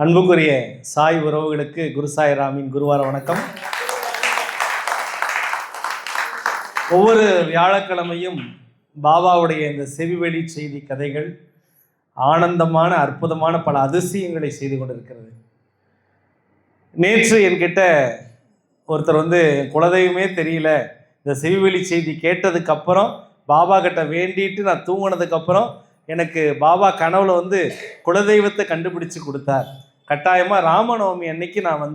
அன்புக்குரிய சாய் உறவுகளுக்கு குரு சாய்ராமின் குருவார வணக்கம். ஒவ்வொரு வியாழக்கிழமையும் பாபாவுடைய இந்த செவிவெளி செய்தி கதைகள் ஆனந்தமான அற்புதமான பல அதிசயங்களை செய்து கொண்டிருக்கிறது. நேற்று என்கிட்ட ஒருத்தர் குலதெய்வமே தெரியல, இந்த செவிவெளி செய்தி கேட்டதுக்கப்புறம் பாபா கிட்ட வேண்டிட்டு நான் தூங்கினதுக்கப்புறம் எனக்கு பாபா கனவுல குலதெய்வத்தை கண்டுபிடிச்சு கொடுத்தார். கட்டாயமாக ராமநவமி அன்னைக்கு நான்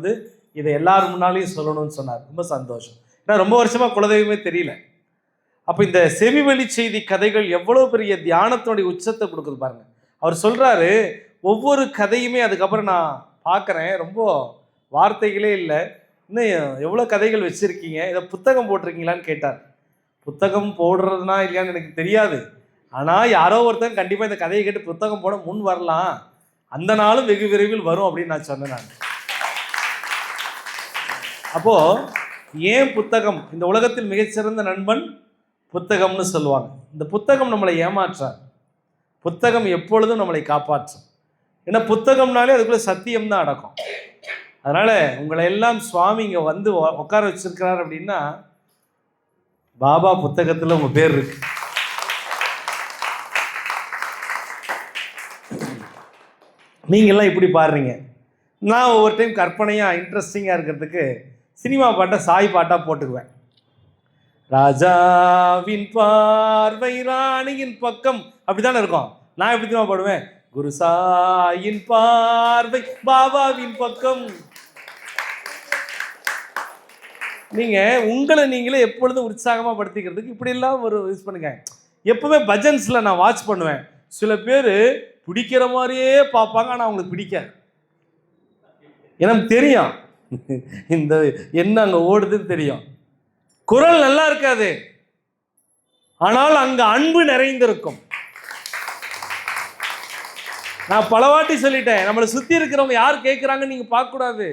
இதை எல்லாரும் முன்னாலையும் சொல்லணும்னு சொன்னார். ரொம்ப சந்தோஷம். ஏன்னா ரொம்ப வருஷமாக குலதெய்வமே தெரியல. அப்போ இந்த செவிவெளி செய்தி கதைகள் எவ்வளோ பெரிய தியானத்தினுடைய உச்சத்தை கொடுக்குது பாருங்க. அவர் சொல்கிறாரு, ஒவ்வொரு கதையுமே அதுக்கப்புறம் நான் பார்க்குறேன், ரொம்ப வார்த்தைகளே இல்லை, இன்னும் எவ்வளோ கதைகள் வச்சுருக்கீங்க, இதை புத்தகம் போட்டிருக்கீங்களான்னு கேட்டார். புத்தகம் போடுறதுனா இல்லையான்னு எனக்கு தெரியாது, ஆனால் யாரோ ஒருத்தன் கண்டிப்பாக இந்த கதையை கேட்டு புத்தகம் போட முன் வரலாம், அந்த நாளும் வெகு விரைவில் வரும் அப்படின்னு நான் சொன்னேன். அப்போது ஏன் புத்தகம்? இந்த உலகத்தில் மிகச்சிறந்த நண்பன் புத்தகம்னு சொல்லுவாங்க. இந்த புத்தகம் நம்மளை ஏமாற்றார், புத்தகம் எப்பொழுதும் நம்மளை காப்பாற்றும். ஏன்னா புத்தகம்னாலே அதுக்குள்ளே சத்தியம் தான் அடக்கும். அதனால் உங்களை எல்லாம் சுவாமி இங்கே உட்கார வச்சிருக்கிறார் அப்படின்னா பாபா புத்தகத்தில் உங்கள் பேர் இருக்கு. நீங்கள்லாம் இப்படி பாடுறீங்க. நான் ஒவ்வொரு டைம் கற்பனையாக இன்ட்ரெஸ்டிங்காக இருக்கிறதுக்கு சினிமா பாட்டை சாய் பாட்டாக போட்டுக்குவேன். ராஜாவின் பார்வை ராணியின் பக்கம் அப்படி தானே இருக்கும். நான் எப்படி தான் பாடுவேன்? குரு சாயின் பார்வை பாபாவின் பக்கம். நீங்கள் உங்களை நீங்களே எப்பொழுதும் உற்சாகமாக படுத்திக்கிறதுக்கு இப்படிலாம் ஒரு யூஸ் பண்ணுங்க. எப்போவுமே பஜன்ஸில் நான் வாட்ச் பண்ணுவேன், சில பேர் பிடிக்கிற மாதிரியே பார்ப்பாங்க, ஆனால் அவங்களுக்கு பிடிக்காது. எனக்கு தெரியும் இந்த என்ன அங்கே ஓடுதுன்னு தெரியும். குரல் நல்லா இருக்காது, ஆனால் அங்கே அன்பு நிறைந்திருக்கும். நான் பலவாட்டி சொல்லிட்டேன், நம்மளை சுற்றி இருக்கிறவங்க யார் கேட்குறாங்கன்னு நீங்கள் பார்க்கக்கூடாது.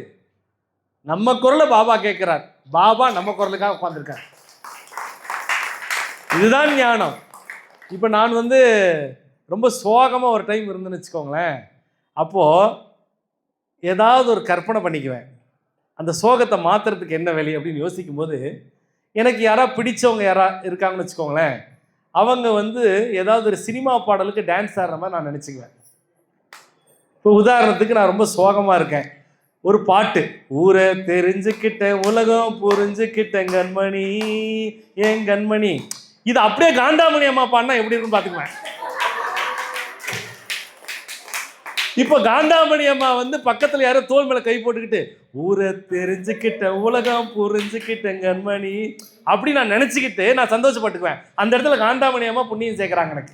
நம்ம குரலை பாபா கேட்குறார், பாபா நம்ம குரலுக்காக உட்காந்துருக்கார். இதுதான் ஞானம். இப்போ நான் ரொம்ப சோகமாக ஒரு டைம் இருந்துன்னு வச்சுக்கோங்களேன், அப்போது ஏதாவது ஒரு கற்பனை பண்ணிக்குவேன், அந்த சோகத்தை மாற்றுறதுக்கு என்ன வேலை அப்படின்னு யோசிக்கும் போது எனக்கு யாராவது பிடிச்சவங்க யாராவது இருக்காங்கன்னு வச்சுக்கோங்களேன், அவங்க ஏதாவது ஒரு சினிமா பாடலுக்கு டான்ஸ் ஆடுற மாதிரி நான் நினச்சிக்குவேன். இப்போ உதாரணத்துக்கு நான் ரொம்ப சோகமாக இருக்கேன், ஒரு பாட்டு, ஊரை தெரிஞ்சுக்கிட்டேன் உலகம் புரிஞ்சுக்கிட்டேன் கண்மணி ஏன் கண்மணி, இது அப்படியே காண்டாமணி அம்மா பாடினா எப்படி இருக்குன்னு பார்த்துக்குவேன். இப்போ காண்டாமணி அம்மா பக்கத்தில் யாரோ தோல் மேலே கை போட்டுக்கிட்டு ஊரை தெரிஞ்சுக்கிட்டேன் உலகம் புரிஞ்சுக்கிட்டேன் கண்மணி அப்படி நான் நினச்சிக்கிட்டு நான் சந்தோஷப்பட்டுக்குவேன். அந்த இடத்துல காண்டாமணி அம்மா புண்ணியம் சேர்க்குறாங்க. எனக்கு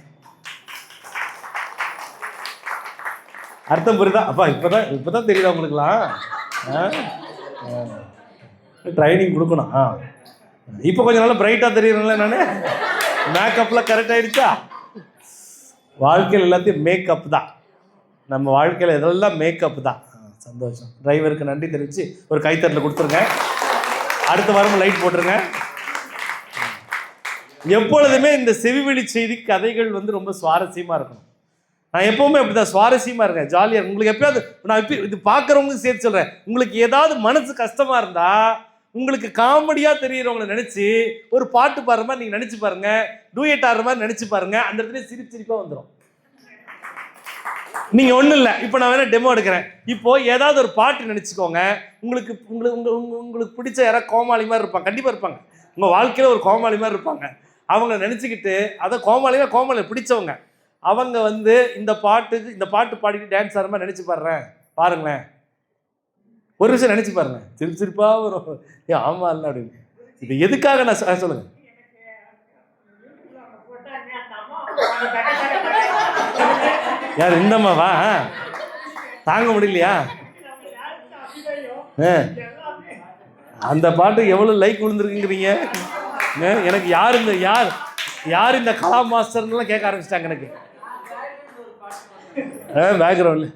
அர்த்தம் புரியுதா? அப்பா இப்போதான் தெரியுதா உங்களுக்குலாம்? ட்ரைனிங் கொடுக்கணும். இப்போ கொஞ்சம் நல்லா பிரைட்டாக தெரியுறேன்ல, நான் மேக்கப்லாம் கரெக்ட் ஆகிடுச்சா? வாழ்க்கையில் எல்லாத்தையும் மேக்கப் தான், நம்ம வாழ்க்கையில் இதெல்லாம் மேக்கப் தான். சந்தோஷம். டிரைவருக்கு நன்றி தெரிவித்து ஒரு கைத்தட்டில் கொடுத்துருங்க. அடுத்த வாரம் லைட் போட்டுருங்க. எப்பொழுதுமே இந்த செவிவெளி செய்தி கதைகள் ரொம்ப சுவாரஸ்யமாக இருக்கணும். நான் எப்போவுமே அப்படி தான் சுவாரஸ்யமாக இருக்கேன், ஜாலியாக. உங்களுக்கு எப்போயாவது நான் இது பார்க்குறவங்களுக்கு சேர்த்து சொல்கிறேன், உங்களுக்கு ஏதாவது மனசு கஷ்டமாக இருந்தால் உங்களுக்கு காமெடியாக தெரிகிறவங்களை நினச்சி ஒரு பாட்டு பாடுற மாதிரி நீங்கள் நினச்சி பாருங்கள், டூயட் ஆடுற மாதிரி நினச்சி பாருங்கள், அந்த இடத்துல சிரிப்பாக வந்துடும். நீங்கள் ஒன்றும் இல்லை, இப்போ நான் வேணால் டெமோ எடுக்கிறேன். இப்போது ஏதாவது ஒரு பாட்டு நினச்சிக்கோங்க, உங்களுக்கு பிடிச்ச யாராவது கோமாளி மாதிரி இருப்பாங்க, கண்டிப்பாக இருப்பாங்க, உங்கள் வாழ்க்கையில் ஒரு கோமாளி மாதிரி இருப்பாங்க. அவங்கள நினச்சிக்கிட்டு, அதை கோமாளி பிடிச்சவங்க, அவங்க இந்த பாட்டு பாடிட்டு டான்ஸ் ஆடுற மாதிரி நினச்சி பாருங்களேன். ஒரு விஷயம் நினச்சி பாருங்க, சிரிப்பாக வரும். ஆமாம் இல்லை அப்படின்னு. இப்போ எதுக்காக நான் சொல்லுங்கள், யார் இந்தம்மாவா? தாங்க முடியலையா? அந்த பாட்டு எவ்வளோ லைக் விழுந்துருக்குங்கிறீங்க. எனக்கு யார் இந்த கலா மாஸ்டர்லாம் கேட்க ஆரம்பிச்சிட்டாங்க எனக்கு பேக்ரவுண்ட்ல.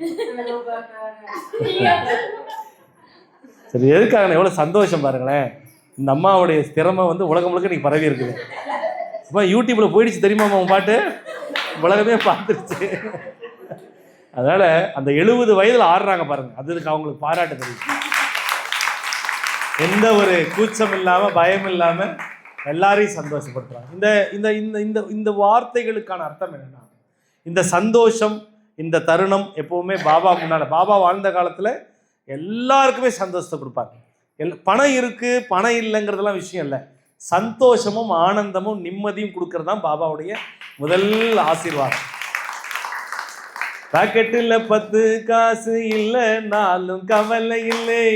சரி, எதுக்காக எவ்வளோ சந்தோஷம் பாருங்களேன். இந்த அம்மாவுடைய திறமை உலகம் முழுக்க இன்னைக்கு பரவி இருக்குது. இப்போ யூடியூப்பில் போயிடுச்சு தெரியுமா உன் பாட்டு, உலகமே பார்த்துருச்சு. அதனால அந்த 70 வயதுல ஆடுறாங்க பாருங்க, அதுக்கு அவங்களுக்கு பாராட்டு தெரியும். எந்த ஒரு கூச்சம் இல்லாம பயம் இல்லாம எல்லாரையும் சந்தோஷப்படுத்துறாங்க. இந்த இந்த இந்த இந்த இந்த வார்த்தைகளுக்கான அர்த்தம் என்னன்னா, இந்த சந்தோஷம், இந்த தருணம் எப்பவுமே பாபா முன்னால, பாபா வாழ்ந்த காலத்துல எல்லாருக்குமே சந்தோஷத்தை கொடுப்பாங்க. பணம் இருக்கு பணம் இல்லைங்கிறதுலாம் விஷயம் இல்லை, சந்தோஷமும் ஆனந்தமும் நிம்மதியும் கொடுக்கறது தான் பாபாவுடைய முதல் ஆசீர்வாதம். பாக்கெட்டில் 10 காசு இல்லைனாலும் கவலை இல்லை,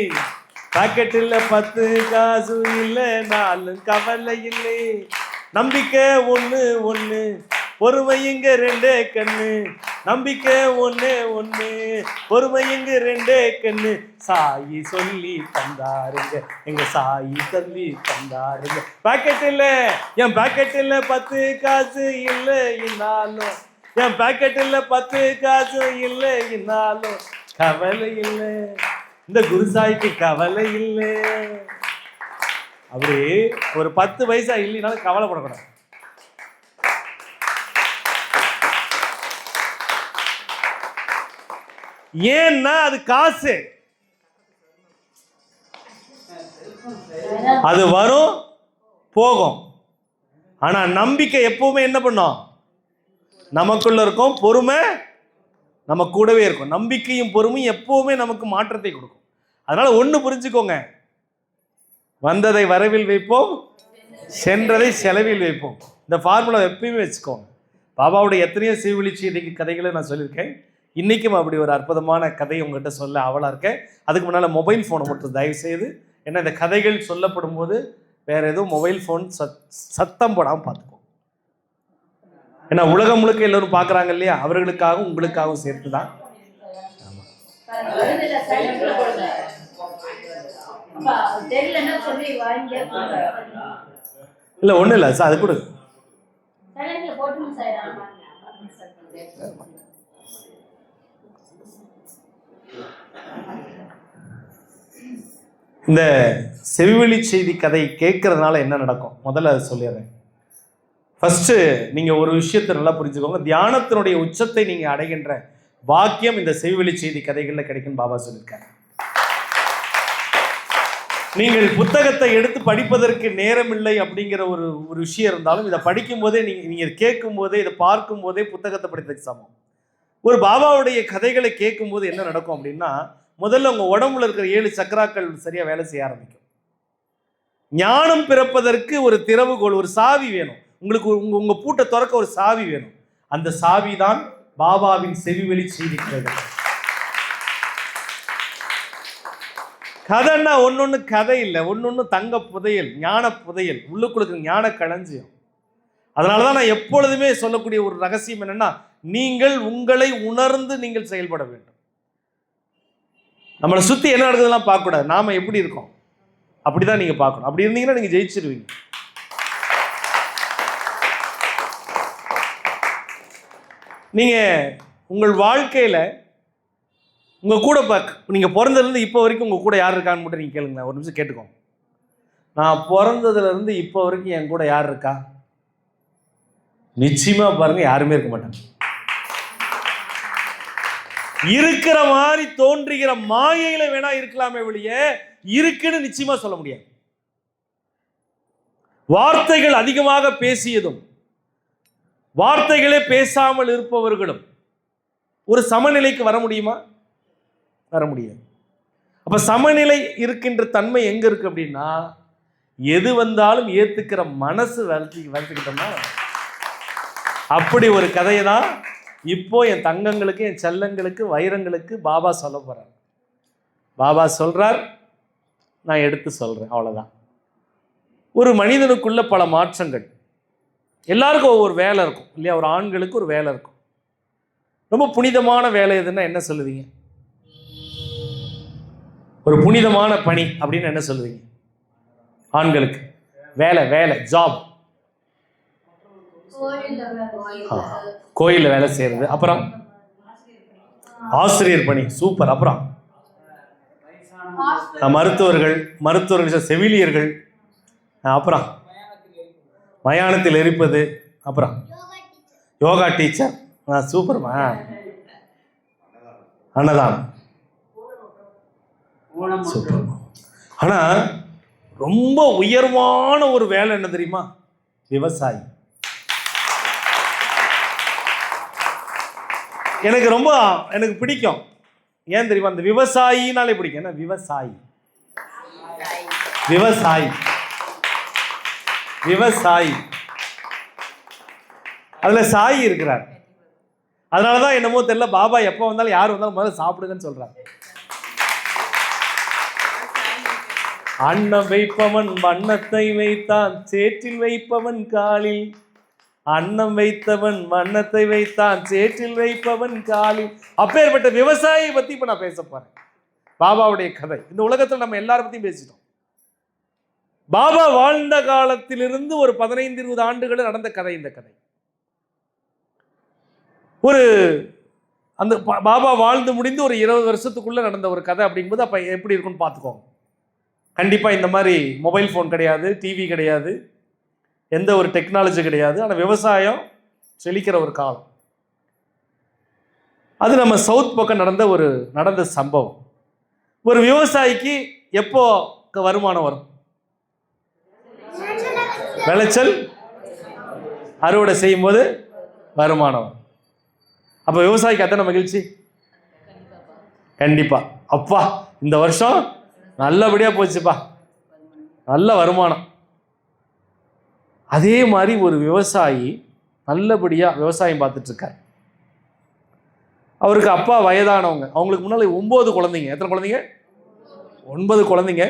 பாக்கெட்டில் 10 காசு இல்லைனாலும் கவலை இல்லை, நம்பிக்கை ஒன்று ஒன்று பொறுமையுங்க 2 கண்ணு, நம்பிக்கை ஒன்று ஒன்று பொறுமையுங்க 2 கண்ணு, சாயி சொல்லி தந்தாருங்க எங்க சாயி சொல்லி தந்தாருங்க. பாக்கெட்டில் என் பாக்கெட்டில் 10 காசு இல்லைனாலும், என் பாக்கெட்டில் 10 காசு இல்லைனாலும் கவலை இல்லை, இந்த குருசாய்க்கு கவலை இல்லை. அப்படி ஒரு 10 பைசா இல்லைனாலும் கவலைப்படக்கூடாது. ஏன்னா அது காசு, அது வரும் போகும். ஆனா நம்பிக்கை எப்பவுமே என்ன பண்ணும், நமக்குள்ள இருக்கும். பொறுமை நம்ம கூடவே இருக்கும். நம்பிக்கையும் பொறுமையும் எப்பவுமே நமக்கு மாற்றத்தை கொடுக்கும். அதனால ஒண்ணு புரிஞ்சுக்கோங்க, வந்ததை வரவில் வைப்போம், சென்றதை செலவில் வைப்போம். இந்த ஃபார்முலா எப்பயுமே வச்சுக்கோங்க. பாபாவுடைய எத்தனையோ சீவழி செய்தி கதைகளை நான் சொல்லியிருக்கேன். இன்றைக்கும் அப்படி ஒரு அற்புதமான கதை உங்கள்கிட்ட சொல்ல அவளாக இருக்கேன். அதுக்கு முன்னால் மொபைல் ஃபோனை மட்டும் தயவு செய்து, ஏன்னா இந்த கதைகள் சொல்லப்படும் போது வேறு எதுவும் மொபைல் ஃபோன் சத்தம் போடாமல் பார்த்துக்கோங்க. ஏன்னா உலகம் முழுக்க எல்லோரும் பார்க்குறாங்க இல்லையா, அவர்களுக்காகவும் உங்களுக்காகவும் சேர்த்து தான். இல்லை ஒன்றும் இல்லை சார், அது கொடுங்க. இந்த செவிவழி செய்தி கதை கேட்கறதுனால என்ன நடக்கும் முதல்ல அது சொல்லிடுறேன். ஃபர்ஸ்ட் நீங்க ஒரு விஷயத்தை நல்லா புரிஞ்சுக்கோங்க, தியானத்தினுடைய உச்சத்தை நீங்க அடைகின்ற பாக்கியம் இந்த செவிவழி செய்தி கதைகள்ல கிடைக்கும் பாபா சொல்லியிருக்காங்க. நீங்கள் புத்தகத்தை எடுத்து படிப்பதற்கு நேரம் இல்லை அப்படிங்கிற ஒரு விஷயம் இருந்தாலும், இதை படிக்கும் போதே நீங்க கேட்கும் போதே, இதை பார்க்கும் போதே புத்தகத்தை படித்ததுக்கு சமம். ஒரு பாபாவுடைய கதைகளை கேட்கும் போது என்ன நடக்கும் அப்படின்னா, முதல்ல உங்க உடம்புல இருக்கிற 7 சக்கராக்கள் சரியா வேலை செய்ய ஆரம்பிக்கும். ஞானம் பிறப்பதற்கு ஒரு திறவுகோல், ஒரு சாவி வேணும் உங்களுக்கு. உங்க பூட்டை திறக்க ஒரு சாவி வேணும். அந்த சாவி தான் பாபாவின் செவிவழி செய்தி கதைகள். கதைன்னா ஒன்னொன்னு கதை இல்லை, ஒன்னொன்னு தங்க புதையல், ஞான புதையல், உள்ளுக்குள்ள ஞான களஞ்சியம். அதனாலதான் நான் எப்பொழுதுமே சொல்லக்கூடிய ஒரு ரகசியம் என்னன்னா, நீங்கள் உங்களை உணர்ந்து நீங்கள் செயல்பட வேண்டும். நம்மளை சுத்தி என்ன நடக்குதுலாம் பார்க்கக்கூடாது, நாம எப்படி இருக்கோம் அப்படிதான் நீங்க பார்க்கணும். அப்படி இருந்தீங்கன்னா நீங்க ஜெயிச்சிருவீங்க. நீங்க உங்கள் வாழ்க்கையில உங்க கூட நீங்க பிறந்ததுலேருந்து இப்போ வரைக்கும் உங்க கூட யார் இருக்கான்னு மட்டும் நீங்க கேளுங்க. ஒரு நிமிஷம் கேட்டுக்கோங்க. நான் பிறந்ததுல இருந்து இப்போ வரைக்கும் என் கூட யார் இருக்கா? நிச்சயமா பாருங்க, யாருமே இருக்க மாட்டாங்க. இருக்கிற மாதிரி தோன்றுகிற மாயையில வேணா இருக்கலாமே வெளிய, இருக்குன்னு நிச்சயமா சொல்ல முடியாது. வார்த்தைகள் அதிகமாக பேசியதும் வார்த்தைகளே பேசாமல் இருப்பவர்களும் ஒரு சமநிலைக்கு வர முடியுமா? வர முடியாது. அப்ப சமநிலை இருக்கின்ற தன்மை எங்க இருக்கு அப்படின்னா, எது வந்தாலும் ஏத்துக்கிற மனசு வளர்த்துக்கிட்டோம்னா, அப்படி ஒரு கதையை தான் இப்போ என் தங்கங்களுக்கு, என் செல்லங்களுக்கு, வைரங்களுக்கு பாபா சொல்ல போறார். பாபா சொல்றார், நான் எடுத்து சொல்றேன், அவ்வளவுதான். ஒரு மனிதனுக்குள்ள பல மாற்றங்கள், எல்லாருக்கும் ஒவ்வொரு வேலை இருக்கும் இல்லையா? ஒரு ஆண்களுக்கு ஒரு வேலை இருக்கும். ரொம்ப புனிதமான வேலை எதுன்னா என்ன சொல்லுவீங்க? ஒரு புனிதமான பணி அப்படின்னு என்ன சொல்லுவீங்க? ஆண்களுக்கு வேலை, வேலை, ஜாப். கோயிலில் வேலை செய்யறது, அப்புறம் ஆசிரியர் பணி, சூப்பர். அப்புறம் மருத்துவர்கள், செவிலியர்கள், அப்புறம் மயானத்தில் எரிப்பது, அப்புறம் யோகா டீச்சர், சூப்பர்மா. அன்னதானம். சூப்பர். ஆனா ரொம்ப உயர்வான ஒரு வேலை என்ன தெரியுமா? விவசாயி. எனக்கு பிடிக்கும். ஏன் தெரியுமா? அந்த விவசாயினாலே பிடிக்கும். என்ன விவசாயி? விவசாயி விவசாயி அதுல சாயி இருக்கிறார். அதனாலதான் என்னமோ தெரியல, பாபா எப்ப வந்தாலும் யார் வந்தாலும் முதல்ல சாப்பிடுங்கன்னு சொல்றாங்க. அன்னம் வைப்பவன் வண்ணத்தை வைத்தான், சேற்றில் வைப்பவன் காலில். அன்னம் வைத்தவன் வண்ணத்தை வைத்தான், சேற்றில் வைப்பவன் காலில். அப்பேற்பட்ட விவசாயியை பத்தி இப்ப நான் பேச போறேன். பாபாவுடைய கதை. இந்த உலகத்தில் நம்ம எல்லாரும் பத்தியும் பேசிட்டோம். பாபா வாழ்ந்த காலத்திலிருந்து ஒரு 15-20 ஆண்டுகள் நடந்த கதை இந்த கதை. அந்த பாபா வாழ்ந்து முடிந்து ஒரு 20 வருஷத்துக்குள்ள நடந்த ஒரு கதை அப்படிங்கும்போது அப்ப எப்படி இருக்குன்னு பார்த்துக்கோங்க. கண்டிப்பா இந்த மாதிரி மொபைல் ஃபோன் கிடையாது, டிவி கிடையாது, எந்த ஒரு டெக்னாலஜி கிடையாது. ஆனால் விவசாயம் செழிக்கிற ஒரு காலம். அது நம்ம சவுத் பக்கம் நடந்த சம்பவம். ஒரு விவசாயிக்கு எப்போ வருமானம் வரும்? விளைச்சல் அறுவடை செய்யும் போது வருமானம் வரும். அப்ப விவசாயிக்கு அத்தனை மகிழ்ச்சி. கண்டிப்பா, அப்பா இந்த வருஷம் நல்லபடியா போச்சுப்பா, நல்ல வருமானம். அதே மாதிரி ஒரு விவசாயி நல்லபடியா விவசாயம் பார்த்துட்டு இருக்கார். அவருக்கு அப்பா வயதானவங்க. அவங்களுக்கு முன்னால 9 குழந்தைங்க. எத்தனை குழந்தைங்க? 9 குழந்தைங்க.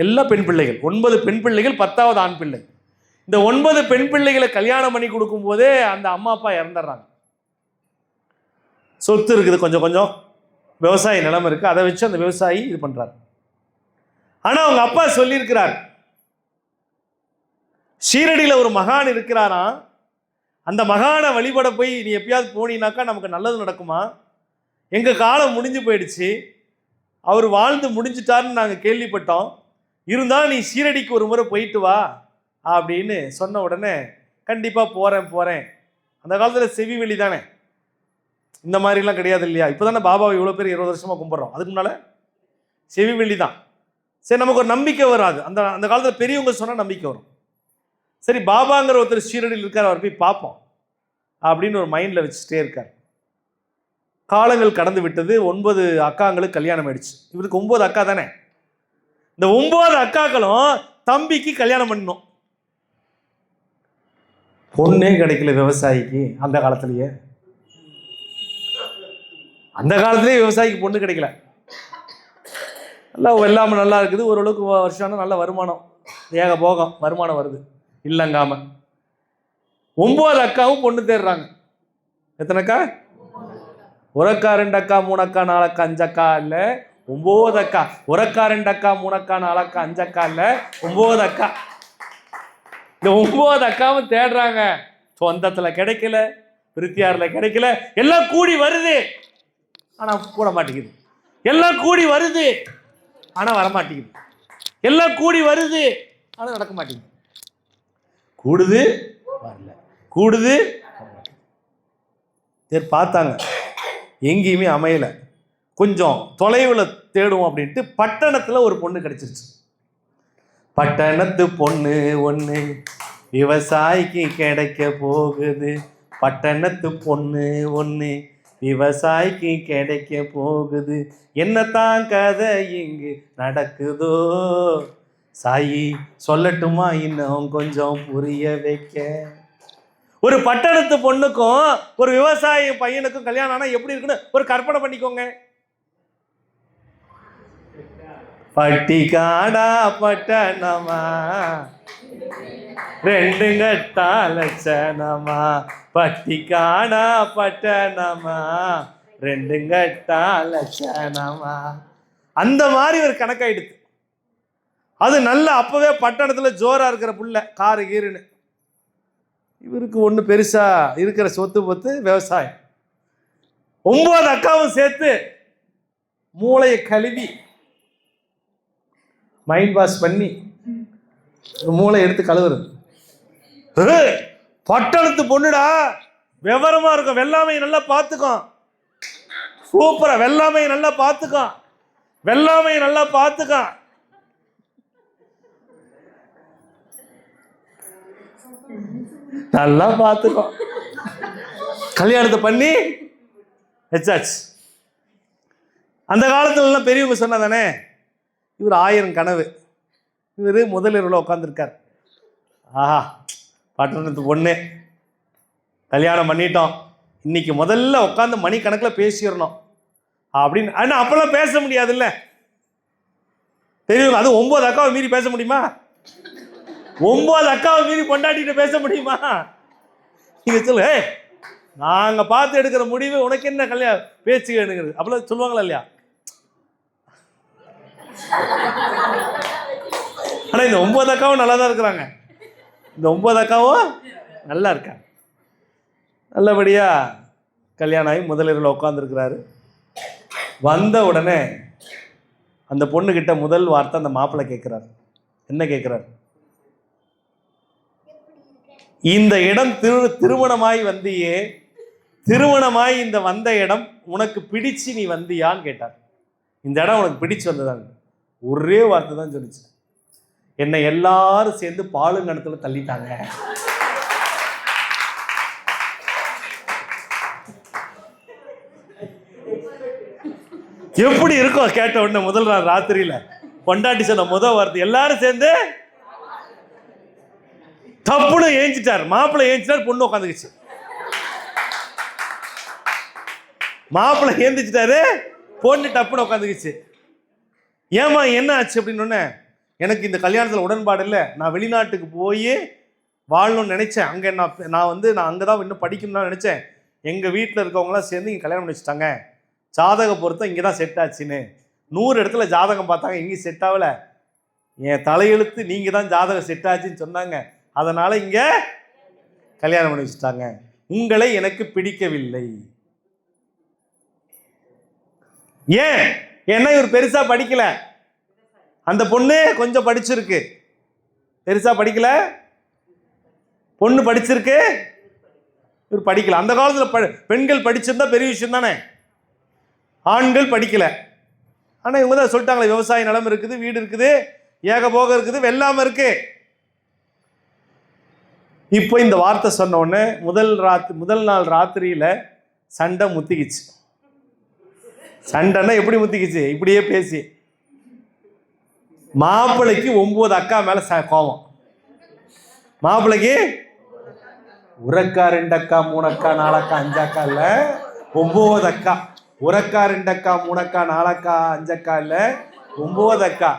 எல்லாம் பெண் பிள்ளைகள். 9 பெண் பிள்ளைகள், 10வது ஆண் பிள்ளை. இந்த 9 பெண் பிள்ளைகளை கல்யாணம் பண்ணி கொடுக்கும் போதே அந்த அம்மா அப்பா இறந்துடுறாங்க. சொத்து இருக்குது, கொஞ்சம் கொஞ்சம் விவசாய நிலம் இருக்கு, அதை வச்சு அந்த விவசாயி இது பண்றாரு. ஆனா அவங்க அப்பா சொல்லியிருக்கிறார், ஷீரடியில் ஒரு மகான் இருக்கிறாராம், அந்த மகானை வழிபட போய் நீ எப்பயாவது போனீனாக்கா நமக்கு நல்லது நடக்குமா? எங்க காலம் முடிஞ்சு போயிடுச்சு, அவர் வாழ்ந்து முடிஞ்சிட்டாருன்னு நாங்கள் கேள்விப்பட்டோம், இருந்தாலும் நீ ஷீரடிக்கு ஒரு முறை போயிட்டு வா அப்படின்னு சொன்ன உடனே கண்டிப்பா போறேன். அந்த காலத்துல செவி வெளி தானே, இந்த மாதிரிலாம் கிடையாது இல்லையா? இப்போதானே பாபாவை இவ்வளோ பேர் 20 வருஷமா கும்பிட்றோம். அதுக்கு முன்னால செவி வெளி தான். சரி, நமக்கு ஒரு நம்பிக்கை வராது. அந்த காலத்தில் பெரியவங்க சொன்னால் நம்பிக்கை வரும். சரி, பாபாங்கிற ஒருத்தர் ஷீரடியில் இருக்கார், அவர் போய் பார்ப்போம் அப்படின்னு ஒரு மைண்டில் வச்சுட்டே இருக்கார். காலங்கள் கடந்து விட்டது. 9 அக்காங்களுக்கு கல்யாணம் ஆயிடுச்சு. இவருக்கு 9 அக்கா தானே. இந்த 9 அக்காக்களும் தம்பிக்கு கல்யாணம் பண்ணணும். பொண்ணே கிடைக்கல விவசாயிக்கு. அந்த காலத்திலேயே விவசாயிக்கு பொண்ணு கிடைக்கல. எல்லாம் எல்லாமே நல்லா இருக்குது, ஓரளவுக்கு வருஷம் நல்ல வருமானம், ஏக போகம் வருமானம் வருது இல்லங்காம. 9 அக்காவும் பொண்ணு தேடுறாங்க. எத்தனை அக்கா? 1 அக்கா 2 அக்கா 3 அக்கா 4 அக்கா 5 அக்கா இல்ல, 9 அக்கா. 1 அக்கா 2 அக்கா 3 அக்கா 4 அக்கா 5 அக்கா இல்ல, 9 அக்கா. இந்த 9 அக்காவும் தேடுறாங்க. சொந்தத்துல கிடைக்கல, பிரித்தியார்ல கிடைக்கல, எல்லாம் கூடி வருது ஆனா கூட மாட்டேங்குது. எல்லாம் கூடி வருது ஆனா வரமாட்டேங்குது. எல்லாம் கூடி வருது ஆனா நடக்க மாட்டேங்குது. கூடுது வரல, கூடுது. சரி, பார்த்தாங்க, எங்கேயுமே அமையல. கொஞ்சம் தொலைவில் தேடுவோம் அப்படின்ட்டு பட்டணத்துல ஒரு பொண்ணு கிடைச்சிருச்சு. பட்டணத்து பொண்ணு ஒண்ணு விவசாயிக்கு கிடைக்க போகுது. பட்டணத்து பொண்ணு ஒண்ணு விவசாயிக்கு கிடைக்க போகுது. என்னத்தான் கதை இங்கு நடக்குதோ, சாயி சொல்லட்டுமா இன்னும் கொஞ்சம் புரிய வைக்க. ஒரு பட்டணத்து பொண்ணுக்கும் ஒரு விவசாய பையனுக்கும் கல்யாணம் ஆனா எப்படி இருக்குன்னு ஒரு கற்பனை பண்ணிக்கோங்க. பட்டி காடா பட்டணமா, 2 கட்டா லட்சணமா. பட்டி காடா பட்டணமா, 2 கட்டா லட்சணமா. அந்த மாதிரி ஒரு கணக்காயிடுது. அது நல்ல அப்பவே பட்டணத்துல ஜோரா இருக்கிற புள்ள, காரு கீருன்னு. இவருக்கு ஒண்ணு பெருசா இருக்கிற சொத்து பத்து விவசாயம். 9 அக்காவும் சேர்த்து மூளையை கழுவி மைண்ட் வாஷ் பண்ணி மூளை எடுத்து கழுவுறது. பட்டணத்து பொண்ணுடா, விவரமா இருக்கும், வெள்ளாமை நல்லா பார்த்துக்கும், சூப்பரா வெள்ளாமை நல்லா பார்த்துக்கான், வெள்ளாமை நல்லா பார்த்துக்கான். நல்லா பார்த்துக்கோ. கல்யாணத்தை பண்ணி வச்சாச்சு. அந்த காலத்துல பெரியவங்க சொன்னதானே, இவர் 1000 கனவு, இவர் முதலிரவில் உட்காந்துருக்கார். ஆஹா, பட்டணத்து பொண்ணு கல்யாணம் பண்ணிட்டோம், இன்னைக்கு முதல்ல உட்காந்து மணி கணக்கில் பேசிடணும் அப்படின்னு. ஆனால் அப்பெல்லாம் பேச முடியாதுல்ல பெரியவங்க. அது 9 அக்காவை மீறி பேச முடியுமா? 9 அக்காவை மீறி கொண்டாடிட்டு பேச முடியுமா? நீங்க சொல்லு, நாங்க பார்த்து எடுக்கிற முடிவு உனக்கு என்ன கல்யாணம் பேச்சு வேணுங்கிறது அப்பெல்லாம் சொல்லுவாங்களா இல்லையா? ஆனா இந்த 9 அக்காவும் நல்லா தான் இருக்கிறாங்க. இந்த 9 அக்காவும் நல்லா இருக்காங்க. நல்லபடியா கல்யாணம் ஆகி முதலிரவில் உட்காந்துருக்கிறாரு. வந்த உடனே அந்த பொண்ணுகிட்ட முதல் வார்த்தை அந்த மாப்பிள்ளை கேட்கிறார். என்ன கேட்கிறார்? இந்த இடம் திருமணமாய் வந்தியே, திருமணமாய் இந்த வந்த இடம் உனக்கு பிடிச்சு நீ வந்தியான்னு கேட்டார். இந்த இடம் உனக்கு பிடிச்சு வந்ததான். ஒரே வார்த்தை தான் சொல்லிச்சு, என்னை எல்லாரும் சேர்ந்து பாலுங்கணத்துல தள்ளிட்டாங்க. எப்படி இருக்கும் கேட்ட உடனே முதல் நாள் ராத்திரியில கொண்டாட்டி சொன்ன முதல் வார்த்தை, எல்லாரும் சேர்ந்து தப்புன்னு ஏஞ்சிட்டார். மாப்பிள்ளை ஏஞ்சிட்டார், பொண்ணு உட்காந்துக்குச்சு. மாப்பிள்ளை ஏந்திச்சிட்டாரு, பொண்ணு டப்புன்னு உட்காந்துக்குச்சு. ஏமா என்ன ஆச்சு அப்படின்னு, எனக்கு இந்த கல்யாணத்தில் உடன்பாடு இல்லை, நான் வெளிநாட்டுக்கு போய் வாழணும்னு நினைச்சேன், அங்கே நான் அங்கே தான் இன்னும் படிக்கணும்னு நினைச்சேன். எங்கள் வீட்டில் இருக்கவங்களாம் சேர்ந்து இங்கே கல்யாணம் பண்ணி வச்சுட்டாங்க, ஜாதக பொறுத்த இங்கே தான் செட் ஆச்சுன்னு. 100 இடத்துல ஜாதகம் பார்த்தாங்க, எங்கேயும் செட் ஆகலை. என் தலையெழுத்து நீங்கள் தான் ஜாதகம் செட் ஆச்சுன்னு சொன்னாங்க, அதனால இங்கே கல்யாணம் பண்ணி வச்சுட்டாங்க. உங்களை எனக்கு பிடிக்கவில்லை. ஏன்? ஏன்னா இவர் பெருசா படிக்கல, அந்த பொண்ணு கொஞ்சம் படிச்சிருக்கு. பெருசா படிக்கல, பொண்ணு படிச்சிருக்கு, இவர் படிக்கல. அந்த காலத்துல பெண்கள் படிச்சிருந்தா பெரிய விஷயம் தானே, ஆண்கள் படிக்கல. ஆனா இவங்க தான் சொல்லிட்டாங்களே, விவசாய நிலம் இருக்குது, வீடு இருக்குது, ஏகபோகம் இருக்குது, வெள்ளாம இருக்கு. இப்போ இந்த வார்த்தை சொன்ன உடனே முதல் நாள் ராத்திரியில சண்டை முத்திக்கிச்சு. சண்டைன்னா எப்படி முத்திக்கிச்சு? இப்படியே பேசி. மாப்பிள்ளைக்கு 9 அக்கா மேல கோபம். மாப்பிள்ளைக்கு உரக்கா 2 அக்கா 3 அக்கா 4 அக்கா 5 அக்கா இல்ல, 9 அக்கா. உரக்கா 2 அக்கா 3 அக்கா 4 அக்கா 5 அக்கா இல்ல, 9 அக்கா.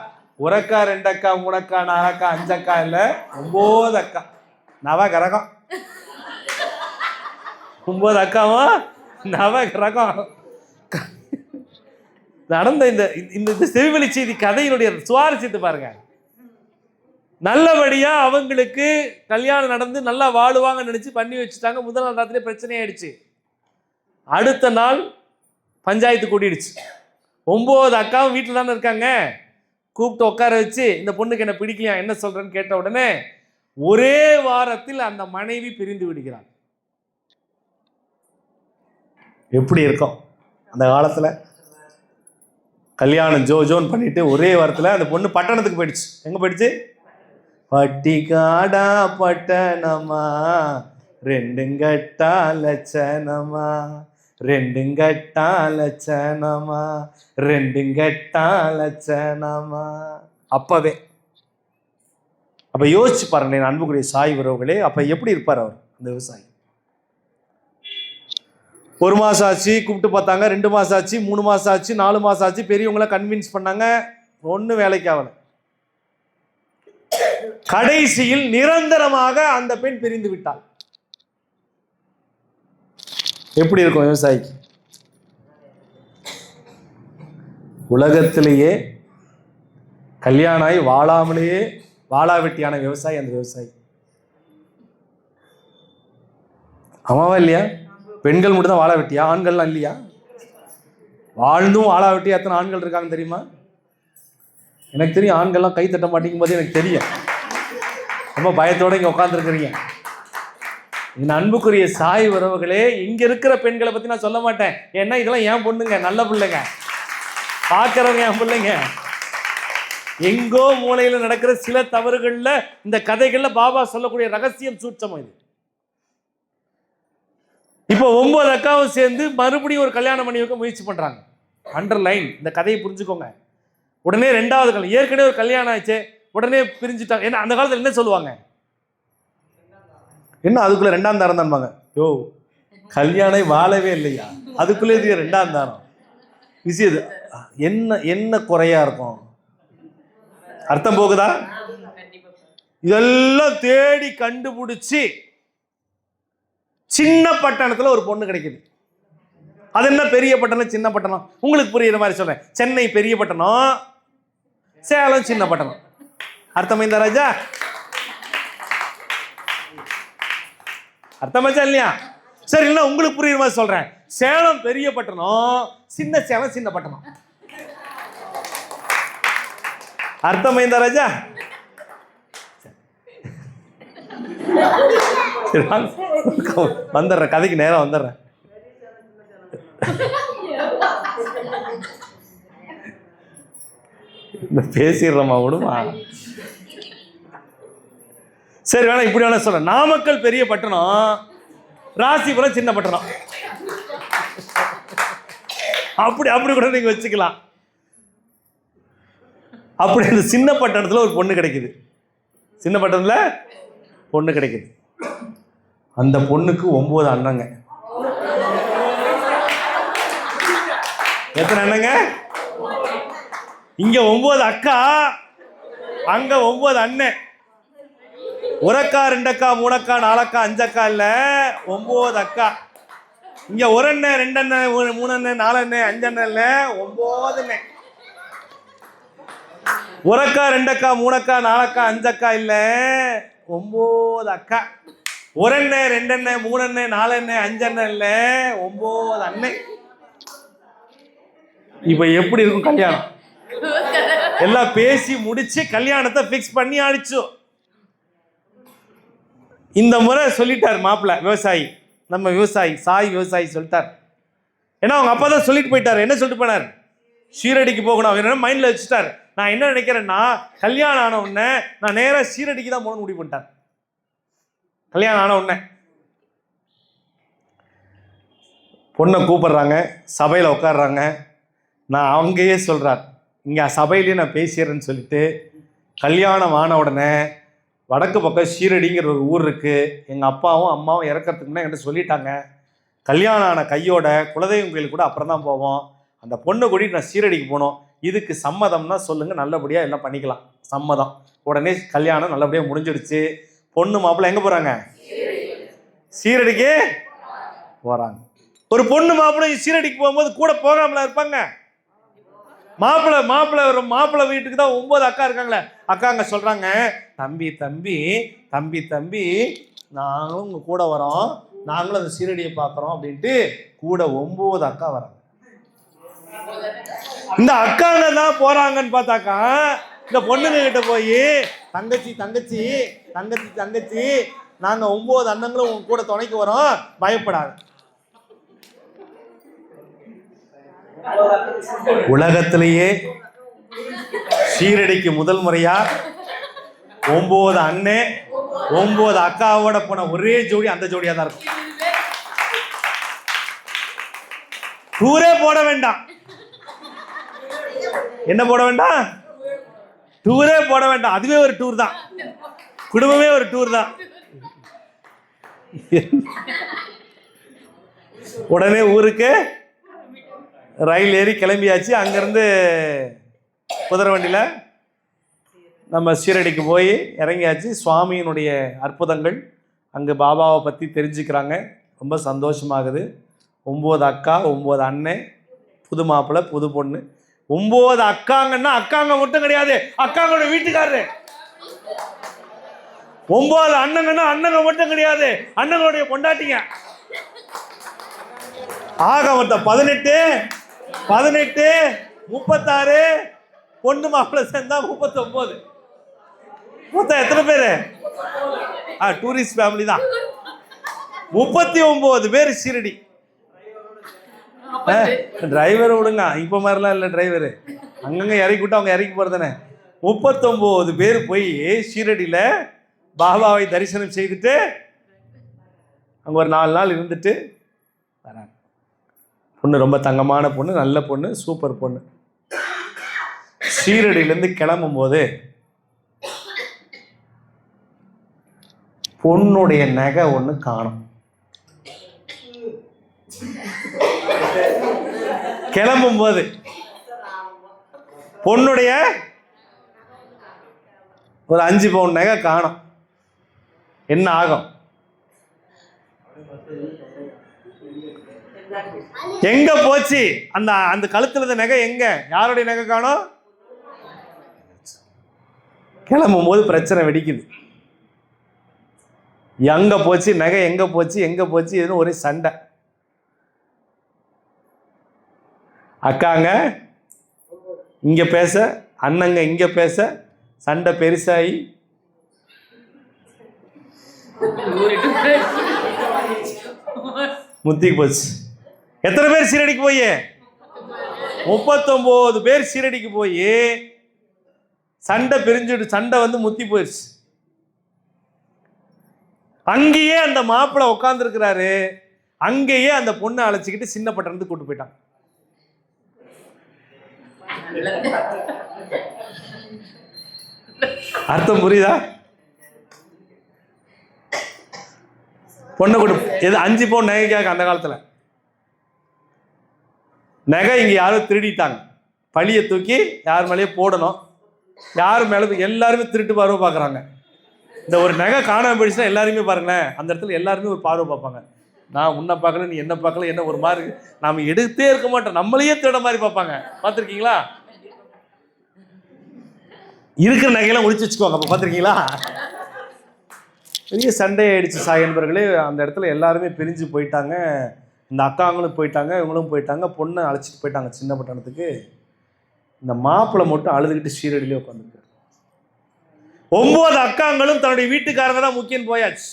உரக்கா 2 அக்கா 3 அக்கா 4 அக்கா 5 அக்கா இல்ல, 9 அக்கா. நவ கிரகம் 9 அக்காவும் நவ கிரகம். நடந்த இந்த செவிவெளி செய்தி கதையினுடைய சுவாரஸ்யத்தை பாருங்க. நல்லபடியா அவங்களுக்கு கல்யாணம் நடந்து நல்லா வாழுவாங்க நினைச்சு பண்ணி வச்சுட்டாங்க. முதல் நாள் ராத்திரி பிரச்சனை ஆயிடுச்சு. அடுத்த நாள் பஞ்சாயத்து கூட்டிடுச்சு. 9 அக்காவும் வீட்டில் தானே இருக்காங்க. கூப்பிட்டு உட்கார வச்சு, இந்த பொண்ணுக்கு என்ன பிடிக்கலையா, என்ன சொல்றேன்னு கேட்ட உடனே ஒரே வாரத்தில் அந்த மனைவி பிரிந்து விடுகிறார். எப்படி இருக்கும் அந்த காலத்துல? கல்யாணம் ஜோஜோன்னு பண்ணிட்டு ஒரே வாரத்தில் அந்த பொண்ணு பட்டணத்துக்கு போயிடுச்சு. எங்க போயிடுச்சு? பட்டிக்காடா பட்டணமா, 2 கட்டா லட்சணமா, 2 கட்டா லட்சணமா, 2 கட்டா லட்சணமா. அப்பவே அப்ப யோசிச்சு பாருங்க அன்புக்குரிய சாய் உறவுகளே, அப்ப எப்படி இருப்பார் அவர் அந்த விவசாயி? 1 மாசம் ஆச்சு, கூப்பிட்டு பார்த்தாங்க. 2 மாசம் ஆச்சு, 3 மாசம் ஆச்சு, 4 மாசம் ஆச்சு. பெரியவங்களை கன்வின்ஸ் பண்ணாங்க, ஒன்றும் வேலைக்கு ஆகல. கடைசியில் நிரந்தரமாக அந்த பெண் பிரிந்து விட்டாள். எப்படி இருக்கும் விவசாயிக்கு? உலகத்திலேயே கல்யாணம் ஆகி வாழாமலேயே வாழாவெட்டியான விவசாயி அந்த விவசாயி. ஆமாவா இல்லையா? பெண்கள் மட்டும் தான் வாழ வெட்டியா? ஆண்கள்லாம் இல்லையா? வாழ்ந்தும் வாழ வெட்டியா எத்தனை ஆண்கள் இருக்காங்க தெரியுமா? எனக்கு தெரியும். ஆண்கள்லாம் கை தட்ட மாட்டேங்கும் போது எனக்கு தெரியும். ரொம்ப பயத்தோட இங்கே உட்காந்துருக்கிறீங்க. என் அன்புக்குரிய சாய் உறவுகளே, இங்க இருக்கிற பெண்களை பத்தி நான் சொல்ல மாட்டேன். ஏன்னா இதெல்லாம் என் பொண்ணுங்க, நல்ல பிள்ளைங்க, பார்க்கறவங்க என் பிள்ளைங்க. எங்கோ மூலையில நடக்கிற சில தவறுகள்ல இந்த கதைகள்ல பாபா சொல்லக்கூடிய ரகசியம் சூட்சம் இது. இப்போ 9 அக்காவும் சேர்ந்து மறுபடியும் ஒரு கல்யாணம் பண்ணி வைக்க முயற்சி பண்றாங்க. அண்டர்லைன், இந்த கதையை புரிஞ்சுக்கோங்க. உடனே 2வது கல்யாணம், ஏற்கனவே ஒரு கல்யாணம் ஆச்சு, உடனே பிரிஞ்சுட்டாங்க. ஏன்னா அந்த காலத்துல என்ன சொல்லுவாங்க, என்ன அதுக்குள்ள 2ஆம் தாரம் தான்பாங்க. யோ, கல்யாணம் வாழவே இல்லையா, அதுக்குள்ளே இது 2ஆம் தாரம் விஷயம். என்ன என்ன குறையா இருக்கும், அர்த்தம் போகுதா? இதெல்லாம் தேடி கண்டுபிடிச்சு சின்ன பட்டணத்துல ஒரு பொண்ணு கிடைக்குது. அது என்ன பெரிய பட்டணம் சின்ன பட்டணம், உங்களுக்கு புரியுற மாதிரி சொல்றேன். சென்னை பெரிய பட்டணம், சேலம் சின்ன பட்டணம். அர்த்தமைந்தா ராஜா? அர்த்தமாச்சா இல்லையா? சரி, இல்லை உங்களுக்கு புரியுற மாதிரி சொல்றேன். சேலம் பெரிய பட்டணம், சின்ன சேலம் சின்ன பட்டணம். அர்த்தமைந்தா ராஜா? வந்துடுறேன், கதைக்கு நேரம் வந்துடுறேன். பேசிடுறோமா விடுமா? சரி, வேணா இப்படி வேணா சொல்ற. நாமக்கல் பெரிய பட்டணம், ராசிபுரம் சின்ன பட்டணம். அப்படி அப்படி கூட நீங்க வச்சுக்கலாம். அப்படி அந்த சின்ன பட்டணத்துல ஒரு பொண்ணு கிடைக்குது. சின்ன பட்டணத்துல பொண்ணு கிடைக்குது. அந்த பொண்ணுக்கு 9 அண்ணங்க. எத்தனை அண்ணங்க? இங்க 9 அக்கா, அங்க 9 அண்ணன். ஒரு அக்கா, 2 அக்கா, 3 அக்கா, 4 அக்கா, 5 அக்கா இல்ல, 9 அக்கா. இங்க ஒரு அண்ணன், 2 அண்ணன், 3 அண்ணன், 4 அண்ணன், 5 அண்ணன் இல்ல, 9 அண்ணன். ஒரு அக்கா, 2 அக்கா, 3 அக்கா, 4 அக்கா, 5 அக்கா இல்ல, 9 அக்கா. ஒரு அண்ணன், 2 அண்ணன், 3 அண்ணன், 4 அண்ணன், 5 அண்ணன் இல்ல, 9 அண்ணன். இப்ப எப்படி இருக்கும் கல்யாணம்? எல்லாம் பேசி முடிச்சு கல்யாணத்தை பிக்ஸ் பண்ணி ஆடிச்சு. இந்த முறை சொல்லிட்டார் மாப்பிள்ள, விவசாயி, நம்ம விவசாயி சாய் விவசாயி சொல்லிட்டார். ஏன்னா அவங்க அப்பா தான் சொல்லிட்டு போயிட்டார். என்ன சொல்லிட்டு போனார்? ஷீரடிக்கு போகணும். அவர் என்ன மைண்ட்ல வச்சுட்டார், நான் என்ன நினைக்கிறேன்னா கல்யாணம் ஆன உடனே நான் நேராக ஷீரடிக்கு தான் போகணும்னு முடிவு பண்ணிட்டார். கல்யாணம் ஆன உடனே பொண்ணை கூப்பிடுறாங்க, சபையில் உட்காடுறாங்க. நான் அங்கேயே சொல்கிறார், இங்கே சபையிலேயே நான் பேசிடுறேன்னு சொல்லிட்டு கல்யாணம் ஆன உடனே வடக்கு பக்கம் ஷீரடிங்கிற ஒரு ஊர் இருக்குது. எங்கள் அப்பாவும் அம்மாவும் இறக்கிறதுக்கு முன்னே என்கிட்ட சொல்லிட்டாங்க, கல்யாணம் ஆன கையோட குலதெய்வம் கோயிலுக்கு கூட அப்புறம் தான் போவோம். அந்த பொண்ணை கூட்டிகிட்டு நான் ஷீரடிக்கு போகணும். இதுக்கு சம்மதம்னா சொல்லுங்கள், நல்லபடியாக எல்லாம் பண்ணிக்கலாம். சம்மதம். உடனே கல்யாணம் நல்லபடியாக முடிஞ்சிடுச்சு. பொண்ணு மாப்பிள்ளை எங்கே போகிறாங்க? ஷீரடிக்கு போகிறாங்க. ஒரு பொண்ணு மாப்பிள்ளை ஷீரடிக்கு போகும்போது கூட போகாமல இருப்பாங்க? மாப்பிள்ளை வீட்டுக்கு தான் 9 அக்கா இருக்காங்களே. அக்காங்க சொல்றாங்க, தம்பி தம்பி தம்பி தம்பி நாங்களும் உங்க கூட வரோம், நாங்களும் அந்த ஷீரடியை பார்க்குறோம் அப்படின்ட்டு கூட 9 அக்கா வராங்க. இந்த அக்காங்க தான் போறாங்கன்னு பார்த்தாக்கா இந்த பொண்ணுங்க கிட்ட போய் தங்கச்சி தங்கச்சி தங்கச்சி தங்கச்சி நாங்க 9 அண்ணங்களும் உங்க கூட துணைக்கு வரோம், பயப்படாது. உலகத்திலேயே ஷீரடிக்கு முதல் முறையா 9 அண்ணன் 9 அக்காவோட போன ஒரே ஜோடி அந்த ஜோடியா தான் இருக்கும். டூரே போட வேண்டாம். என்ன போட வேண்டாம்? டூரே போட வேண்டாம். அதுவே ஒரு டூர் தான், குடும்பமே ஒரு டூர் தான். உடனே ஊருக்கு ரயில் ஏறி கிளம்பியாச்சு. அங்கேருந்து குதிரை வண்டியில் நம்ம ஷீரடிக்கு போய் இறங்கியாச்சு. சுவாமியினுடைய அற்புதங்கள் அங்கே பாபாவை பற்றி தெரிஞ்சுக்கிறாங்க. ரொம்ப சந்தோஷமாகுது. 9 அக்கா 9 அண்ணன், புது மாப்பிள்ளை புது பொண்ணு. 9 அக்காங்கன்னா அக்காங்க மட்டும் கிடையாது, அக்காங்களோட வீட்டுக்காரரு. 9 அண்ணங்கன்னா அண்ணங்க மட்டும் கிடையாது, அண்ணங்களுடைய பொண்டாட்டிங்க. ஆக மொத்தம் 18 36 பொண்ணு மாப்பிள்ளை சேர்ந்தா 39. மொத்தம் எத்தனை பேரு? டூரிஸ்ட் ஃபேமிலி தான். 39 பேர் சீரடி. டிரைவர் விடுங்க, இப்ப மாதிரிலாம் இல்லை டிரைவரு, அங்கங்க இறக்கி விட்டு அவங்க இறக்கி போறதானே. 39 பேர் போய் ஷீரடியில பாபாவை தரிசனம் செய்துட்டு அங்க ஒரு 4 நாள் இருந்துட்டு வராங்க. பொண்ணு ரொம்ப தங்கமான பொண்ணு, நல்ல பொண்ணு, சூப்பர் பொண்ணு. ஷீரடியிலேருந்து கிளம்பும் போது பொண்ணுடைய நகை ஒன்று காணும். கிளம்பும் போது பொண்ணுடைய ஒரு 5 பவுன் நகை காணும். என்ன ஆகும்? எங்க போச்சு அந்த அந்த கழுத்துல இருந்த நகை? எங்க? யாருடைய நகை காணும்? கிளம்பும் போது பிரச்சனை வெடிக்குது. எங்க போச்சு நகை? எங்க போச்சு? எங்க போச்சு? இதுன்னு ஒரே சண்டை. அக்காங்க இங்க பேச, அண்ணங்க இங்க பேச, சண்டை பெருசாகி முத்திக்கு போச்சு. எத்தனை பேர் சீரடிக்கு போய்? 39 பேர் சீரடிக்கு போய் சண்டை பிரிஞ்சுட்டு சண்டை வந்து முத்தி போயிடுச்சு. அங்கேயே அந்த மாப்பிள்ளை உட்கார்ந்து இருக்கிறாரு. அங்கேயே அந்த பொண்ணை அழைச்சிக்கிட்டு சின்ன பட்டணத்துக்கு கூட்டு போயிட்டான். அர்த்தம் புரியுதா? பொண்ணை கொடு. எது 5 பவுன் நகைக்காக? அந்த காலத்துல நகை இங்க யாரும் திருடிட்டாங்க. பழியை தூக்கி யார் மேலேயே போடணும். யார் மேல எல்லாருமே திருட்டு பார்வை பார்க்குறாங்க. இந்த ஒரு நகை காணாம போயிடுச்சுன்னா எல்லாருமே பாருங்களேன், அந்த இடத்துல எல்லாருமே ஒரு பார்வை பார்ப்பாங்க. நான் உன்னை பார்க்கல, நீ என்ன பார்க்கல, என்ன ஒரு மாதிரி நாம எடுத்தே இருக்க மாட்டோம், நம்மளையே திருட மாதிரி பார்ப்பாங்க. பார்த்துருக்கீங்களா? இருக்கிற நகையெல்லாம் ஒழிச்சு வச்சுக்குவாங்க. அப்போ பார்த்துருக்கீங்களா? பெரிய சண்டை ஆயிடுச்சு சாய் என்பர்களே. அந்த இடத்துல எல்லாருமே பிரிஞ்சு போயிட்டாங்க. இந்த அக்காங்களும் போயிட்டாங்க, இவங்களும் போயிட்டாங்க. பொண்ணை அழைச்சிட்டு போயிட்டாங்க சின்ன பட்டணத்துக்கு. இந்த மாப்பிள்ளை மட்டும் அழுதுகிட்டு ஷீரடியிலே உட்காந்துருக்காரு. 9 அக்காங்களும் தன்னுடைய வீட்டுக்காரங்க தான் முக்கியம் போயாச்சு.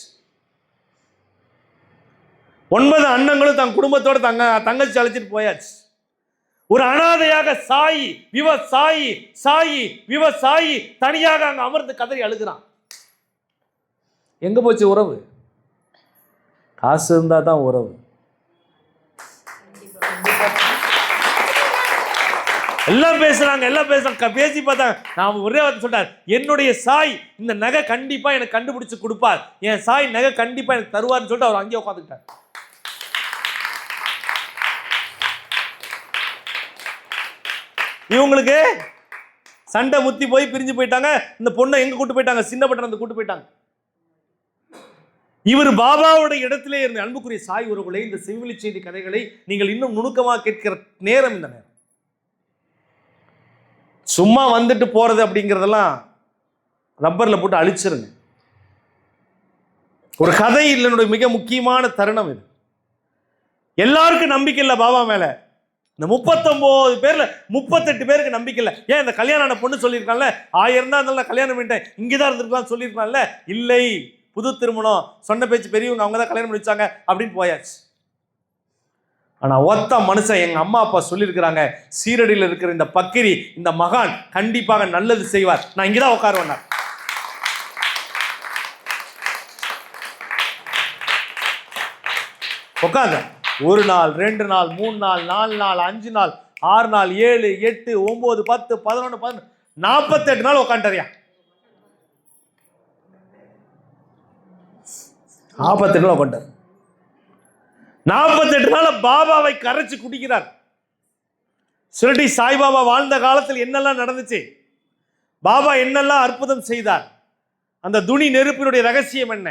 9 அண்ணங்களும் தன் குடும்பத்தோட தங்கச்சி அழைச்சிட்டு போயாச்சு. ஒரு அனாதையாக சாயி விவசாயி சாயி விவசாயி தனியாக அங்க அமர்ந்து கதறி அழுகிறான். எங்க போச்சு உறவு? காசு இருந்தா தான் உறவு. எல்லாம் பேசுறாங்க, எல்லாம் பேசுறாங்க. பேசி பார்த்தா நான் ஒரே வார்த்தை சொல்றாரு, என்னுடைய சாய் இந்த நகை கண்டிப்பா எனக்கு கண்டுபிடிச்சு கொடுப்பார், என் சாய் நகை கண்டிப்பா எனக்கு தருவார்னு சொல்லிட்டு அவர் அங்கேயே உட்காந்துக்கிட்டார். இவங்களுக்கு சண்டை முத்தி போய் பிரிஞ்சு போயிட்டாங்க. இந்த பொண்ணை எங்க கூட்டு போயிட்டாங்க? சின்ன பட்டணத்தை கூட்டு போயிட்டாங்க. இவர் பாபாவுடைய இடத்திலே இருந்த அன்புக்குரிய சாய் உறவுகளை, இந்த செவிவெளி செய்தி கதைகளை நீங்கள் இன்னும் நுணுக்கமாக கேட்கிற நேரம் இந்த நேரம். சும்மா வந்துட்டு போறது அப்படிங்கிறதெல்லாம் ரப்பர்ல போட்டு அழிச்சிருங்க. ஒரு கதை இல்லைன்னுடைய மிக முக்கியமான தருணம் இது. எல்லாருக்கும் நம்பிக்கை இல்லை பாபா மேல. இந்த 39 பேர்ல 38 பேருக்கு நம்பிக்கை இல்லை. ஏன்? இந்த கல்யாணம் ஆன பொண்ணு சொல்லியிருக்காங்கல்ல, 1000 தான் இருந்தாலும் கல்யாணம் பண்ணிட்டேன், இங்கேதான் இருந்திருக்கலாம் சொல்லியிருக்காங்கல்ல. இல்லை, புது திருமணம், சொன்ன பேச்சு பெரியவங்க, அவங்க தான் கல்யாணம் பண்ணி வச்சாங்க அப்படின்னு போயாச்சு. ஆனா ஒத்த மனுஷன், எங்க அம்மா அப்பா சொல்லியிருக்கிறாங்க, சீரடியில் இருக்கிற இந்த பக்கிரி, இந்த மகான் கண்டிப்பாக நல்லது செய்வார், நான் இங்கதான் உட்காருவேன். உட்காந்து 1 நாள் 2 நாள் 3 நாள் 4 நாள் 5 நாள் 6 நாள் 7 8 9 10 11 12 48 நாள் உட்காந்துறியா? 48 நாள் உட்காண்டார். 48 நாள் பாபாவை கரைச்சு குடிக்கிறார். ஷிரடி சாய்பாபா வாழ்ந்த காலத்தில் என்னெல்லாம் நடந்துச்சு, பாபா என்னெல்லாம் அற்புதம் செய்தார், அந்த துணி நெருப்பினுடைய ரகசியம் என்ன,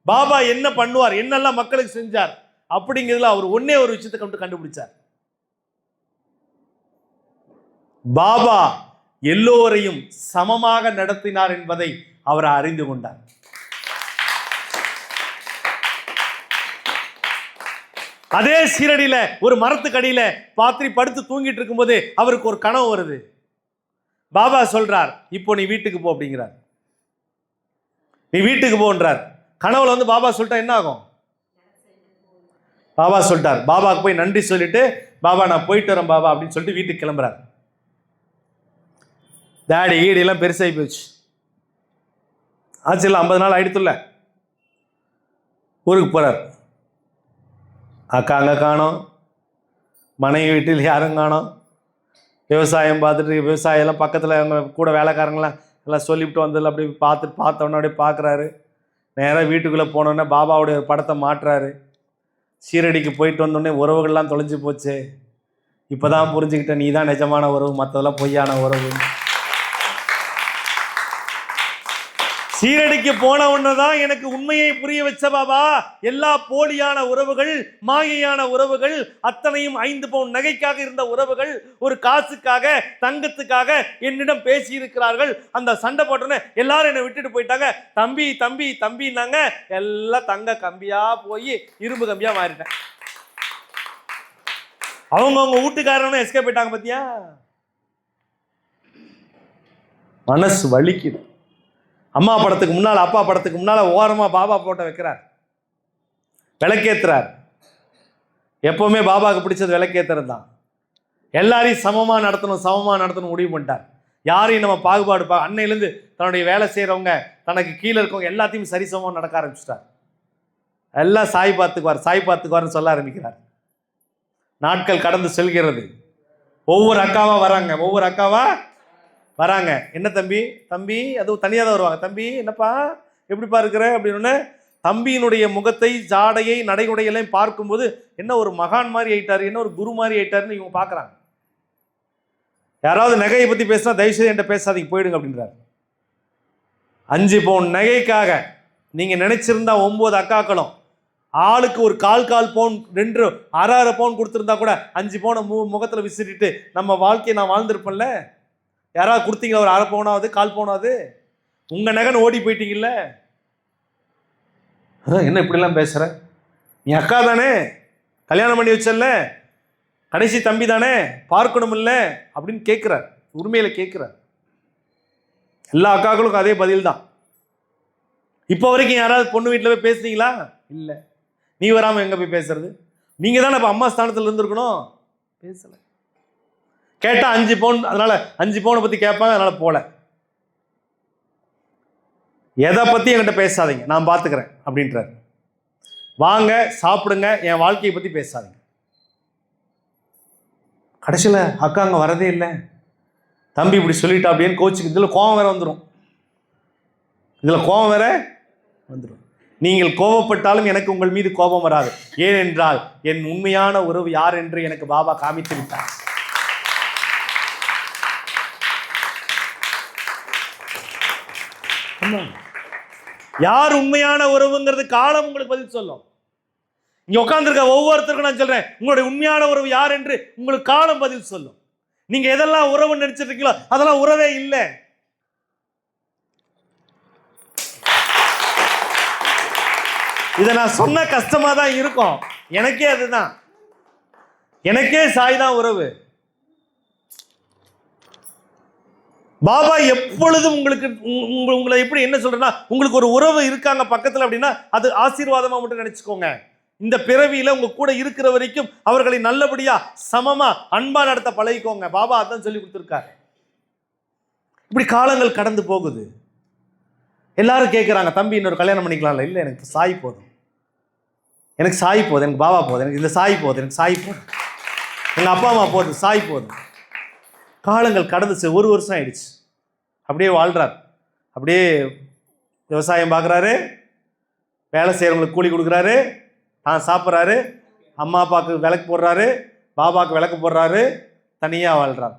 பாபா என்ன பண்ணுவார், என்னெல்லாம் மக்களுக்கு செஞ்சார் அப்படிங்கிறதுல அவர் ஒன்னே ஒரு விஷயத்தை கண்டுபிடிச்சார். பாபா எல்லோரையும் சமமாக நடத்தினார் என்பதை அவர் அறிந்து கொண்டார். அதே சீரடியில ஒரு மரத்துக்கடியில பாத்திரி படுத்து தூங்கிட்டு இருக்கும்போது அவருக்கு ஒரு கனவு வருது. பாபா சொல்றார், இப்போ நீ வீட்டுக்கு போ அப்படிங்கிறார். நீ வீட்டுக்கு போன்றார். கனவுல வந்து பாபா சொல்லிட்டா என்ன ஆகும்? பாபா சொல்லிட்டார். பாபாவுக்கு போய் நன்றி சொல்லிட்டு, பாபா நான் போயிட்டு வரேன் பாபா அப்படின்னு சொல்லிட்டு வீட்டுக்கு கிளம்புறாரு. தாடி ஈடியெல்லாம் பெருசாகி போச்சு. ஆச்சு இல்லை, 50 நாள் ஆயிடுத்துல. ஊருக்கு போகிறார். அக்கா அங்கே காணோம், மனைவி வீட்டில் யாரும் காணோம். விவசாயம் பார்த்துட்டு, விவசாயெல்லாம் பக்கத்தில் அவங்க கூட வேலைக்காரங்களாம் எல்லாம் சொல்லிவிட்டு வந்ததில் அப்படி பார்த்தோன்னே அப்படியே பார்க்குறாரு. நேராக வீட்டுக்குள்ளே போனோடனே பாபாவுடைய படத்தை மாட்டுறாரு. சீரடிக்கு போயிட்டு வந்தோடனே உறவுகள்லாம் தொலைஞ்சு போச்சு. இப்போ தான் புரிஞ்சுக்கிட்டேன், நீ தான் நிஜமான உறவு, மற்றதெல்லாம் பொய்யான உறவு. சீரடிக்கு போன உடனே தான் எனக்கு உண்மையை புரிய வச்ச பாபா. எல்லா போலியான உறவுகள், மாயையான உறவுகள், அத்தனையும் 5 பவுன் நகைக்காக இருந்த உறவுகள், ஒரு காசுக்காக, தங்கத்துக்காக என்னிடம் பேசி இருக்கிறார்கள். அந்த சண்டை போட்டோன்னே எல்லாரும் என்னை விட்டுட்டு போயிட்டாங்க. தம்பி தம்பி தம்பின்னாங்க. எல்லாம் தங்க கம்பியா போய் இரும்பு கம்பியா மாறிட்டேன். அவங்க வீட்டுக்காரனும் எஸ்கேப் போயிட்டாங்க. பத்தியா, மனசு வலிக்குது. அம்மா படத்துக்கு முன்னால், அப்பா படத்துக்கு முன்னால் ஓரமாக பாபா போட்டோ வைக்கிறார், விளக்கேற்றுறார். எப்போவுமே பாபாவுக்கு பிடிச்சது விளக்கேற்றுறது தான். எல்லாரையும் சமமாக நடத்தணும் முடிவு பண்ணிட்டார். யாரையும் நம்ம பாகுபாடு அன்னையிலேருந்து தன்னுடைய வேலை செய்கிறவங்க, தனக்கு கீழே இருக்கவங்க எல்லாத்தையும் சரிசமமாக நடக்க ஆரம்பிச்சிட்டார். எல்லாம் சாய் பார்த்துக்குவார்னு சொல்ல ஆரம்பிக்கிறார். நாட்கள் கடந்து செல்கிறது. ஒவ்வொரு அக்காவா வராங்க. என்ன தம்பி, அது தனியாக தான் வருவாங்க. தம்பி என்னப்பா எப்படிப்பா இருக்கிற அப்படின்னு. தம்பியினுடைய முகத்தை, ஜாடையை, நடைமுறையெல்லாம் பார்க்கும்போது என்ன ஒரு மகான் மாதிரி ஆயிட்டாரு, என்ன ஒரு குரு மாதிரி ஆயிட்டாருன்னு இவங்க பார்க்குறாங்க. யாராவது நகையை பற்றி பேசினா தயவுசெய்து என்கிட்ட பேசாதீங்க, போயிடுங்க அப்படின்றார். 5 பவுன் நகைக்காக நீங்கள் நினைச்சிருந்தா 9 அக்காக்களும் ஆளுக்கு ஒரு கால் பவுன், 2 1/2 பவுன் கொடுத்துருந்தா கூட 5 பவுனை முகத்தில் விசிறிட்டு நம்ம வாழ்க்கையை நான் வாழ்ந்திருப்பேன்ல. யாராவது கொடுத்தீங்களா ஒரு 1/2 பவுனாவது, 1/4 பவுனாவது? உங்கள் நகன் ஓடி போயிட்டீங்கல்ல. என்ன இப்படிலாம் பேசுகிற? நீ அக்கா தானே, கல்யாணம் பண்ணி வச்சல, கடைசி தம்பி தானே, பார்க்கணும் இல்லை அப்படின்னு கேட்குறார். உரிமையில் கேட்குறார். எல்லா அக்காக்களுக்கும் அதே பதில் தான். இப்போ வரைக்கும் யாராவது பொண்ணு வீட்டில் போய் பேசுனீங்களா? இல்லை. நீ வராமல் எங்கே போய் பேசுறது? நீங்கள் தானே இப்போ அம்மா ஸ்தானத்தில் இருந்திருக்கணும். பேசலை. கேட்டால் 5 பவுன், அதனால் 5 பவுனை பற்றி கேட்பாங்க, அதனால் போல. எதை பற்றி என்கிட்ட பேசாதீங்க, நான் பார்த்துக்கிறேன் அப்படின்றார். வாங்க சாப்பிடுங்க, என் வாழ்க்கையை பற்றி பேசாதீங்க. கடைசியில் அக்கா அங்கே வரதே இல்லை. தம்பி இப்படி சொல்லிட்டா அப்படின்னு கோச்சுக்கு இதில் கோபம் வேற வந்துடும். நீங்கள் கோபப்பட்டாலும் எனக்கு உங்கள் மீது கோபம் வராது. ஏனென்றால் என் உண்மையான உறவு யார் என்று எனக்கு பாபா காமித்து விட்டார். யார் உண்மையான உறவுங்கிறது காலம் உங்களுக்கு பதில் சொல்லும். இங்க உட்கார்ந்துருக்க ஒவ்வொருத்தருக்கும் நான் சொல்றேன், உங்களுடைய உண்மையான உறவு யார் என்று உங்களுக்கு காலம் பதில் சொல்லும். நீங்க எதெல்லாம் உறவு நினைச்சிட்டு இருக்கீங்களோ அதெல்லாம் உறவே இல்லை. இதை நான் சொன்ன கஷ்டமா தான் இருக்கும். எனக்கே அதுதான், எனக்கே சாய் தான் உறவு. பாபா எப்பொழுதும் உங்களை எப்படி என்ன சொல்றேன்னா, உங்களுக்கு ஒரு உறவு இருக்காங்க பக்கத்தில் அப்படின்னா அது ஆசீர்வாதமா மட்டும் நினைச்சுக்கோங்க. இந்த பிறவியில உங்க கூட இருக்கிற வரைக்கும் அவர்களை நல்லபடியா, சமமா, அன்பா நடத்த பழகிக்கோங்க. பாபா அதான் சொல்லி கொடுத்துருக்காரு. இப்படி காலங்கள் கடந்து போகுது. எல்லாரும் கேட்குறாங்க, தம்பி இன்னொரு கல்யாணம் பண்ணிக்கலாம்ல? இல்லை, எனக்கு சாய் போதும், எனக்கு பாபா போதும், எனக்கு இந்த சாய் போதும், எனக்கு சாய் போதும், எங்கள் அப்பா அம்மா போதும், சாய் போதும். காலங்கள் கடந்துச்சு. 1 வருஷம் ஆயிடுச்சு. அப்படியே வாழ்கிறார். அப்படியே விவசாயம் பார்க்குறாரு, வேலை செய்கிறவங்களுக்கு கூலி கொடுக்குறாரு, சாப்பிட்றாரு, அம்மா அப்பாவுக்கு விளக்கு போடுறாரு, பாபாவுக்கு விளக்கு போடுறாரு, தனியாக வாழ்கிறார்.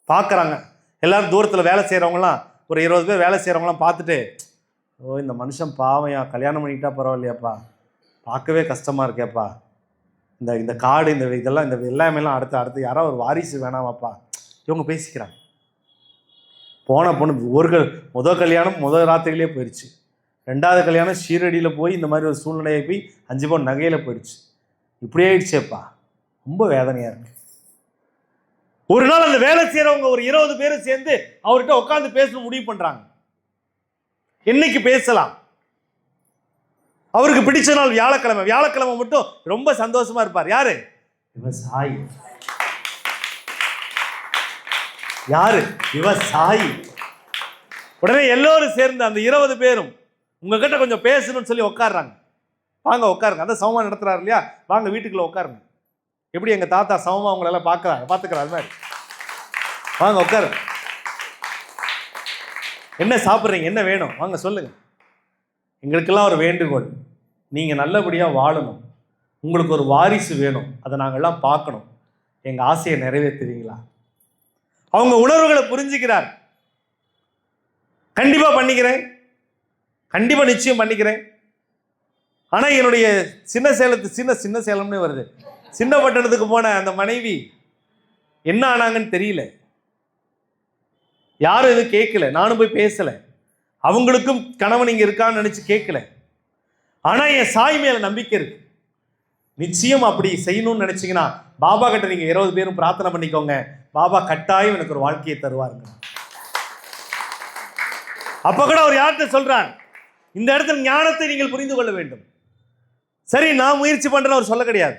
பார்க்குறாங்க எல்லோரும். தூரத்தில் வேலை செய்கிறவங்களாம் ஒரு 20 பேர் வேலை செய்கிறவங்களாம் பார்த்துட்டு, ஓ இந்த மனுஷன் பாவையா, கல்யாணம் பண்ணிக்கிட்டா பரவாயில்லையாப்பா, பார்க்கவே கஷ்டமாக இருக்கேப்பா, இந்த காடு, இதெல்லாம் எல்லாமேலாம் அடுத்து யாராவது ஒரு வாரிசு வேணாமாப்பா, இவங்க பேசிக்கிறாங்க. போன பொண்ணு முதல் கல்யாணம் முதல் ராத்திரியிலே போயிடுச்சு. 2வது கல்யாணம் ஷீரடியில் போய் இந்த மாதிரி ஒரு சூழ்நிலையை போய் 5 பவுன் நகையில் போயிடுச்சு. இப்படி ஆயிடுச்சேப்பா, ரொம்ப வேதனையாக இருக்கு. ஒரு நாள் அந்த வேலை செய்கிறவங்க ஒரு 20 பேரும் சேர்ந்து அவர்கிட்ட உட்காந்து பேசணும் முடிவு பண்ணுறாங்க. என்னைக்கு பேசலாம்? அவருக்கு பிடிச்ச நாள் வியாழக்கிழமை. வியாழக்கிழமை மட்டும் ரொம்ப சந்தோஷமா இருப்பார். யாரு? விவசாயி. யாரு? விவசாயி. உடனே எல்லோரும் சேர்ந்து அந்த 20 பேரும் உங்ககிட்ட கொஞ்சம் பேசணும்னு சொல்லி உட்காடுறாங்க. வாங்க உட்காருங்க. அந்த சமமா நடத்துறாரு இல்லையா, வாங்க வீட்டுக்குள்ள உட்காருங்க. எப்படி எங்க தாத்தா சமமா அவங்களெல்லாம் பார்த்துக்கிறாரு மாதிரி வாங்க உட்காரு. என்ன சாப்பிட்றீங்க, என்ன வேணும், வாங்க சொல்லுங்க. எங்களுக்கெல்லாம் ஒரு வேண்டுகோள், நீங்கள் நல்லபடியாக வாழணும், உங்களுக்கு ஒரு வாரிசு வேணும், அதை நாங்கள்லாம் பார்க்கணும், எங்கள் ஆசையை நிறைவேற்றுவீங்களா? அவங்க உணர்வுகளை புரிஞ்சுக்கிறார். கண்டிப்பாக பண்ணிக்கிறேன், கண்டிப்பாக நிச்சயம் பண்ணிக்கிறேன். ஆனால் என்னுடைய சின்ன சேலம்னு வருது, சின்ன பட்டணத்துக்கு போன அந்த மனைவி என்ன ஆனாங்கன்னு தெரியல. யாரும் எதுவும் கேட்கல, நானும் போய் பேசல. அவங்களுக்கும் கணவன் இங்க இருக்கான்னு நினைச்சு கேட்கல. ஆனா என் சாய் மேல நம்பிக்கை இருக்கு. நிச்சயம் அப்படி செய்யணும்னு நினைச்சீங்கன்னா பாபா கிட்ட நீங்க 20 பேரும் பிரார்த்தனை பண்ணிக்கோங்க. பாபா கட்டாயம் எனக்கு ஒரு வாழ்க்கையை தருவாருங்க. அப்ப கூட அவர் யார்கிட்ட சொல்றார், இந்த இடத்துல ஞானத்தை நீங்கள் புரிந்து கொள்ள வேண்டும். சரி, நான் முயற்சி பண்றேன்னு அவர் சொல்ல கிடையாது.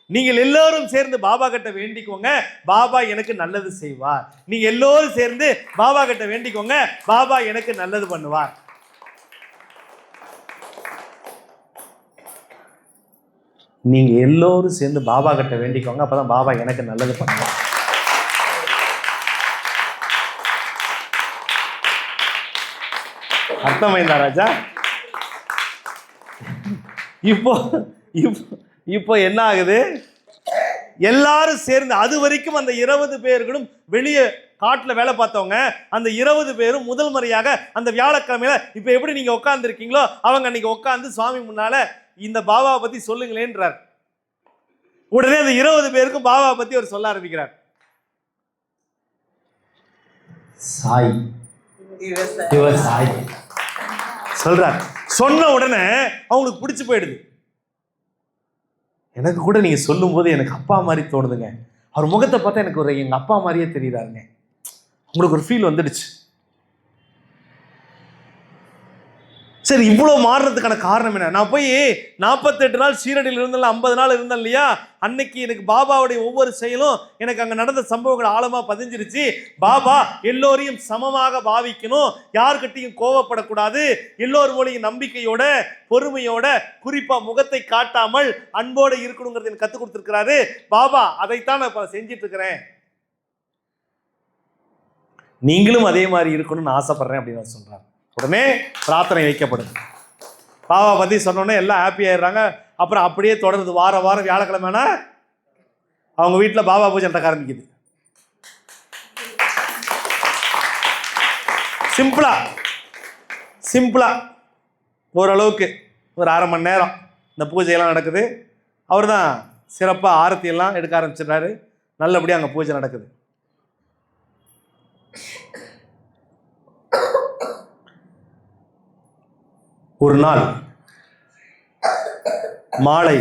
நீங்கள் எல்லோரும் சேர்ந்து பாபா கிட்ட வேண்டிக்கோங்க, பாபா எனக்கு நல்லது செய்வார். நீங்க எல்லோரும் சேர்ந்து பாபா கிட்ட வேண்டிக்கோங்க, பாபா எனக்கு நல்லது பண்ணுவார். நீங்க எல்லோரும் சேர்ந்து பாபா கிட்ட வேண்டிக்கோங்க, அப்பதான் பாபா எனக்கு நல்லது பண்ணுவார். அர்த்தமைந்தா ராஜா? இப்போ என்ன ஆகுது? எல்லாரும் சேர்ந்து, அது வரைக்கும் அந்த 20 பேர்களும் வெளியே காட்டில் வேலை பார்த்தவங்க, அந்த 20 பேரும் முதல் முறையாக அந்த வியாழக்கிழமையில இப்ப எப்படி நீங்க உட்கார்ந்து இருக்கீங்களோ அவங்க அன்னைக்கு உட்கார்ந்து சுவாமி முன்னால இந்த பாபாவை பத்தி சொல்லுங்களேன்றார். உடனே அந்த 20 பேருக்கும் பாபாவை பத்தி அவர் சொல்ல ஆரம்பிக்கிறார். சாய் சாய் சொல்றார். சொன்ன உடனே அவங்களுக்கு பிடிச்சு போயிடுது. எனக்கு கூட நீங்க சொல்லும் போது எனக்கு அப்பா மாதிரி தோணுதுங்க. அவர் முகத்தை பார்த்தா எனக்கு ஒரு எங்க அப்பா மாதிரியே தெரியுறாருங்க. உங்களுக்கு ஒரு ஃபீல் வந்துடுச்சு. சரி, இவ்வளவு மாறுறதுக்கான காரணம் என்ன? நான் போய் 48 நாள் ஷீரடியில் இருந்தேன், 50 நாள் இருந்தேன் இல்லையா, அன்னைக்கு எனக்கு பாபாவுடைய ஒவ்வொரு செயலும் எனக்கு அங்க நடந்த சம்பவங்கள் ஆழமா பதிஞ்சிருச்சு. பாபா எல்லோரையும் சமமாக பாவிக்கணும், யார்கிட்டையும் கோவப்படக்கூடாது, எல்லோர் மூலையும் நம்பிக்கையோட பொறுமையோட குறிப்பா முகத்தை காட்டாமல் அன்போடு இருக்கணுங்கிறது எனக்கு கத்துக் கொடுத்துருக்கிறாரு பாபா. அதைத்தான் நான் இப்ப செஞ்சிட்டு இருக்கிறேன். நீங்களும் அதே மாதிரி இருக்கணும்னு ஆசைப்படுறேன் அப்படின்னு சொல்றாரு. உடனே பிரார்த்தனை வைக்கப்படுது. பாபா பத்தி சொன்னோன்னே எல்லாம் ஹாப்பி ஆயிடுறாங்க. அப்புறம் அப்படியே தொடருது. வாரம் வியாழக்கிழமைனா அவங்க வீட்டில் பாபா பூஜை நடக்க ஆரம்பிக்குது. சிம்பிளா ஓரளவுக்கு ஒரு 1/2 மணி நேரம் இந்த பூஜையெல்லாம் நடக்குது. அவர் தான் சிறப்பாக ஆரத்தியெல்லாம் எடுக்க ஆரம்பிச்சிடுறாரு. நல்லபடியாக அங்கே பூஜை நடக்குது. ஒரு நாள் மாலை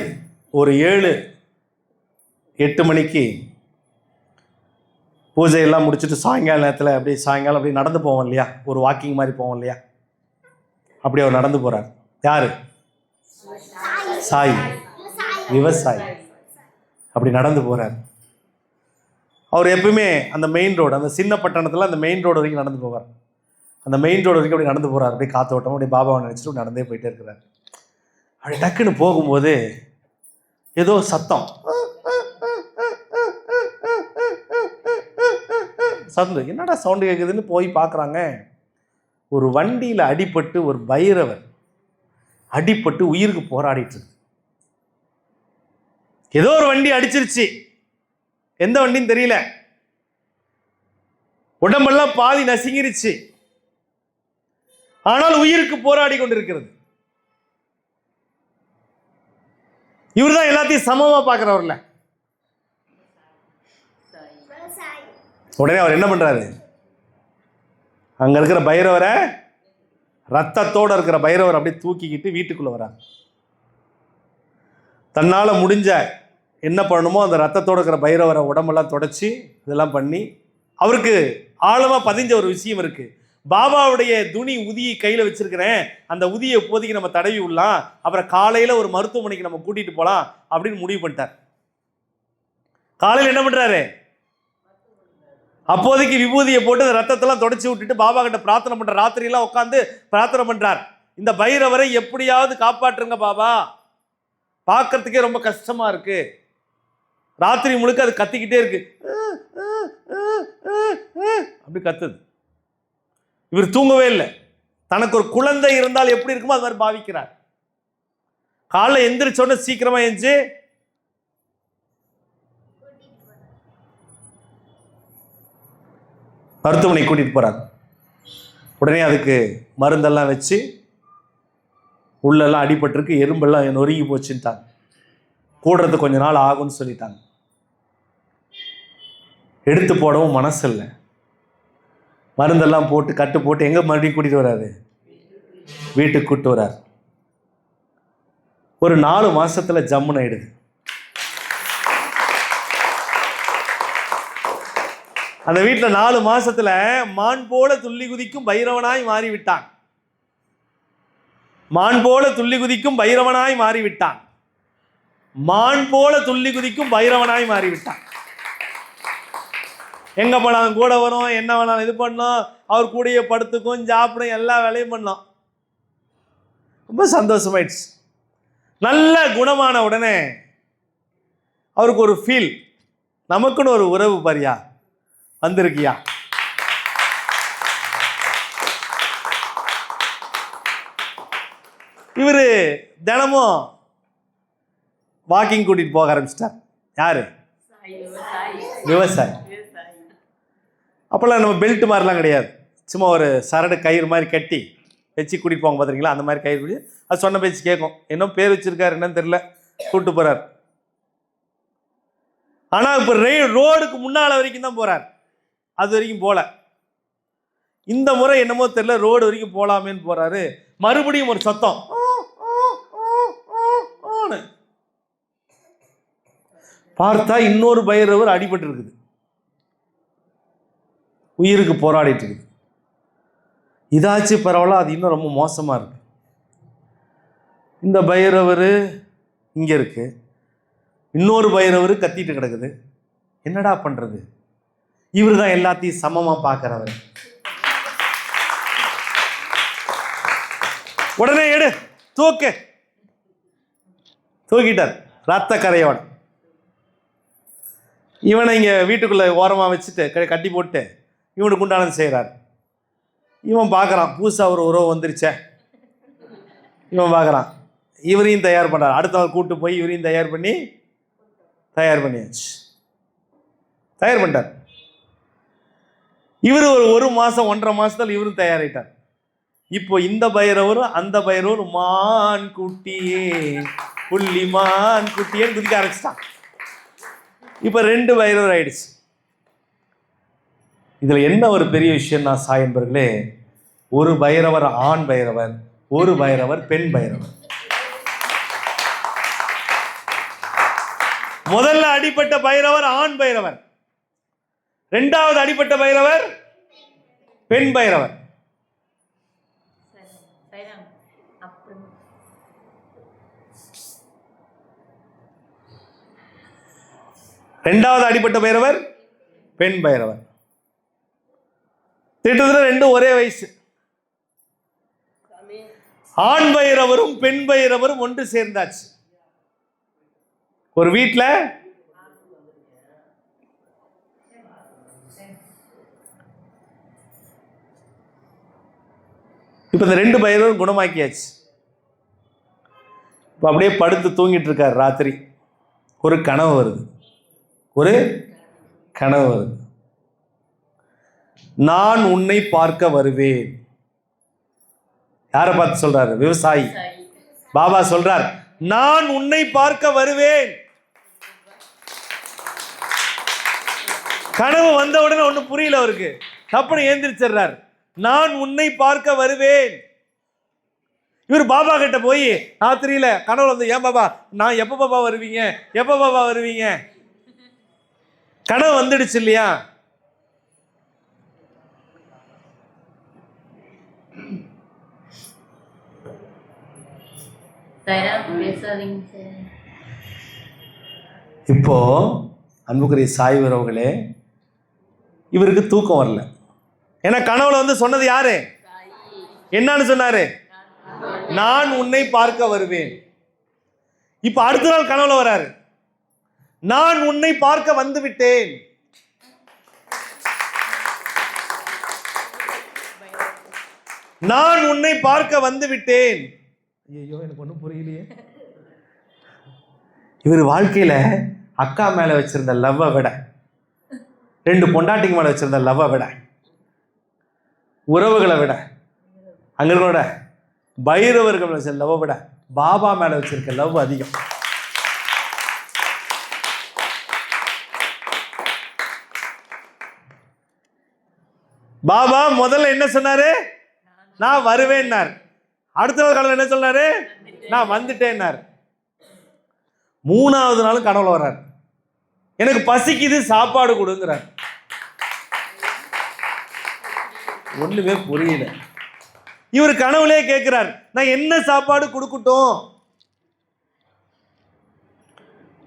ஒரு 7-8 மணிக்கு பூஜையெல்லாம் முடிச்சுட்டு சாயங்கால நேரத்தில் சாயங்காலம் அப்படியே நடந்து போவோம் இல்லையா, ஒரு வாக்கிங் மாதிரி போவோம் இல்லையா, அப்படி அவர் நடந்து போறார். யாரு? சாய், விவசாயி. அப்படி நடந்து போறார். அவர் எப்பவுமே அந்த மெயின் ரோடு, அந்த சின்ன பட்டணத்தில் அந்த மெயின் ரோடு வரைக்கும் நடந்து போவார். அந்த மெயின் ரோடு வரைக்கும் அப்படி நடந்து போகிறார். அப்படியே காத்தோட்டம், அப்படியே பாபாவை நினச்சிட்டு நடந்தே போயிட்டே இருக்கிறார். அப்படி டக்குன்னு போகும்போது ஏதோ சத்தம் என்னடா சவுண்டு கேட்குதுன்னு போய் பார்க்குறாங்க. ஒரு வண்டியில் அடிபட்டு ஒரு பைரவர் அடிபட்டு உயிருக்கு போராடிட்டு இருக்கு. ஏதோ ஒரு வண்டி அடிச்சிருச்சு, எந்த வண்டின்னு தெரியல, உடம்பெல்லாம் பாதி நசுங்கிருச்சு, ஆனால் உயிருக்கு போராடி கொண்டிருக்கிறது. இவர் தான் எல்லாத்தையும் சமமா பார்க்கிறவர்ல. உடனே அவர் என்ன பண்றாரு, அங்க இருக்கிற பைரவரை, ரத்தத்தோட இருக்கிற பைரவர் அப்படியே தூக்கிக்கிட்டு வீட்டுக்குள்ள வரார். தன்னால முடிஞ்ச என்ன பண்ணணுமோ அந்த ரத்தத்தோட இருக்கிற பைரவரை உடம்பெல்லாம் தொடச்சி இதெல்லாம் பண்ணி, அவருக்கு ஆழமா பதிஞ்ச ஒரு விஷயம் இருக்கு. பாபாவுடைய துணி உதியை கையில வச்சிருக்கிறேன், அந்த உதியை இப்போதைக்கு நம்ம தடவி விடலாம், அப்புறம் காலையில ஒரு மருத்துவமனைக்கு நம்ம கூட்டிட்டு போலாம் அப்படின்னு முடிவு பண்ணிட்டார். காலையில் என்ன பண்றாரு? அப்போதைக்கு விபூதியை போட்டு ரத்தத்தெல்லாம் தொடச்சி விட்டுட்டு பாபா கிட்ட பிரார்த்தனை பண்ற. ராத்திரியெல்லாம் உட்காந்து பிரார்த்தனை பண்றார், இந்த பைரவரை எப்படியாவது காப்பாற்றுங்க பாபா, பார்க்கறதுக்கே ரொம்ப கஷ்டமா இருக்கு. ராத்திரி முழுக்க அது கத்திக்கிட்டே இருக்கு, அப்படி கத்துது. இவர் தூங்கவே இல்லை. தனக்கு ஒரு குழந்தை இருந்தால் எப்படி இருக்குமோ அது மாதிரி பாவிக்கிறார். காலைல எந்திரிச்சோட சீக்கிரமா எந்திரிச்சு மருத்துவமனை கூட்டிட்டு போறார். உடனே அதுக்கு மருந்தெல்லாம் வச்சு, உள்ளெல்லாம் அடிபட்டிருக்கு, எறும்பெல்லாம் நொறுங்கி போச்சுட்டாங்க, கூடுறது கொஞ்ச நாள் ஆகும்னு சொல்லிட்டாங்க. எடுத்து போடவும் மனசு இல்லை. மருந்தெல்லாம் போட்டு கட்டு போட்டு எங்கே மறுபடியும் கூட்டிகிட்டு வராரு? வீட்டுக்கு கூப்பிட்டு வரார். ஒரு 4 மாசத்துல ஜம்முன்னு ஆயிடுது. அந்த வீட்டில் 4 மாசத்துல மான் போல துள்ளி குதிக்கும் பைரவனாய் மாறிவிட்டான். மான் போல துள்ளி குதிக்கும் பைரவனாய் மாறிவிட்டான். மான் போல துள்ளி குதிக்கும் பைரவனாய் மாறிவிட்டான். எங்கே போனாலும் கூட வரும், என்ன வேணாலும் இது பண்ணோம், அவர் கூடயே படுத்துக்கும், சாப்பிடும், எல்லா வேலையும் பண்ணோம். ரொம்ப சந்தோஷமாயிடுச்சு. நல்ல குணமான உடனே அவருக்கு ஒரு ஃபீல், நமக்குன்னு ஒரு உறவு பாரியா வந்திருக்கியா. இவர் தினமும் வாக்கிங் கூட்டிட்டு போக ஆரம்பிச்சிட்டார். யாரு? விவசாயி. அப்போல்லாம் நம்ம பெல்ட் மாதிரிலாம் கிடையாது, சும்மா ஒரு சரடு கயிறு மாதிரி கட்டி வச்சு கூட்டிகிட்டு போங்க பார்த்துருங்களா, அந்த மாதிரி கயிறு கூடி அது சொன்ன பேச்சு கேட்கும். இன்னும் பேர் வச்சிருக்காரு என்னன்னு தெரியல, கூப்பிட்டு போகிறார். ஆனால் இப்போ ரோடுக்கு முன்னால் வரைக்கும் தான் போகிறார், அது வரைக்கும் போகல. இந்த முறை என்னமோ தெரியல, ரோடு வரைக்கும் போகலாமேன்னு போகிறாரு. மறுபடியும் ஒரு சத்தம், பார்த்தா இன்னொரு பைரவர் அடிபட்டு இருக்குது, உயிருக்கு போராடிட்டு இருக்குது. இதாச்சு பரவாயில்ல, அது இன்னும் ரொம்ப மோசமாக இருக்கு. இந்த பைரவர் இங்கே இருக்கு, இன்னொரு பைரவர் கத்திட்டு கிடக்குது. என்னடா பண்ணுறது? இவர் தான் எல்லாத்தையும் சமமாக பார்க்குறவர். உடனே எடு, தூக்கிட்டார் ரத்த கரையோட. இவனை இங்கே வீட்டுக்குள்ளே ஓரமாக வச்சுட்டு கட்டி போட்டு இவனுக்கு உண்டானது செய்கிறார். இவன் பார்க்குறான், புதுசாக ஒரு உறவு வந்துருச்சே. இவன் பார்க்குறான், இவரையும் தயார் பண்ணுறார். அடுத்தவங்க கூப்பிட்டு போய் இவரையும் தயார் பண்ணியாச்சு. தயார் பண்ணிட்டார். இவர் ஒரு மாதம் 1.5 மாதத்தில் இவரும் தயாராகிட்டார். இப்போ இந்த பைரவரும் அந்த பைரவரும் மான் குட்டியே புள்ளி மான் குட்டியேன்னு குதிக்க ஆரம்பிச்சிட்டான். இப்போ 2 பைரவர் ஆயிடுச்சு. இதில் என்ன ஒரு பெரிய விஷயம்னா சாய் என்பர்களே, ஒரு பைரவர் ஆண் பைரவர், ஒரு பைரவர் பெண் பைரவர். முதல்ல அடிப்பட்ட பைரவர் ஆண் பைரவர், 2வது அடிப்பட்ட பைரவர் பெண் பைரவர். ரெண்டாவது அடிப்பட்ட பைரவர் பெண் பைரவர். திட்டத்தில் 2 ஒரே வயசு. ஆண் பைரவரும் பெண் பைரவரும் ஒன்று சேர்ந்தாச்சு. ஒரு வீட்டில் இப்ப இந்த 2 பைரவரும் குணமாக்கியாச்சு. இப்ப அப்படியே படுத்து தூங்கிட்டு இருக்காரு. ராத்திரி ஒரு கனவு வருது. நான் உன்னை பார்க்க வருவேன். யாரை பார்த்து சொல்றாரு? விவசாயி. பாபா சொல்றார், நான் உன்னை பார்க்க வருவேன். கனவு வந்த உடனே ஒன்னும் புரியல அவருக்கு. தப்புன்னு ஏந்திரிச்சிடுறார். நான் உன்னை பார்க்க வருவேன். இவர் பாபா கிட்ட போய் ராத்திரியில கனவுல வந்து, ஏன் பாபா நான் எப்ப பாபா வருவீங்க? கனவு வந்துடுச்சு இல்லையா? இப்போ அன்புக்குரிய சாய் உறவுகளே, இவருக்கு தூக்கம் வரல. ஏன்னா கனவுல வந்து சொன்னது யாரு? என்னன்னு சொன்னாரு? நான் உன்னை பார்க்க வருவேன். இப்ப அடுத்த நாள் கனவுல வராரு, நான் உன்னை பார்க்க வந்து விட்டேன். நான் உன்னை பார்க்க வந்து விட்டேன். ஐயோ, எனக்கு ஒன்றும் புரியலையே. இவர் வாழ்க்கையில அக்கா மேல வச்சிருந்த லவ்வை விட, 2 பொண்டாட்டிக்கு மேல வச்சிருந்த லவ்வை விட, உறவுகளை விட, அங்க பைரவர்கள் வச்சிருந்த லவ்வை விட பாபா மேல வச்சிருக்க லவ் அதிகம். பாபா முதல்ல என்ன சொன்னாரு? நான் வருவேன்னார். அடுத்த நாள் கனவுல என்ன சொன்னாரு? நான் வந்துட்டேன்னார். 3வது நாளும் கனவுல வர்றார், எனக்கு பசிக்குது சாப்பாடு கொடுங்கிறார். ஒண்ணுமே புரியல. இவர் கனவுலே கேட்கிறார், நான் என்ன சாப்பாடு கொடுக்கட்டும்?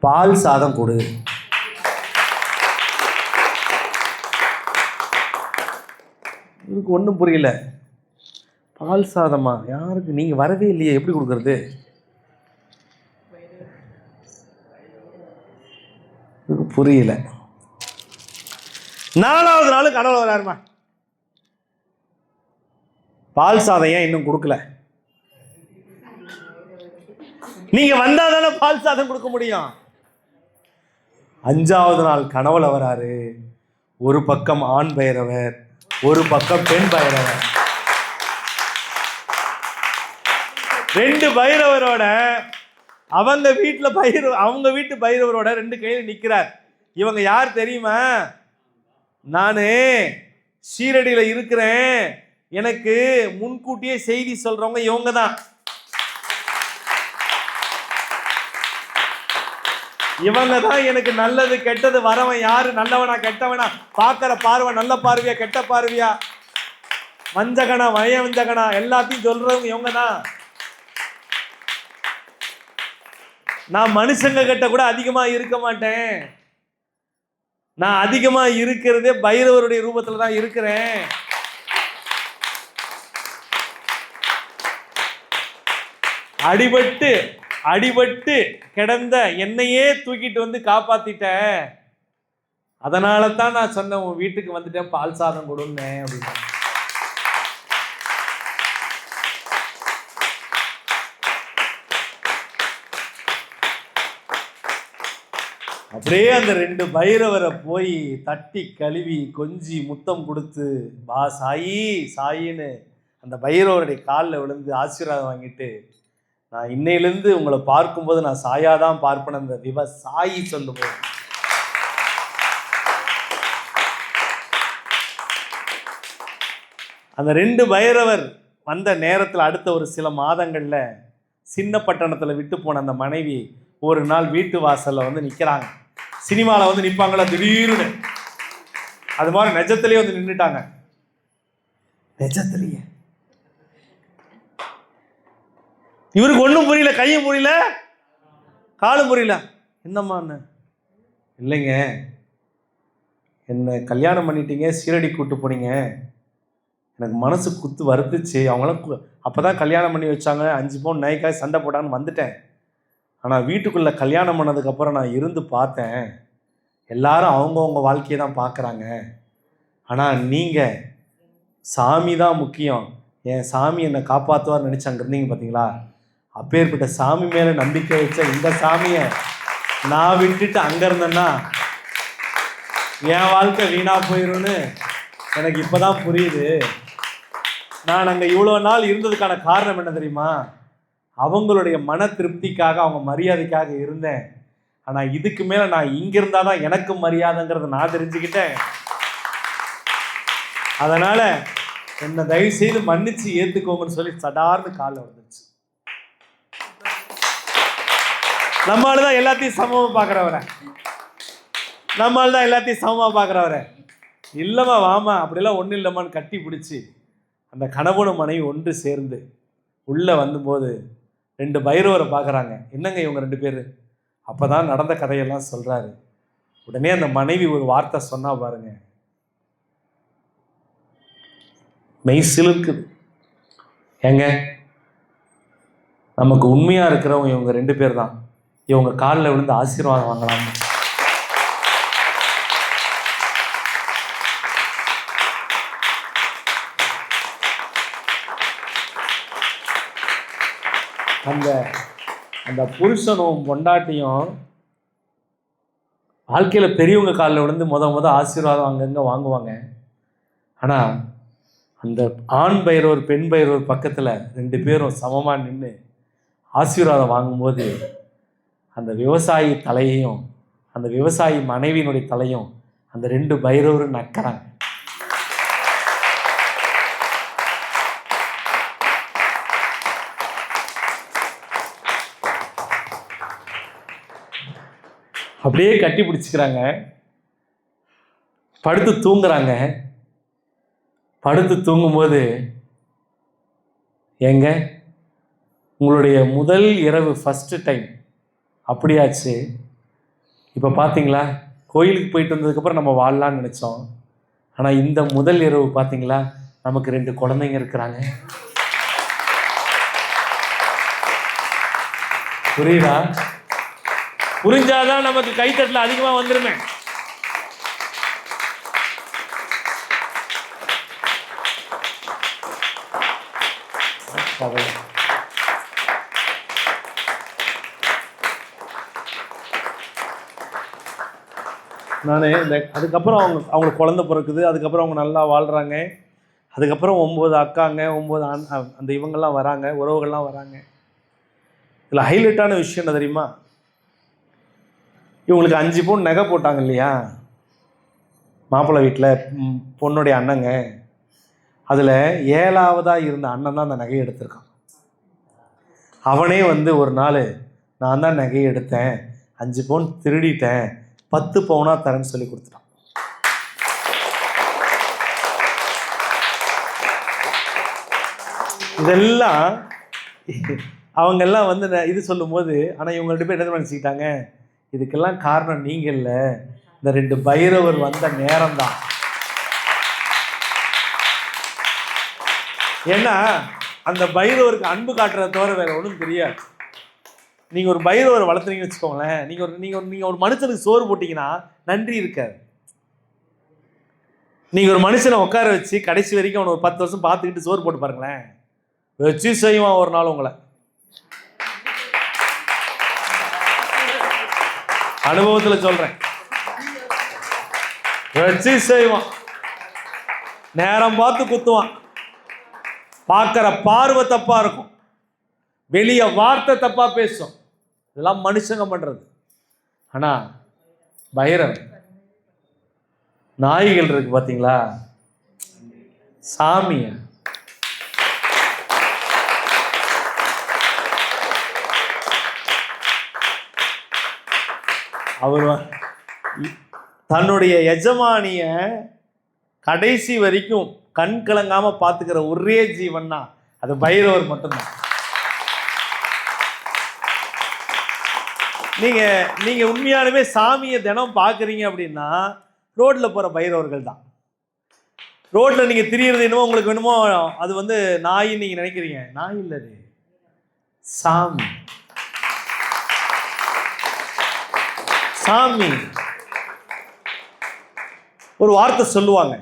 பால் சாதம் கொடு. இவருக்கு ஒன்றும் புரியல. பால் சாதமா? யாருக்கு? நீங்க வரவே இல்லையே, எப்படி கொடுக்கறது? புரியல. 4வது நாள் கனவுல வராருமா, பால் சாதம் ஏன் இன்னும் கொடுக்கல? நீங்க வந்தாதானே பால் சாதம் கொடுக்க முடியும். 5வது நாள் கனவுல வராரு, ஒரு பக்கம் ஆண் பைரவர், ஒரு பக்கம் பெண் பைரவர். 2 பைரவரோட அவங்க வீட்டு பைரவரோட 2 கையில நிக்கிறார். இவங்க யார் தெரியுமா? நானு ஷீரடியில இருக்கிறேன், எனக்கு முன்கூட்டியே செய்தி சொல்றவங்க இவங்க தான். இவங்க தான் எனக்கு நல்லது கெட்டது வரவன் யாரு, நல்லவனா கெட்டவனா, பார்க்கிற பார்வை நல்ல பார்வையா கெட்ட பார்வையா, வஞ்சகனா வஞ்சகனா, எல்லாத்தையும் சொல்றவங்க இவங்க தான். நான் மனுஷங்க கிட்ட கூட அதிகமா இருக்க மாட்டேன். நான் அதிகமா இருக்கிறதே பைரவருடைய ரூபத்துல தான் இருக்கிறேன். அடிபட்டு கிடந்த என்னையே தூக்கிட்டு வந்து காப்பாத்திட்ட. அதனால தான் நான் சொன்னேன், உன் வீட்டுக்கு வந்துட்டேன், பால் சாதம் கொடுன்னு அப்படின்னு. அப்படியே அந்த 2 பைரவரை போய் தட்டி கழுவி கொஞ்சி முத்தம் கொடுத்து, பா சாயி சாயின்னு அந்த பைரவருடைய காலில் விழுந்து ஆசீர்வாதம் வாங்கிட்டு, நான் இன்னையிலிருந்து உங்களை பார்க்கும்போது நான் சாயாதான் பார்ப்பேன் அந்த சாயி சொல்லும்போது, அந்த 2 பைரவர் வந்த நேரத்தில் அடுத்த ஒரு சில மாதங்கள்ல சின்ன பட்டணத்துல விட்டு போன அந்த மனைவி ஒரு நாள் வீட்டு வாசல்ல வந்து நிக்கிறாங்க. சினிமாவில் வந்து நிற்பாங்களா திடீர்னு, அது மாதிரி நிஜத்திலேயே வந்து நின்றுட்டாங்க. நிஜத்திலேயே இவருக்கு ஒன்றும் புரியல, கையும் புரியல காலும் புரியல. என்னம்மா? இல்லைங்க, என்னை கல்யாணம் பண்ணிட்டீங்க, சீரடி கூட்டு போனீங்க, எனக்கு மனசு குத்து வருத்துச்சு. அவங்களாம் அப்போதான் கல்யாணம் பண்ணி வச்சாங்க, 5 பவுன் நகைக்காய் சண்டை போட்டான்னு வந்துட்டேன். ஆனால் வீட்டுக்குள்ளே கல்யாணம் பண்ணதுக்கப்புறம் நான் இருந்து பார்த்தேன், எல்லாரும் அவங்கவுங்க வாழ்க்கையை தான் பார்க்குறாங்க. ஆனால் நீங்கள் சாமி தான் முக்கியம், என் சாமி என்னை காப்பாற்றுவார்னு நினச்சி அங்கே இருந்தீங்க பார்த்தீங்களா? அப்பேற்பட்ட சாமி மேலே நம்பிக்கை வச்ச இந்த சாமியை நான் விட்டுட்டு அங்கே இருந்தேன்னா என் வாழ்க்கை வீணாக போயிடும்னு எனக்கு இப்போ தான் புரியுது. நான் அங்கே இவ்வளோ நாள் இருந்ததுக்கான காரணம் என்ன தெரியுமா? அவங்களுடைய மன திருப்திக்காக, அவங்க மரியாதைக்காக இருந்தேன். ஆனால் இதுக்கு மேலே நான் இங்கே இருந்தால் தான் எனக்கு மரியாதைங்கிறத நான் தெரிஞ்சுக்கிட்டேன். அதனால் என்னை தயவு செய்து மன்னிச்சு ஏற்றுக்கோங்கன்னு சொல்லி சடார்னு காலில் வந்துச்சு. நம்மளால தான் எல்லாத்தையும் சமமாக பார்க்குறவரை, நம்மளால தான் எல்லாத்தையும் சமமாக பார்க்குறவரை, இல்லைம்மா வாமா அப்படிலாம் ஒன்றும் இல்லைம்மான்னு கட்டி பிடிச்சி அந்த கணவனும் மனைவி ஒன்று சேர்ந்து உள்ளே வந்தபோது 2 பைரவரை பார்க்குறாங்க. என்னங்க இவங்க 2 பேர்? அப்போ தான் நடந்த கதையெல்லாம் சொல்கிறாரு. உடனே அந்த மனைவி ஒரு வார்த்தை சொன்னா பாருங்க, மெய் சிலிர்க்குது. ஏங்க, நமக்கு உண்மையாக இருக்கிறவங்க இவங்க 2 பேர் தான். இவங்க காலில் விழுந்து ஆசீர்வாதம் வாங்கலாம். அந்த அந்த புருஷனும் பொண்டாட்டியும் வாழ்க்கையில் பெரியவங்க காலில் விழுந்து முத ஆசீர்வாதம் அங்கங்கே வாங்குவாங்க. ஆனால் அந்த ஆண் பைரவர் பெண் பைரவர் பக்கத்தில் 2 பேரும் சமமாக நின்று ஆசீர்வாதம் வாங்கும்போது அந்த விவசாயி தலையையும் அந்த விவசாயி மனைவியினுடைய தலையும் அந்த 2 பைரவரும் நக்கிறாங்க. அப்படியே கட்டி பிடிச்சிக்கிறாங்க. படுத்து தூங்குறாங்க. படுத்து தூங்கும்போது, ஏங்க உங்களுடைய முதல் இரவு ஃபஸ்ட்டு டைம் அப்படியாச்சு. இப்போ பார்த்தீங்களா, கோயிலுக்கு போயிட்டு வந்ததுக்கப்புறம் நம்ம வாழலான்னு நினச்சோம். ஆனால் இந்த முதல் இரவு பார்த்தீங்களா, நமக்கு 2 குழந்தைங்க இருக்கிறாங்க. புரியுதா? புரிஞ்சாதான் நமக்கு கைத்தட்டல அதிகமா வந்துருமே. நான் அதுக்கப்புறம் அவங்களுக்கு குழந்தை பிறக்குது. அதுக்கப்புறம் அவங்க நல்லா வாழ்கிறாங்க. அதுக்கப்புறம் 9 அக்காங்க, 9 அந்த இவங்கெல்லாம் வராங்க, உறவுகள்லாம் வராங்க. இதில் ஹைலைட்டான விஷயம் என்ன தெரியுமா? இவங்களுக்கு 5 பவுன் நகை போட்டாங்க இல்லையா மாப்பிள்ளை வீட்டில், பொண்ணுடைய அண்ணங்க. அதில் 7ஆவதாக இருந்த அண்ணன் தான் அந்த நகையை எடுத்திருக்கான். அவனே ஒரு நாள், நான் தான் நகையை எடுத்தேன், 5 பவுன் திருடிட்டேன், 10 பவுனாக தரேன்னு சொல்லி கொடுத்துட்டான். இதெல்லாம் அவங்கெல்லாம் இது சொல்லும்போது, ஆனால் இவங்க 2 பேர் என்ன நினச்சிக்கிட்டாங்க, இதுக்கெல்லாம் காரணம் நீங்கள் இல்லை, இந்த 2 பைரவர் வந்த நேரம் தான். ஏன்னா அந்த பைரவருக்கு அன்பு காட்டுறத தவிர வேற ஒன்றும் தெரியாது. நீங்கள் ஒரு பைரவரை வளர்த்துறீங்கன்னு வச்சுக்கோங்களேன், நீங்கள் ஒரு மனுஷனுக்கு சோறு போட்டிங்கன்னா நன்றி இருக்காது. நீங்கள் ஒரு மனுஷனை உட்கார வச்சு கடைசி வரைக்கும் அவனை ஒரு 10 வருஷம் பார்த்துக்கிட்டு சோறு போட்டு பாருங்களேன், வச்சு செய்வான் ஒரு நாள். உங்களை அனுபவத்தில் சொல்றேன், வச்சு செய்வான். நேரம் பார்த்து குத்துவான். பார்க்குற பார்வை தப்பா இருக்கும், வெளிய வார்த்தை தப்பா பேசும். இதெல்லாம் மனுஷங்க பண்றது. ஆனா பைரவன் நாய்கள் இருக்கு பார்த்தீங்களா, சாமிய அவர் தன்னுடைய எஜமானிய கடைசி வரைக்கும் கண் கலங்காம பார்த்துக்கிற ஒரே ஜீவன்னா அது பைரவர் மட்டும்தான். நீங்க உண்மையாலுமே சாமியை தினம் பார்க்குறீங்க அப்படின்னா ரோட்ல போற பைரவர்கள் தான். ரோட்ல நீங்க திரியிறது என்னமோ உங்களுக்கு வேணுமோ அது நாயின்னு நீங்க நினைக்கிறீங்க. நாய் இல்லது, சாமி. சாமி ஒரு வார்த்தை சொல்லுவாங்க,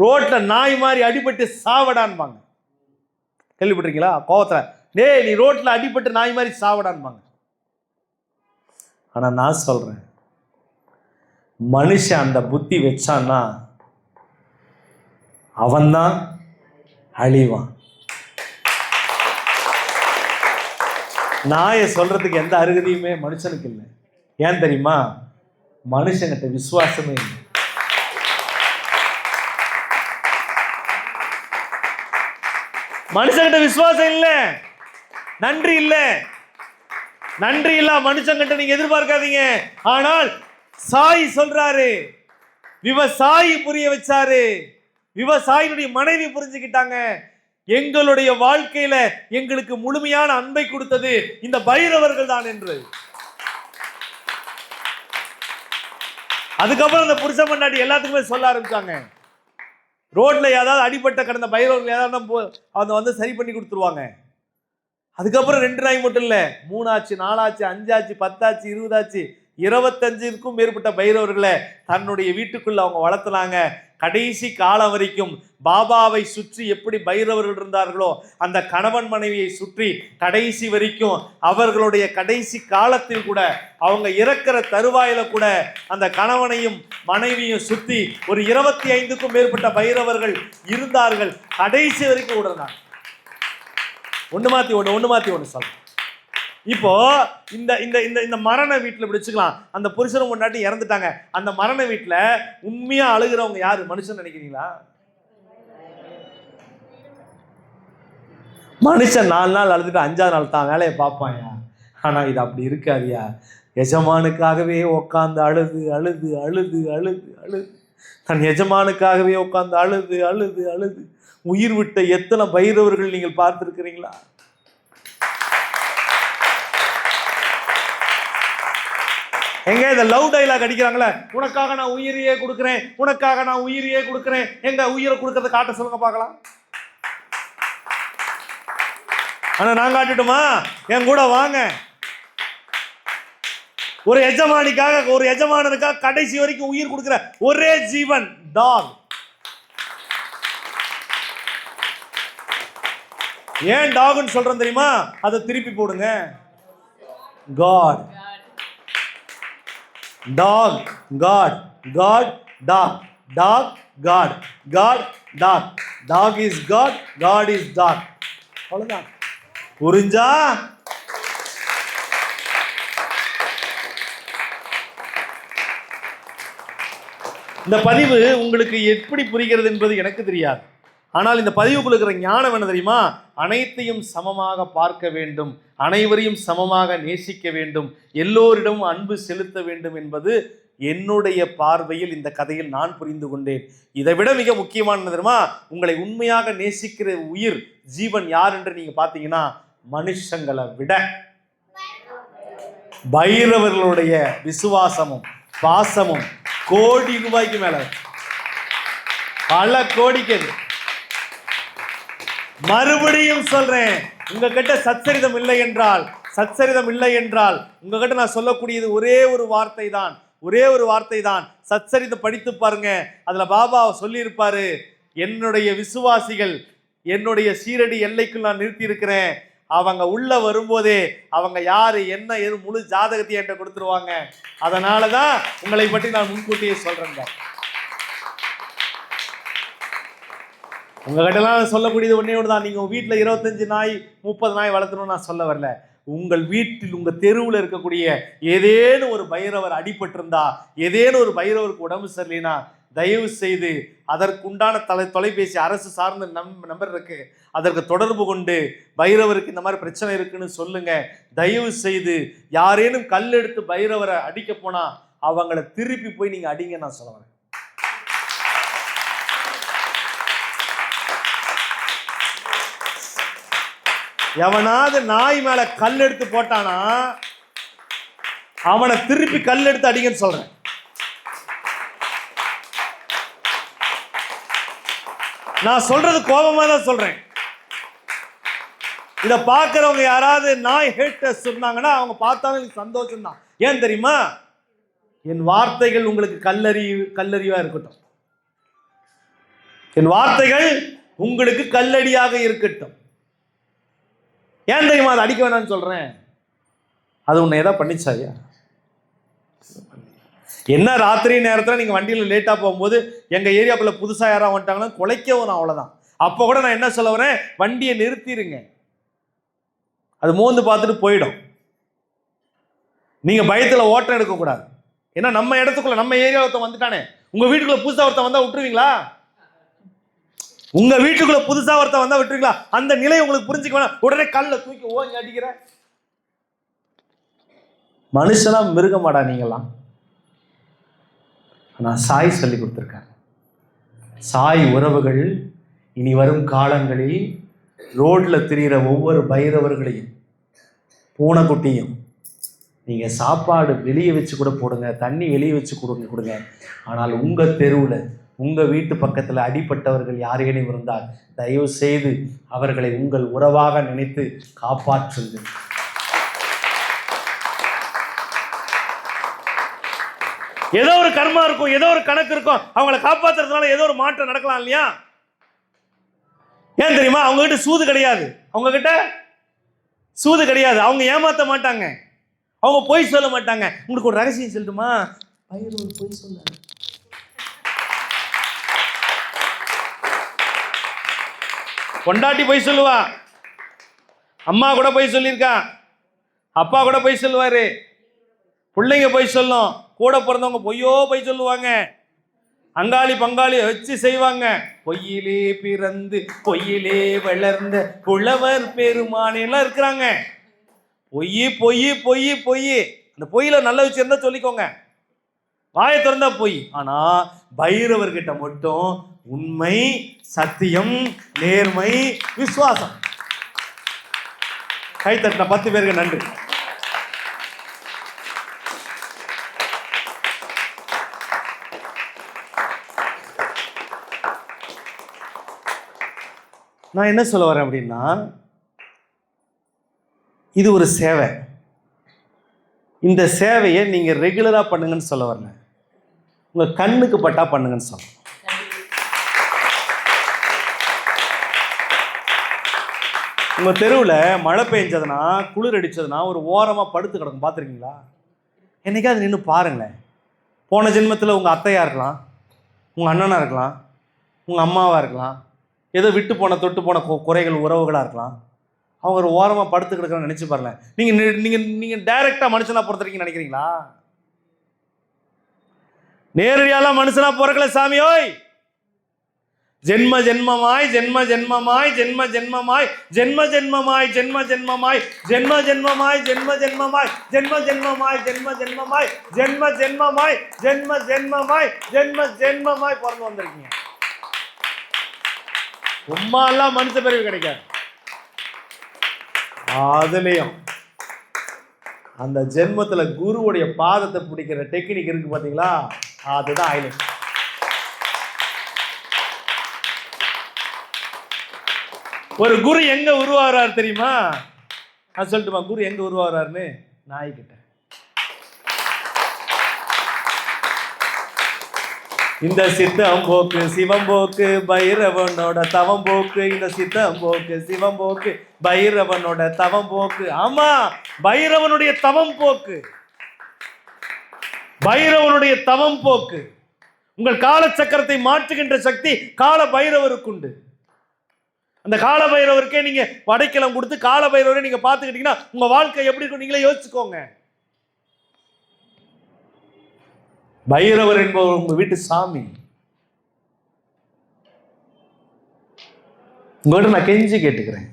ரோட்ல நாய் மாதிரி அடிபட்டு சாவடான்பாங்க. கேள்விப்பட்டிருக்கீங்களா? கோவத்துல, டேய் நீ ரோட்ல அடிபட்டு நாய் மாதிரி சாவடான்பாங்க. ஆனா நான் சொல்றேன், மனுஷன் அந்த புத்தி வச்சான்னா அவன்தான் அழிவான். நாயை சொல்றதுக்கு எந்த அருகதையுமே மனுஷனுக்கு இல்லை. ஏன் தெரியுமா? மனுஷங்கிட்ட விசுவாசமே இல்லை. மனுஷங்கிட்ட விசுவாசம் இல்லை, நன்றி இல்லை. நன்றி இல்ல மனுஷங்கிட்ட நீங்க எதிர்பார்க்காதீங்க. ஆனால் சாய் சொல்றாரு, விவசாயி புரிய வச்சாரு, விவசாயினுடைய மனைவி புரிஞ்சுக்கிட்டாங்க. எங்களுடைய வாழ்க்கையில எங்களுக்கு முழுமையான அன்பை கொடுத்தது இந்த பைரவர்கள் தான் என்று. அதுக்கப்புறம் அந்த புருஷ பொண்டாட்டி எல்லாத்துக்குமே சொல்ல ஆரம்பிச்சாங்க. ரோட்ல ஏதாவது அடிபட்ட கடந்த பைரவர்கள் ஏதாவது அதை வந்து சரி பண்ணி கொடுத்துருவாங்க. அதுக்கப்புறம் 2 நாய் மட்டும் இல்ல, 3 ஆச்சு, 4 ஆச்சு, 5 ஆச்சு, 10 ஆச்சு, 20 ஆச்சு, 25க்கும் மேற்பட்ட பைரவர்களை தன்னுடைய வீட்டுக்குள்ள அவங்க வளர்த்துனாங்க. கடைசி காலம் வரைக்கும் பாபாவை சுற்றி எப்படி பைரவர்கள் இருந்தார்களோ அந்த கணவன் மனைவியை சுற்றி கடைசி வரைக்கும் அவர்களுடைய கடைசி காலத்தில் கூட அவங்க இறக்கிற தருவாயில கூட அந்த கணவனையும் மனைவியும் சுற்றி ஒரு 25க்கும் மேற்பட்ட பைரவர்கள் இருந்தார்கள். கடைசி வரைக்கும் விடுறாங்க. ஒன்று மாத்தி ஒன்று சொல்ல. இப்போ இந்த இந்த இந்த இந்த மரண வீட்டில் பிடிச்சுக்கலாம். அந்த புருஷனும் முன்னாடி இறந்துட்டாங்க. அந்த மரண வீட்டில் உண்மையா அழுகிறவங்க யாரு மனுஷன் நினைக்கிறீங்களா? மனுஷன் 4 நாள் அழுதுட்டு 5ஆவது நாள் தான் வேலையை பார்ப்பாயா. ஆனா இது அப்படி இருக்காதியா. எஜமானுக்காகவே உட்காந்து அழுது அழுது அழுது அழுது அழுது தன் எஜமானுக்காகவே உட்காந்து அழுது அழுது அழுது உயிர் விட்ட எத்தனை பைரவர்கள் நீங்கள் பார்த்திருக்கிறீங்களா? எங்க இந்த லவ் டைலாக் அடிக்கிறாங்களே, உனக்காக நான் உயிரையே கொடுக்குறேன், உனக்காக நான் உயிரையே கொடுக்குறேன், எங்க உயிரை கொடுக்கறத காட்ட சொல்லுங்க பார்க்கலாம். ஆனா நான் காட்டுட்டுமா? என் கூட வாங்க. ஒரு எஜமானிக்காக ஒரு எஜமானனுக்காக கடைசி வரைக்கும் உயிர் கொடுக்கிற ஒரே ஜீவன் டாக். ஏன் டாக்னு சொல்றேன் தெரியுமா? அதை திருப்பி போடுங்க. God dog, God, God dog, dog God, God dog, dog is God, God is dog. அவ்வளவுதான். புரிஞ்சா? இந்த பதிவு உங்களுக்கு எப்படி புரிகிறது என்பது எனக்கு தெரியாது. ஆனால் இந்த பதிவுக்குள்ள இருக்கிற ஞானம் என்ன தெரியுமா? அனைத்தையும் சமமாக பார்க்க வேண்டும், அனைவரையும் சமமாக நேசிக்க வேண்டும், எல்லோரிடமும் அன்பு செலுத்த வேண்டும் என்பது என்னுடைய பார்வையில் இந்த கதையில் நான் புரிந்து கொண்டேன். இதை விட மிக முக்கியமானது தெரியுமா? உங்களை உண்மையாக நேசிக்கிற உயிர் ஜீவன் யார் என்று நீங்க பார்த்தீங்கன்னா மனுஷங்களை விட பைரவர்களுடைய விசுவாசமும் பாசமும் கோடி ரூபாய்க்கு மேல, பல கோடிக்கு. மறுபடியும் சொல்றேன், உங்ககிட்ட சச்சரிதம் இல்லை என்றால் உங்ககிட்ட நான் சொல்லக்கூடியது ஒரே ஒரு வார்த்தை தான். சச்சரிதம் படித்து பாருங்க. அதுல பாபா சொல்லி இருப்பாரு, என்னுடைய விசுவாசிகள் என்னுடைய சீரடி எல்லைக்குள் நான் நிறுத்தி இருக்கிறேன். அவங்க உள்ள வரும்போதே அவங்க யாரு என்ன ஏது முழு ஜாதகத்தை என்கிட்ட கொடுத்துருவாங்க. அதனாலதான் உங்களை பற்றி நான் முன்கூட்டியே சொல்றேன். உங்ககிட்டலாம் சொல்லக்கூடியது ஒன்னே ஒன்று தான். நீங்கள் வீட்டில் 25 நாய் 30 நாய் வளர்த்தணும்னு நான் சொல்ல வரல. உங்கள் வீட்டில் உங்கள் தெருவில் இருக்கக்கூடிய ஏதேனும் ஒரு பைரவர் அடிபட்டிருந்தா, ஏதேனும் ஒரு பைரவருக்கு உடம்பு சரியில்லைனா தயவு செய்து அதற்குண்டான தொலைபேசி அரசு சார்ந்த நம்பர் இருக்கு, அதற்கு தொடர்பு கொண்டு பைரவருக்கு இந்த மாதிரி பிரச்சனை இருக்குன்னு சொல்லுங்க. தயவு செய்து யாரேனும் கல் எடுத்து பைரவரை அடிக்க போனா அவங்கள திருப்பி போய் நீங்க அடிங்க நான் சொல்ல வரேன். எவனாவது நாய் மேல கல் எடுத்து போட்டானா அவனை திருப்பி கல் எடுத்து அடிங்கன்னு சொல்றேன். நான் சொல்றது கோபமா தான் சொல்றேன். இத பாக்குறவங்க யாராவது நாய் ஹேட்டர்ஸ் சொன்னாங்கன்னா அவங்க பார்த்தாலும் சந்தோஷம் தான். ஏன் தெரியுமா? என் வார்த்தைகள் உங்களுக்கு கல்லறிவா இருக்கட்டும். என் வார்த்தைகள் உங்களுக்கு கல்லடியாக இருக்கட்டும். ஏன் தெரியுமா அதை அடிக்க வேணாம்னு சொல்றேன்? அது உன்னை ஏதாவது பண்ணிச்சாயா? என்ன ராத்திரி நேரத்தில் நீங்கள் வண்டியில் லேட்டாக போகும்போது எங்கள் ஏரியாக்குள்ளே புதுசாக யாராவது வந்துட்டாங்கன்னா குலைக்கவும் நான் அவ்வளோதான். அப்போ கூட நான் என்ன சொல்ல வரேன், வண்டியை நிறுத்திடுங்க, அது மோந்து பார்த்துட்டு போயிடும். நீங்கள் பயத்தில் ஓட்டம் எடுக்கக்கூடாது. ஏன்னா நம்ம இடத்துக்குள்ள நம்ம ஏரியா ஒருத்தன் வந்துட்டானே, உங்கள் வீட்டுக்குள்ளே புதுசாக ஒருத்தன் வந்தால் விட்டுருவீங்களா? உங்கள் வீட்டுக்குள்ளே புதுசாக ஒருத்தன் வந்தால் விட்டுருவீங்களா? அந்த நிலை உங்களுக்கு புரிஞ்சுக்க வேணாம். உடனே கல்ல தூக்கி ஓங்கி அடிக்கிற மனுஷனா மிருகமாடா நீங்களாம். நான் சாய் சொல்லி கொடுத்துருக்கேன். சாய் உறவுகள் இனி வரும் காலங்களில் ரோட்ல திரிகிற ஒவ்வொரு பைரவர்களையும் பூனைக்குட்டியும் நீங்கள் சாப்பாடு வெளியே வச்சு கூட போடுங்க, தண்ணி வெளியே வச்சு கொடுங்க. ஆனால் உங்கள் தெருவில் உங்கள் வீட்டு பக்கத்தில் அடிப்பட்டவர்கள் யாரேனும் இருந்தால் தயவு செய்து அவர்களை உங்கள் உறவாக நினைத்து காப்பாற்றுங்கள். ஏதோ ஒரு கர்மா இருக்கும், ஏதோ ஒரு கணக்கு இருக்கும், அவங்களை காப்பாற்றுறதுனால ஏதோ ஒரு மாற்றம் நடக்கலாம் இல்லையா? ஏன் தெரியுமா? அவங்க கிட்ட சூது கிடையாது, அவங்க கிட்ட சூது கிடையாது, அவங்க ஏமாற்ற மாட்டாங்க, அவங்க பொய் சொல்ல மாட்டாங்க. உங்களுக்கு ஒரு ரகசியம் சொல்லட்டுமா? பைரவர் பொய் சொன்னாங்க. பொண்டாட்டி பொய் சொல்லுவா, அம்மா கூட பொய் சொல்லியிருக்கா, அப்பா கூட பொய் சொல்லுவாரு, பிள்ளைங்க பொய் சொல்லும், கூட பிறந்தவங்க பொய் சொல்லுவாங்க, அங்காளி பங்காளி வச்சு செய்வாங்க. பொய்யிலே பிறந்து பொய்யிலே வளர்ந்த புலவர் பெருமானெல்லாம் இருக்கிறாங்க. பொய் பொய் பொய் பொய். அந்த பொய்யில நல்ல விஷயம் இருந்தா சொல்லிக்கோங்க, வாயை திறந்தா பொய். ஆனா பைரவர்கிட்ட மட்டும் உண்மை, சத்தியம், நேர்மை, விசுவாசம். கைத்தட்டின 10 பேருக்கு நன்றி. நான் என்ன சொல்ல வரேன் அப்படின்னா, இது ஒரு சேவை. இந்த சேவையை நீங்கள் ரெகுலராக பண்ணுங்கன்னு சொல்ல வரல, உங்கள் கண்ணுக்கு பட்டா பண்ணுங்கன்னு சொல்ல. உங்கள் தெருவில் மழை பெஞ்சதுன்னா, குளிர் அடித்ததுன்னா ஒரு ஓரமாக படுத்து கிடக்கும், பார்த்துருக்கீங்களா? என்னைக்காவது நின்று பாருங்களேன். போன ஜென்மத்தில் உங்கள் அத்தையாக இருக்கலாம், உங்கள் அண்ணனாக இருக்கலாம், உங்கள் அம்மாவாக இருக்கலாம், ஏதோ விட்டு போன தொட்டு போன குறைகள் உறவுகளாக இருக்கலாம். அவங்க ஒரு ஓரமாக படுத்து கிடக்கிறன்னு நினச்சி பாருங்களேன். நீங்கள் டைரெக்டாக மனுஷனாக பிறந்திருக்கீங்கன்னு நினைக்கிறீங்களா? நேரடியாலாம் மனுஷனாக பிறக்கல சாமி. ஓய், ஜென்ம ஜென்மமாய் ஜென்ம ஜென்மமாய் ஜென்ம ஜென்மமாய் ஜென்ம ஜென்மமாய் ஜென்ம ஜென்மமாய் ஜென்ம ஜென்மமாய் ஜென்ம ஜென்மமாய் ஜென்ம ஜென்மமாய் ஜென்ம ஜென்மமாய் ஜென்ம ஜென்மமாய் ஜென்ம ஜென்மமாய் ஜென்ம ஜென்மமாய் பிறந்து வந்திருக்கீங்க. சும்மா எல்லாம் மனுஷ பிறவி கிடைக்காது. அதுலயும் அந்த ஜென்மத்துல குருவுடைய பாதத்தை பிடிக்கிற டெக்னிக் இருக்கு பாத்தீங்களா? அதுதான் ஹைலைட். ஒரு குரு எங்க உருவாகிறார் தெரியுமா? நான் சொல்லட்டுமா குரு எங்க உருவாகிறாருன்னு? நாய்கிட்ட. இந்த சித்தம்போக்கு சிவம்போக்கு பைரவனோட தவம்போக்கு, இந்த சித்தம்போக்கு சிவம்போக்கு பைரவனோட தவம்போக்கு. ஆமா, பைரவனுடைய தவம் போக்கு, பைரவனுடைய தவம் போக்கு. உங்கள் கால சக்கரத்தை மாற்றுகின்ற சக்தி கால பைரவருக்குண்டு. அந்த கால பைரவருக்கே நீங்க படைக்கலம் கொடுத்து கால பைரவரை நீங்க பார்த்துக்கிட்டீங்கன்னா உங்க வாழ்க்கை எப்படி இருக்கும் நீங்களே யோசிச்சுக்கோங்க. பைரவர் என்பவர் உங்க வீட்டு சாமி. உங்கள்கிட்ட நான் கெஞ்சி கேட்டுக்கிறேன்,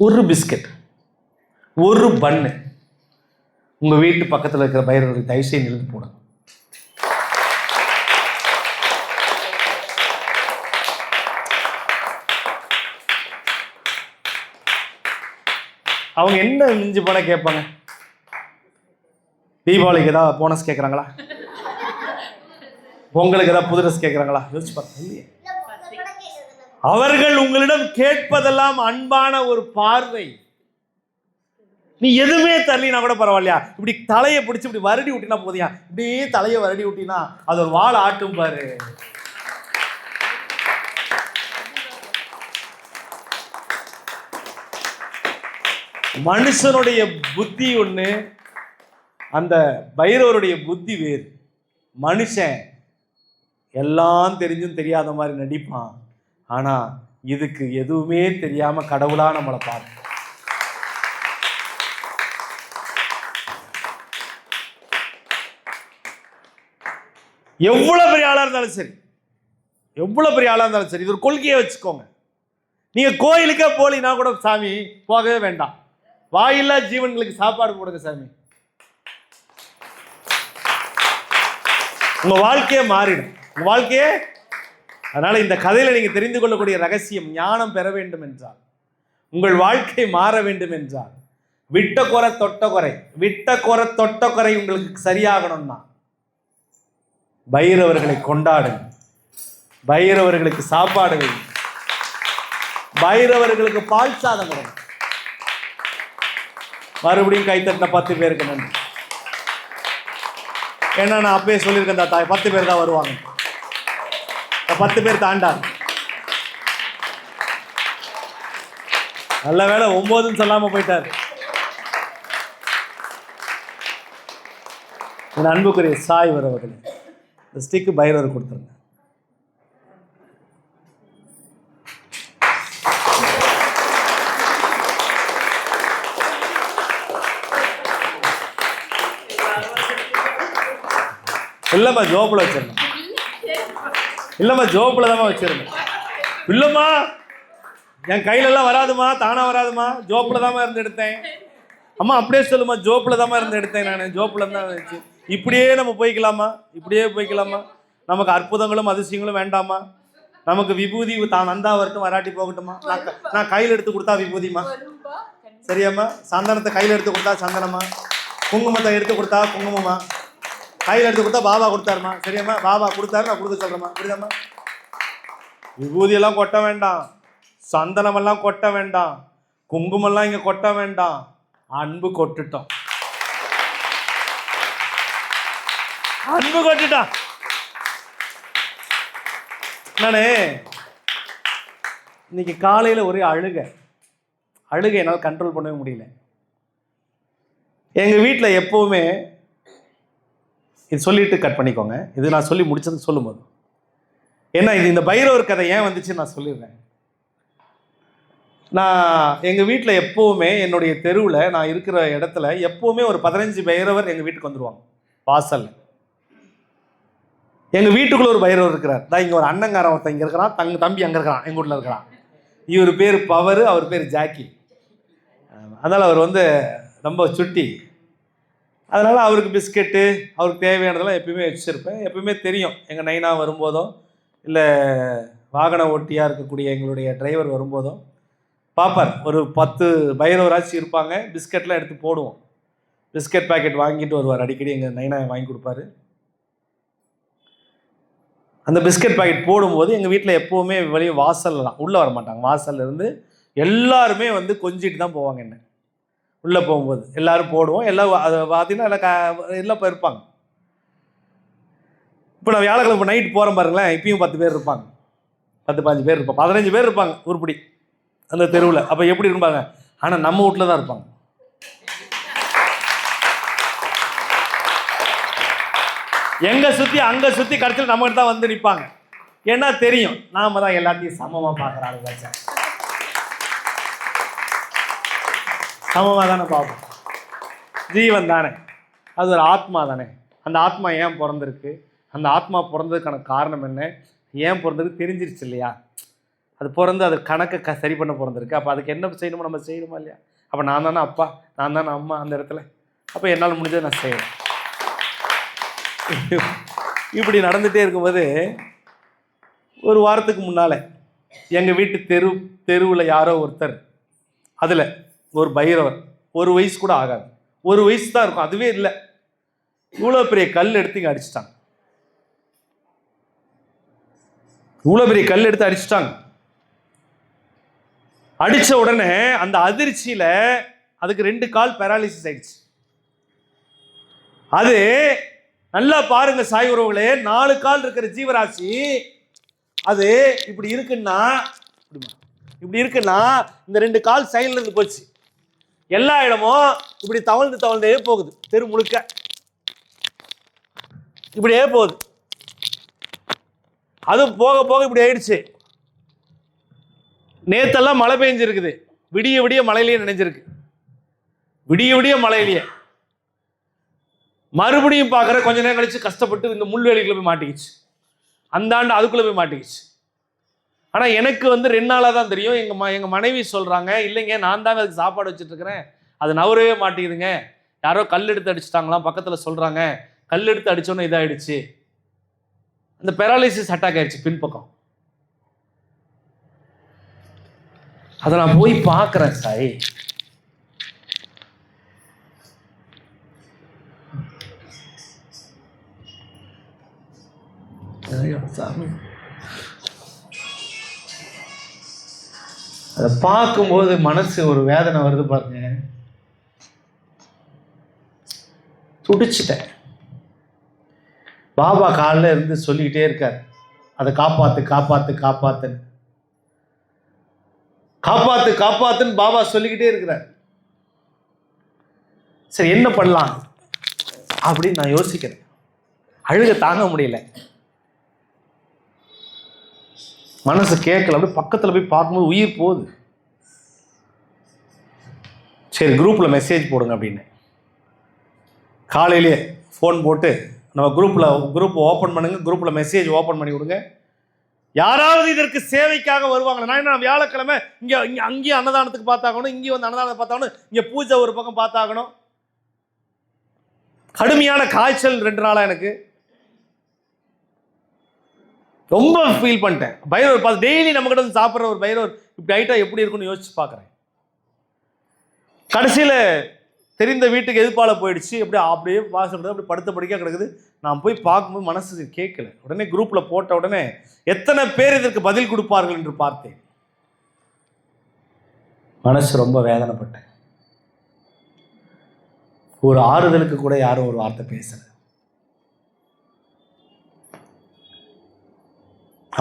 ஒரு பிஸ்கட், ஒரு பன்னு உங்க வீட்டு பக்கத்தில் இருக்கிற பைரவருக்கு தயவுசெய்து எழுந்து போடுங்க. அவங்க என்ன மிஞ்சி போன கேட்பாங்க? தீபாவளிக்கு ஏதாவது போனஸ் கேட்குறாங்களா? பொங்கலுக்கு ஏதாவது புது ட்ரெஸ் கேட்குறாங்களா? யோசிச்சு பார்த்தீங்க. அவர்கள் உங்களிடம் கேட்பதெல்லாம் அன்பான ஒரு பார்வை. நீ எதுவுமே தரலினா கூட பரவாயில்லையா, இப்படி தலையை பிடிச்சி இப்படி வருடி விட்டினா போதியா, இப்படியே தலையை வருடி விட்டினா அது ஒரு வாழை ஆட்டும் பாரு. மனுஷனுடைய புத்தி ஒண்ணு, அந்த பைரவருடைய புத்தி வேறு. மனுஷன் எல்லாம் தெரிஞ்சும் தெரியாத மாதிரி நடிப்பான், ஆனா இதுக்கு எதுவுமே தெரியாம கடவுளா நம்மளை பார்ப்போம். எவ்வளவு பெரிய ஆளா இருந்தாலும் சரி, எவ்வளவு பெரிய ஆளா இருந்தாலும் சரி, இது ஒரு கொள்கையை வச்சுக்கோங்க. நீங்க கோயிலுக்கே போலினா கூட சாமி போகவே வேண்டாம், வாயில்லா ஜீவன்களுக்கு சாப்பாடு போடுங்க சாமி, உங்க வாழ்க்கையே மாறிடும், உங்க வாழ்க்கையே. அதனால இந்த கதையில நீங்க தெரிந்து கொள்ளக்கூடிய ரகசியம், ஞானம் பெற வேண்டும் என்றால் உங்கள் வாழ்க்கை மாற வேண்டும் என்றால் விட்ட குறை தொட்ட குறை, விட்ட குறை தொட்ட குறை உங்களுக்கு சரியாகணும்னா பைரவர்களை கொண்டாடுங்க, பைரவர்களுக்கு சாப்பாடு வைங்க, பைரவர்களுக்கு பால் சாதம் கொடுங்க. மறுபடியும் கைத்தட்டின 10 பேருக்கு நன்றி. ஏன்னா நான் அப்பயே சொல்லியிருக்கேன் தாத்தா 10 பேர் தான் வருவாங்க, 10 பேர் தாண்டாது. நல்ல வேலை 9ன்னு சொல்லாம போயிட்டாரு. என் அன்புக்குரிய சாய் வரவர்களே, இந்த ஸ்டிக்கு பைரவர் கொடுத்துருங்க. இல்லம்மா ஜோப்பில் வச்சிருந்தேன், இல்லம்மா ஜோப்பில் தான்மா வச்சிருந்தேன். இல்லம்மா என் கையிலெல்லாம் வராதுமா, தானா வராதுமா, ஜோப்பில் தான்மா இருந்து எடுத்தேன். அம்மா அப்படியே சொல்லுமா, ஜோப்பில் தான்மா இருந்து எடுத்தேன் நான், ஜோப்பில் தான் இருந்துச்சு. இப்படியே நம்ம போய்க்கலாமா, இப்படியே போய்க்கலாமா? நமக்கு அற்புதங்களும் அதிசயங்களும் வேண்டாமா? நமக்கு விபூதி தான் வந்தா வரட்டும், வராட்டி போகட்டுமா? நான் கையில் எடுத்து கொடுத்தா விபூதிமா, சரியாம்மா? சந்தனத்தை கையில் எடுத்து கொடுத்தா சந்தனமா, குங்குமத்தை எடுத்து கொடுத்தா குங்குமமா, கையில் எடுத்து கொடுத்தா பாபா கொடுத்தாருமா, சரியாம்மா? பாபா கொடுத்தாரு, நான் கொடுக்க சொல்கிறேம்மா, புரியுதாம்மா? விபூதியெல்லாம் கொட்ட வேண்டாம், சந்தனமெல்லாம் கொட்ட வேண்டாம், குங்குமெல்லாம் இங்கே கொட்ட வேண்டாம், அன்பு கொட்டுட்டோம், அன்பு கொட்டுட்டான். நானே இன்னைக்கு காலையில் ஒரே அழுகை என்னால் கண்ட்ரோல் பண்ணவே முடியல. எங்கள் வீட்டில் எப்போவுமே இது சொல்லிட்டு கட் பண்ணிக்கோங்க, இது நான் சொல்லி முடிச்சது சொல்லும்போது. ஏன்னா இது இந்த பைரவர் கதை ஏன் வந்துச்சு நான் சொல்லிடுறேன். நான் எங்கள் வீட்டில் எப்போவுமே என்னுடைய தெருவில் நான் இருக்கிற இடத்துல எப்போவுமே ஒரு 15 பைரவர் எங்கள் வீட்டுக்கு வந்துடுவாங்க. வாசல் எங்கள் வீட்டுக்குள்ளே ஒரு பைரவர் இருக்கிறார். தான் இங்கே ஒரு அண்ணங்காரன் ஒருத்தன் இங்கே இருக்கிறான், தம்பி அங்கே இருக்கிறான், எங்கள் வீட்டில் இருக்கிறான். இவர் பேர் பவர், அவர் பேர் ஜாக்கி. அதனால் அவர் வந்து ரொம்ப சுட்டி. அதனால் அவருக்கு பிஸ்கெட்டு, அவருக்கு தேவையானதெல்லாம் எப்பயுமே வச்சுருப்பேன். எப்பயுமே தெரியும், எங்கள் நைனா வரும்போதோ இல்லை வாகன ஓட்டியாக இருக்கக்கூடிய எங்களுடைய டிரைவர் வரும்போதோ பார்ப்பார். ஒரு 10 பைரவராட்சி இருப்பாங்க, பிஸ்கெட்லாம் எடுத்து போடுவோம். பிஸ்கெட் பேக்கெட் வாங்கிட்டு வருவார் அடிக்கடி, எங்கள் நைனா வாங்கி கொடுப்பாரு. அந்த பிஸ்கெட் பேக்கெட் போடும்போது எங்கள் வீட்டில் எப்போவுமே வெளியே வாசலில் தான், உள்ளே வர மாட்டாங்க. வாசலில் இருந்து எல்லாருமே வந்து கொஞ்சிட்டு தான் போவாங்க. என்ன உள்ளே போகும்போது எல்லோரும் போடுவோம். எல்லாம் அதை பார்த்தீங்கன்னா எல்லாம் இப்போ இருப்பாங்க. இப்போ நான் வியாழக்கிழமை நைட்டு போகிறேன் பாருங்களேன், இப்பயும் 10 பேர் இருப்பாங்க, 10-15 பேர் இருப்பாங்க, 15 பேர் இருப்பாங்க உருப்படி அந்த தெருவில். அப்போ எப்படி இருப்பாங்க? ஆனால் நம்ம வீட்டில் தான் இருப்பாங்க. எங்கே சுற்றி அங்கே சுற்றி கடைசியில் நம்மகிட்ட தான் வந்து நிற்பாங்க. ஏன்னா தெரியும், நாம தான் எல்லாத்தையும் சமமாக பார்க்குறாங்க, சமமாக தானே பார்ப்போம். ஜீவன் தானே, அது ஒரு ஆத்மா தானே. அந்த ஆத்மா ஏன் பிறந்திருக்கு, அந்த ஆத்மா பிறந்ததுக்கான காரணம் என்ன, ஏன் பிறந்ததுக்கு தெரிஞ்சிருச்சு இல்லையா? அது பிறந்து அது கணக்கை சரி பண்ண பிறந்திருக்கு. அப்போ அதுக்கு என்ன செய்யணுமோ நம்ம செய்யணுமா இல்லையா? அப்போ நான் தானே அப்பா, நான் தானே அம்மா அந்த இடத்துல. அப்போ என்னால் முடிஞ்சதை நான் செய்யணும். இப்படி நடந்துகிட்டே இருக்கும்போது ஒரு வாரத்துக்கு முன்னால் எங்கள் வீட்டு தெருவில் யாரோ ஒருத்தர், அதில் ஒரு பைரவர், 1 வயசு கூட ஆகாது, 1 வயசு தான் இருக்கும், அதுவே இல்லை, இவ்வளோ பெரிய கல் எடுத்து இங்கே அடிச்சிட்டாங்க. இவ்வளோ பெரிய கல் எடுத்து அடிச்சிட்டாங்க. அடித்த உடனே அந்த அதிர்ச்சியில் அதுக்கு 2 கால் பேராலிசிஸ் ஆயிடுச்சு. அது நல்லா பாருங்க சாய் உறவுகளே, 4 கால் இருக்கிற ஜீவராசி அது இப்படி இருக்குன்னா, இந்த 2 கால் சைடுல இருந்து போச்சு. எல்லா இடமும் இப்படி தவழ்ந்தே போகுது, தெரு முழுக்க இப்படியே போகுது. அது போக போக இப்படி ஆயிடுச்சு. நேத்தெல்லாம் மழை பெஞ்சிருக்குது, விடிய விடிய மழையிலேயே நினைஞ்சிருக்கு, விடிய மழையிலேயே. மறுபடியும் பார்க்குற கொஞ்ச நேரம் கழிச்சு கஷ்டப்பட்டு இந்த முள்வேலிக்குள்ள போய் மாட்டிக்கிச்சு, அந்த ஆண்டு அதுக்குள்ளே போய் மாட்டிக்கிச்சு. ஆனால் எனக்கு வந்து 2 நாளாக தான் தெரியும். எங்கள் மனைவி சொல்கிறாங்க, இல்லைங்க நான் தாங்க அதுக்கு சாப்பாடு வச்சுட்டு இருக்கிறேன், அது நவரவே மாட்டேங்குதுங்க, யாரோ கல் எடுத்து அடிச்சுட்டாங்களாம் பக்கத்தில் சொல்கிறாங்க, கல் எடுத்து அடித்தோன்னே இதாகிடுச்சு, அந்த பெராலிசிஸ் அட்டாக் ஆயிடுச்சு பின்பக்கம். அதை நான் போய் பார்க்குறேன் சாய். சாமி அதை பார்க்கும்போது மனசு ஒரு வேதனை வருது பாருங்க. துடிச்சிட்டேன். பாபா காலில் இருந்து சொல்லிக்கிட்டே இருக்கார், அதை காப்பாத்து காப்பாத்து காப்பாத்துன்னு, காப்பாத்து காப்பாத்துன்னு பாபா சொல்லிக்கிட்டே இருக்கிறார். சரி என்ன பண்ணலாம் அப்படின்னு நான் யோசிக்கிறேன். அழுக தாங்க முடியல, மனசு கேட்கல. அப்படியே பக்கத்தில் போய் பார்க்கும்போது உயிர் போகுது. சரி குரூப்பில் மெசேஜ் போடுங்க அப்படின்னு காலையிலே ஃபோன் போட்டு, நம்ம குரூப் ஓப்பன் பண்ணுங்க, குரூப்பில் மெசேஜ் ஓப்பன் பண்ணி விடுங்க. யாராவது இதற்கு சேவைக்காக வருவாங்க. நான் வியாழக்கிழமை இங்கே அங்கேயும் அன்னதானத்துக்கு பார்த்தாகணும், இங்கேயும் வந்து அன்னதானத்தை பார்த்தாகணும், இங்கே பூஜை ஒரு பக்கம் பார்த்தாகணும். கடுமையான காய்ச்சல் 2 நாளாக எனக்கு. ரொம்ப ஃபீல் பண்ணிட்டேன். பைரவர் பார்த்து டெய்லி நம்ம கிட்ட வந்து சாப்பிட்ற ஒரு பைரவர் இப்படி ஆகிட்டா எப்படி இருக்குன்னு யோசிச்சு பார்க்குறேன். கடைசியில் தெரிந்த வீட்டுக்கு எதிர்ப்பால் போயிடுச்சு. அப்படியே வாசல் அப்படி படுத்த படிக்க கிடக்குது. நான் போய் பார்க்கும்போது மனசு கேட்கல. உடனே குரூப்பில் போட்ட உடனே எத்தனை பேர் இதற்கு பதில் கொடுப்பார்கள் என்று பார்த்தேன். மனசு ரொம்ப வேதனைப்பட்டேன். ஒரு ஆறுதலுக்கு கூட யாரும் ஒரு வார்த்தை பேசல.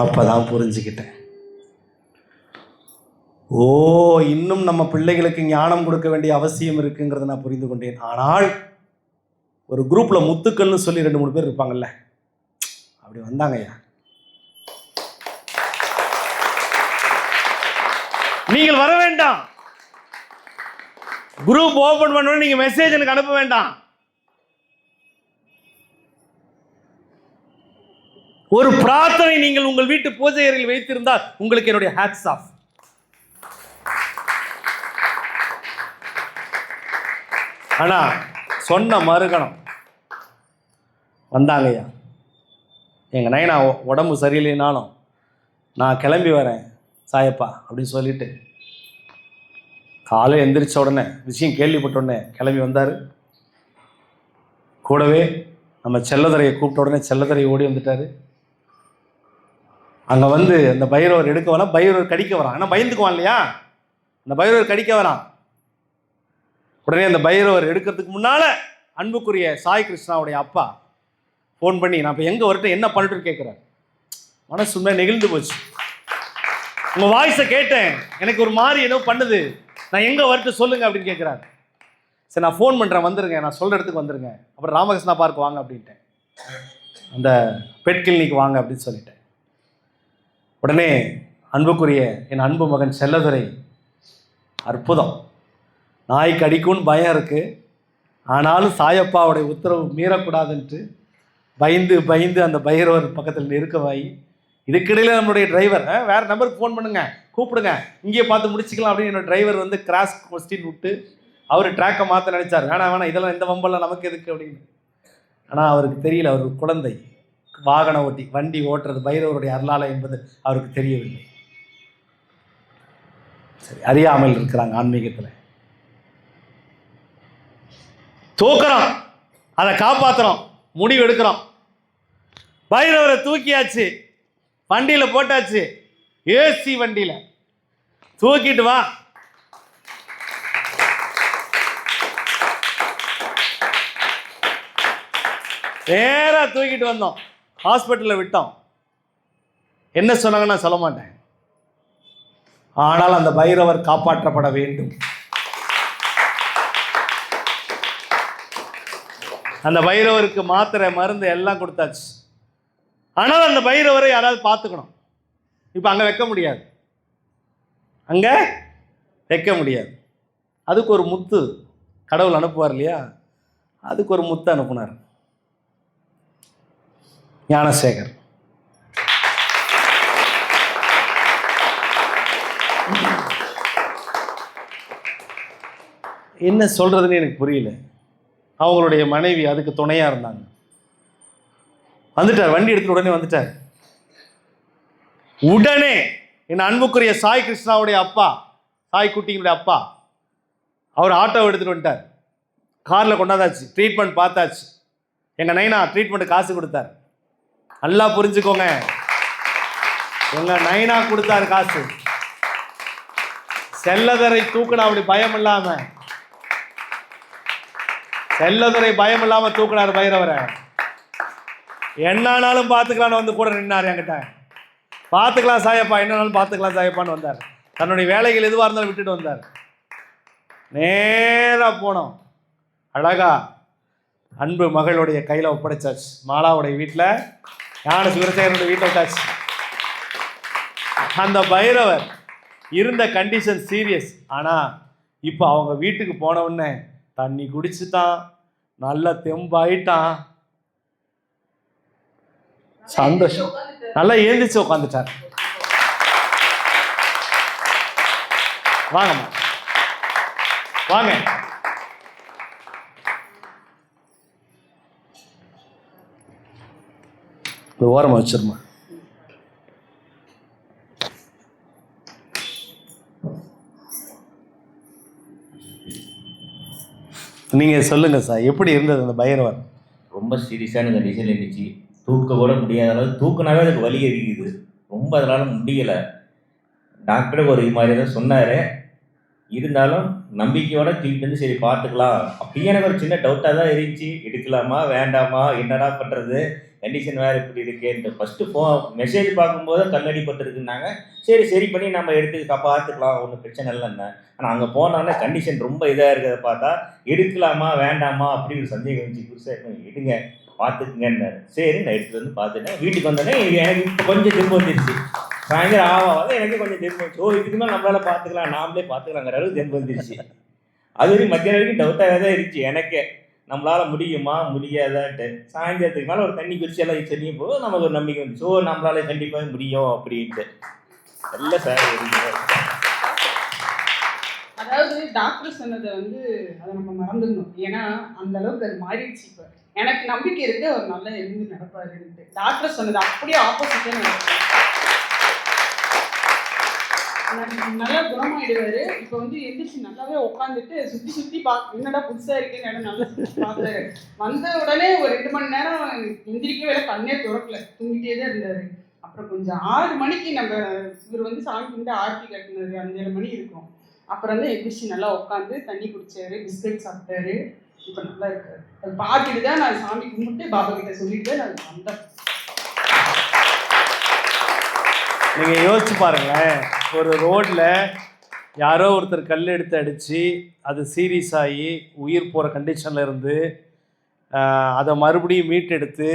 அப்பதான் புரிஞ்சுக்கிட்டேன், ஓ இன்னும் நம்ம பிள்ளைகளுக்கு ஞானம் கொடுக்க வேண்டிய அவசியம் இருக்குங்கிறத நான் புரிந்து கொண்டேன். ஆனால் ஒரு குரூப்ல முத்துக்கள்னு சொல்லி 2-3 பேர் இருப்பாங்கல்ல, அப்படி வந்தாங்க. ஐயா நீங்கள் வர வேண்டாம், குரூப் ஓபன் பண்ணணும், நீங்க மெசேஜ் எனக்கு அனுப்ப வேண்டாம். ஒரு பிரார்த்தனை நீங்கள் உங்கள் வீட்டு பூஜை அறையில் வைத்திருந்தால் உங்களுக்கு என்னுடைய ஹேட்ஸ் ஆஃப். ஆனா சொன்ன மறுகணம் வந்தாங்கய்யா. எங்க நைனா உடம்பு சரியில்லைனாலும் நான் கிளம்பி வரேன் சாயப்பா அப்படின்னு சொல்லிட்டு காலையில் எந்திரிச்ச உடனே விஷயம் கேள்விப்பட்ட உடனே கிளம்பி வந்தார். கூடவே நம்ம செல்லதுரையை கூப்பிட்ட உடனே செல்லதுரை ஓடி வந்துட்டார். அங்கே வந்து அந்த பைரவர் எடுக்க வரான், பைரவர் கடிக்க வரான். ஆனால் பயந்துக்குவான் இல்லையா, அந்த பைரவர் கடிக்க வரான். உடனே அந்த பைரவர் எடுக்கிறதுக்கு முன்னால் அன்புக்குரிய சாய் கிருஷ்ணாவுடைய அப்பா ஃபோன் பண்ணி, நான் இப்போ எங்கே வரட்டும் என்ன பண்ணிட்டு கேட்குறாரு. மனசு உண்மையாக நெகிழ்ந்து போச்சு. உங்கள் வாய்ஸை கேட்டேன், எனக்கு ஒரு மாதிரி ஏதோ பண்ணுது, நான் எங்கே வரட்டும் சொல்லுங்கள் அப்படின்னு கேட்குறாரு. சரி நான் ஃபோன் பண்ணுறேன், வந்துருங்க, நான் சொல்கிற இடத்துக்கு வந்துருங்க. அப்புறம் ராமகிருஷ்ணா பார்க் வாங்க அப்படின்ட்டேன், அந்த பெட் கிளினிக் வாங்க அப்படின்னு சொல்லிட்டேன். உடனே அன்புக்குரிய என் அன்பு மகன் செல்லதுரை, அற்புதம், நாய்க்கு அடிக்கும்னு பயம் இருக்குது, ஆனாலும் சாயப்பாவுடைய உத்தரவு மீறக்கூடாதுன்ட்டு பயந்து அந்த பைரவர் பக்கத்தில் நெருக்கமாகி, இதுக்கிடையில் நம்மளுடைய டிரைவர் வேறு நம்பருக்கு ஃபோன் பண்ணுங்க, கூப்பிடுங்க, இங்கேயே பார்த்து முடிச்சுக்கலாம் அப்படின்னு என்னோட டிரைவர் வந்து கிராஸ் கொஸ்டின் விட்டு அவர் ட்ராக்கை மாற்ற நினச்சார். வேணாம் இதெல்லாம் இந்த வம்பெல்லாம் நமக்கு எதுக்கு அப்படின்னு. ஆனால் அவருக்கு தெரியல, அவர் குழந்தை வாகன ஓட்டி வண்டி ஓட்டுறது பைரவருடைய அருளாலை என்பது அவருக்கு தெரியவில்லை. சரி, அறியாமல் இருக்கிறாங்க ஆன்மீகத்தில். தூக்குறோம், அதை காப்பாற்றுறோம், முடிவு எடுக்கிறோம். பைரவரை தூக்கியாச்சு, வண்டியில் போட்டாச்சு, ஏசி வண்டியில் தூக்கிட்டு வா. நேராக தூக்கிட்டு வந்தோம், ஹாஸ்பிட்டலில் விட்டோம். என்ன சொன்னாங்கன்னு நான் சொல்ல மாட்டேன், ஆனால் அந்த பைரவர் காப்பாற்றப்பட வேண்டும். அந்த பைரவருக்கு மாத்திரை மருந்து எல்லாம் கொடுத்தாச்சு. ஆனால் அந்த பைரவரை யாராவது பார்த்துக்கணும். இப்போ அங்கே வைக்க முடியாது, அங்கே வைக்க முடியாது. அதுக்கு ஒரு முத்து கடவுள் அனுப்புவார் இல்லையா, அதுக்கு ஒரு முத்து அனுப்புனார் ஞானசேகர். என்ன சொல்றதுன்னு எனக்கு புரியல. அவங்களுடைய மனைவி அதுக்கு துணையா இருந்தாங்க. வந்துட்டார், வண்டி எடுத்துட்டு உடனே வந்துட்டார். உடனே என் அன்புக்குரிய சாய் கிருஷ்ணாவுடைய அப்பா சாய் குட்டிங்களுடைய அப்பா, அவர் ஆட்டோ எடுத்துகிட்டு வந்துட்டார், காரில் கொண்டாந்தாச்சு, ட்ரீட்மெண்ட் பார்த்தாச்சு. எங்கள் நைனா ட்ரீட்மெண்ட்டு காசு கொடுத்தார். நல்லா புரிஞ்சுக்கோங்க, எங்கள் நைனா கொடுத்தாரு காசு. செல்லதரை தூக்கினா அப்படி பயம் இல்லாம, செல்லதுரை பயம் இல்லாம தூக்கினார் பைரவரை. என்னானாலும் பார்த்துக்கலான்னு வந்து கூட நின்னார் என்கிட்ட. பார்த்துக்கலாம் சாயப்பா, என்னன்னாலும் பார்த்துக்கலாம் சாயப்பான்னு வந்தார். தன்னுடைய வேலைகள் எதுவாக இருந்தாலும் விட்டுட்டு வந்தார். நேராக போனோம். அழகா அன்பு மகளுடைய கையில் ஒப்படைச்சாச்சு. மாலாவுடைய வீட்டில், ஞான சுரசேகரனுடைய வீட்டில் விட்டாச்சு. அந்த பைரவர் இருந்த கண்டிஷன் சீரியஸ். ஆனால் இப்போ அவங்க வீட்டுக்கு போன உடனே தண்ணி குடிச்சுட்டான், நல்ல தெம்பாயிட்டான், சந்தோஷம், நல்லா ஏந்திச்சு உட்காந்துட்டார். வாங்கம்மா வாங்க. ஓரமாக வச்சிருமா. நீங்கள் சொல்லுங்கள் சார், எப்படி இருந்தது அந்த பைரவர்? ரொம்ப சீரியஸான கண்டிஷன் இருந்துச்சு. தூக்க கூட முடியாத அளவு, தூக்கினாவே அதுக்கு வலி இருக்குது. ரொம்ப அதனால் முடியலை. டாக்டருக்கு ஒரு மாதிரி தான் சொன்னார். இருந்தாலும் நம்பிக்கையோட தூக்கிட்டு வந்து சரி பார்த்துக்கலாம். அப்பயே எனக்கு ஒரு சின்ன டவுட்டாக தான் இருந்துச்சு, எடுக்கலாமா வேண்டாமா, என்னடா பண்ணுறது, கண்டிஷன் வேறு இப்படி இருக்கேன்ட்டு. ஃபஸ்ட்டு மெசேஜ் பார்க்கும்போது கல்லடி பட்டுருக்குன்னாங்க. சரி பண்ணி நம்ம எடுத்து பார்த்துக்கலாம், ஒன்றும் பிரச்சனை இல்லைன்னு. ஆனால் அங்கே போனோன்னே கண்டிஷன் ரொம்ப இதாக இருக்கிறத பார்த்தா எடுக்கலாமா வேண்டாமா அப்படின்னு சந்தேகம் இருந்துச்சு. புதுசாக எடுங்க பார்த்துக்குங்கன்னாரு. சரி நான் எடுத்துகிட்டு வந்து பார்த்துட்டேன். வீட்டுக்கு வந்தோடனே எனக்கு இப்போ கொஞ்சம் திரும்ப வந்துருச்சு. சாயந்தரம் ஆவாத எனக்கு கொஞ்சம் திரும்ப வந்துச்சு. இதுக்கு மேலே நம்மளால் பார்த்துக்கலாம், நாமளே பார்த்துக்கலாங்கிற அளவுக்கு திரும்ப வந்துருச்சு. அது வரைக்கும் மத்தியான வரைக்கும் டவுட்டாக தான் இருந்துச்சு எனக்கே, நம்மளால் முடியுமா முடியாதான்ட்டு. சாயந்தரத்துக்கு மேலே ஒரு தண்ணி குடிச்சு எல்லாம் செடியும் போது நமக்கு ஒரு நம்பிக்கை வந்துச்சு, நம்மளால கண்டிப்பாக முடியும் அப்படின்ட்டு. நல்ல சார். அதாவது டாக்டர் சொன்னதை அதை நம்ம மறந்துடணும். ஏன்னா அந்த அளவுக்கு அது மாறிடுச்சு. இப்போ எனக்கு நம்பிக்கை இருக்கு அவர் நல்லா இருந்து நடப்பாருன்ட்டு. டாக்டர் சொன்னது அப்படியே ஆப்போசிட்டே நடக்கும். நல்லா குணமாயிடுவாரு. இப்போ எந்திரிச்சு நல்லாவே உட்காந்துட்டு சுற்றி என்னடா புதுசாக இருக்குன்னு இடம் நல்லா பார்த்தாரு. வந்த உடனே ஒரு 2 மணி நேரம் எந்திரிக்கவே இல்லை, கண்ணே திறக்கல, தூங்கிட்டே தான் இருந்தார். அப்புறம் கொஞ்சம் 6 மணிக்கு நம்ம இவர் சாமி கும்பிட்டு ஆர்த்தி கட்டினாரு. 5:30 மணி இருக்கும். அப்புறம் தான் எந்திரிச்சு நல்லா உட்காந்து தண்ணி குடிச்சாரு, பிஸ்கட் சாப்பிட்டாரு. இப்போ நல்லா இருக்காரு. அது பார்த்துட்டு தான் நான் சாமி கும்பிட்டு பாபா கிட்ட சொல்லிட்டு தான் நான் வந்தேன். நீங்கள் யோசிச்சு பாருங்களேன், ஒரு ரோட்டில் யாரோ ஒருத்தர் கல் எடுத்து அடித்து அது சீரியஸ் ஆகி உயிர் போகிற கண்டிஷனில் இருந்து அதை மறுபடியும் மீட்டெடுத்து,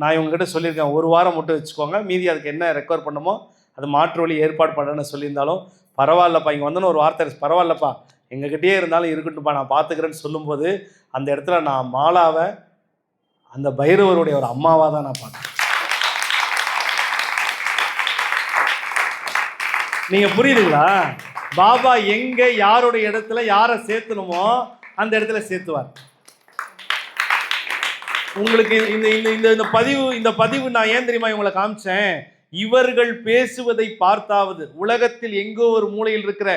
நான் இவங்ககிட்ட சொல்லியிருக்கேன் 1 வாரம் மட்டும் வச்சுக்கோங்க, மீதி அதுக்கு என்ன ரெக்கவர் பண்ணமோ அது மாற்று வழி ஏற்பாடு பண்ணுறேன்னு சொல்லியிருந்தாலும் பரவாயில்லப்பா, இங்கே வந்தோன்னு ஒரு வார்த்தை பரவாயில்லப்பா எங்ககிட்டயே இருந்தாலும் இருக்கட்டும்ப்பா நான் பார்த்துக்கிறேன்னு சொல்லும்போது அந்த இடத்துல நான் மாலாவை அந்த பைரவருடைய ஒரு அம்மாவாக தான் நான் பார்த்தேன். நீங்கள் புரியுதுங்களா? பாபா எங்கே யாருடைய இடத்துல யாரை சேர்த்தணுமோ அந்த இடத்துல சேர்த்துவார். உங்களுக்கு இந்த பதிவு நான் ஏன் தெரியுமா இவங்களை காமிச்சேன்? இவர்கள் பேசுவதை பார்த்தாவது உலகத்தில் எங்கோ ஒரு மூலையில் இருக்கிற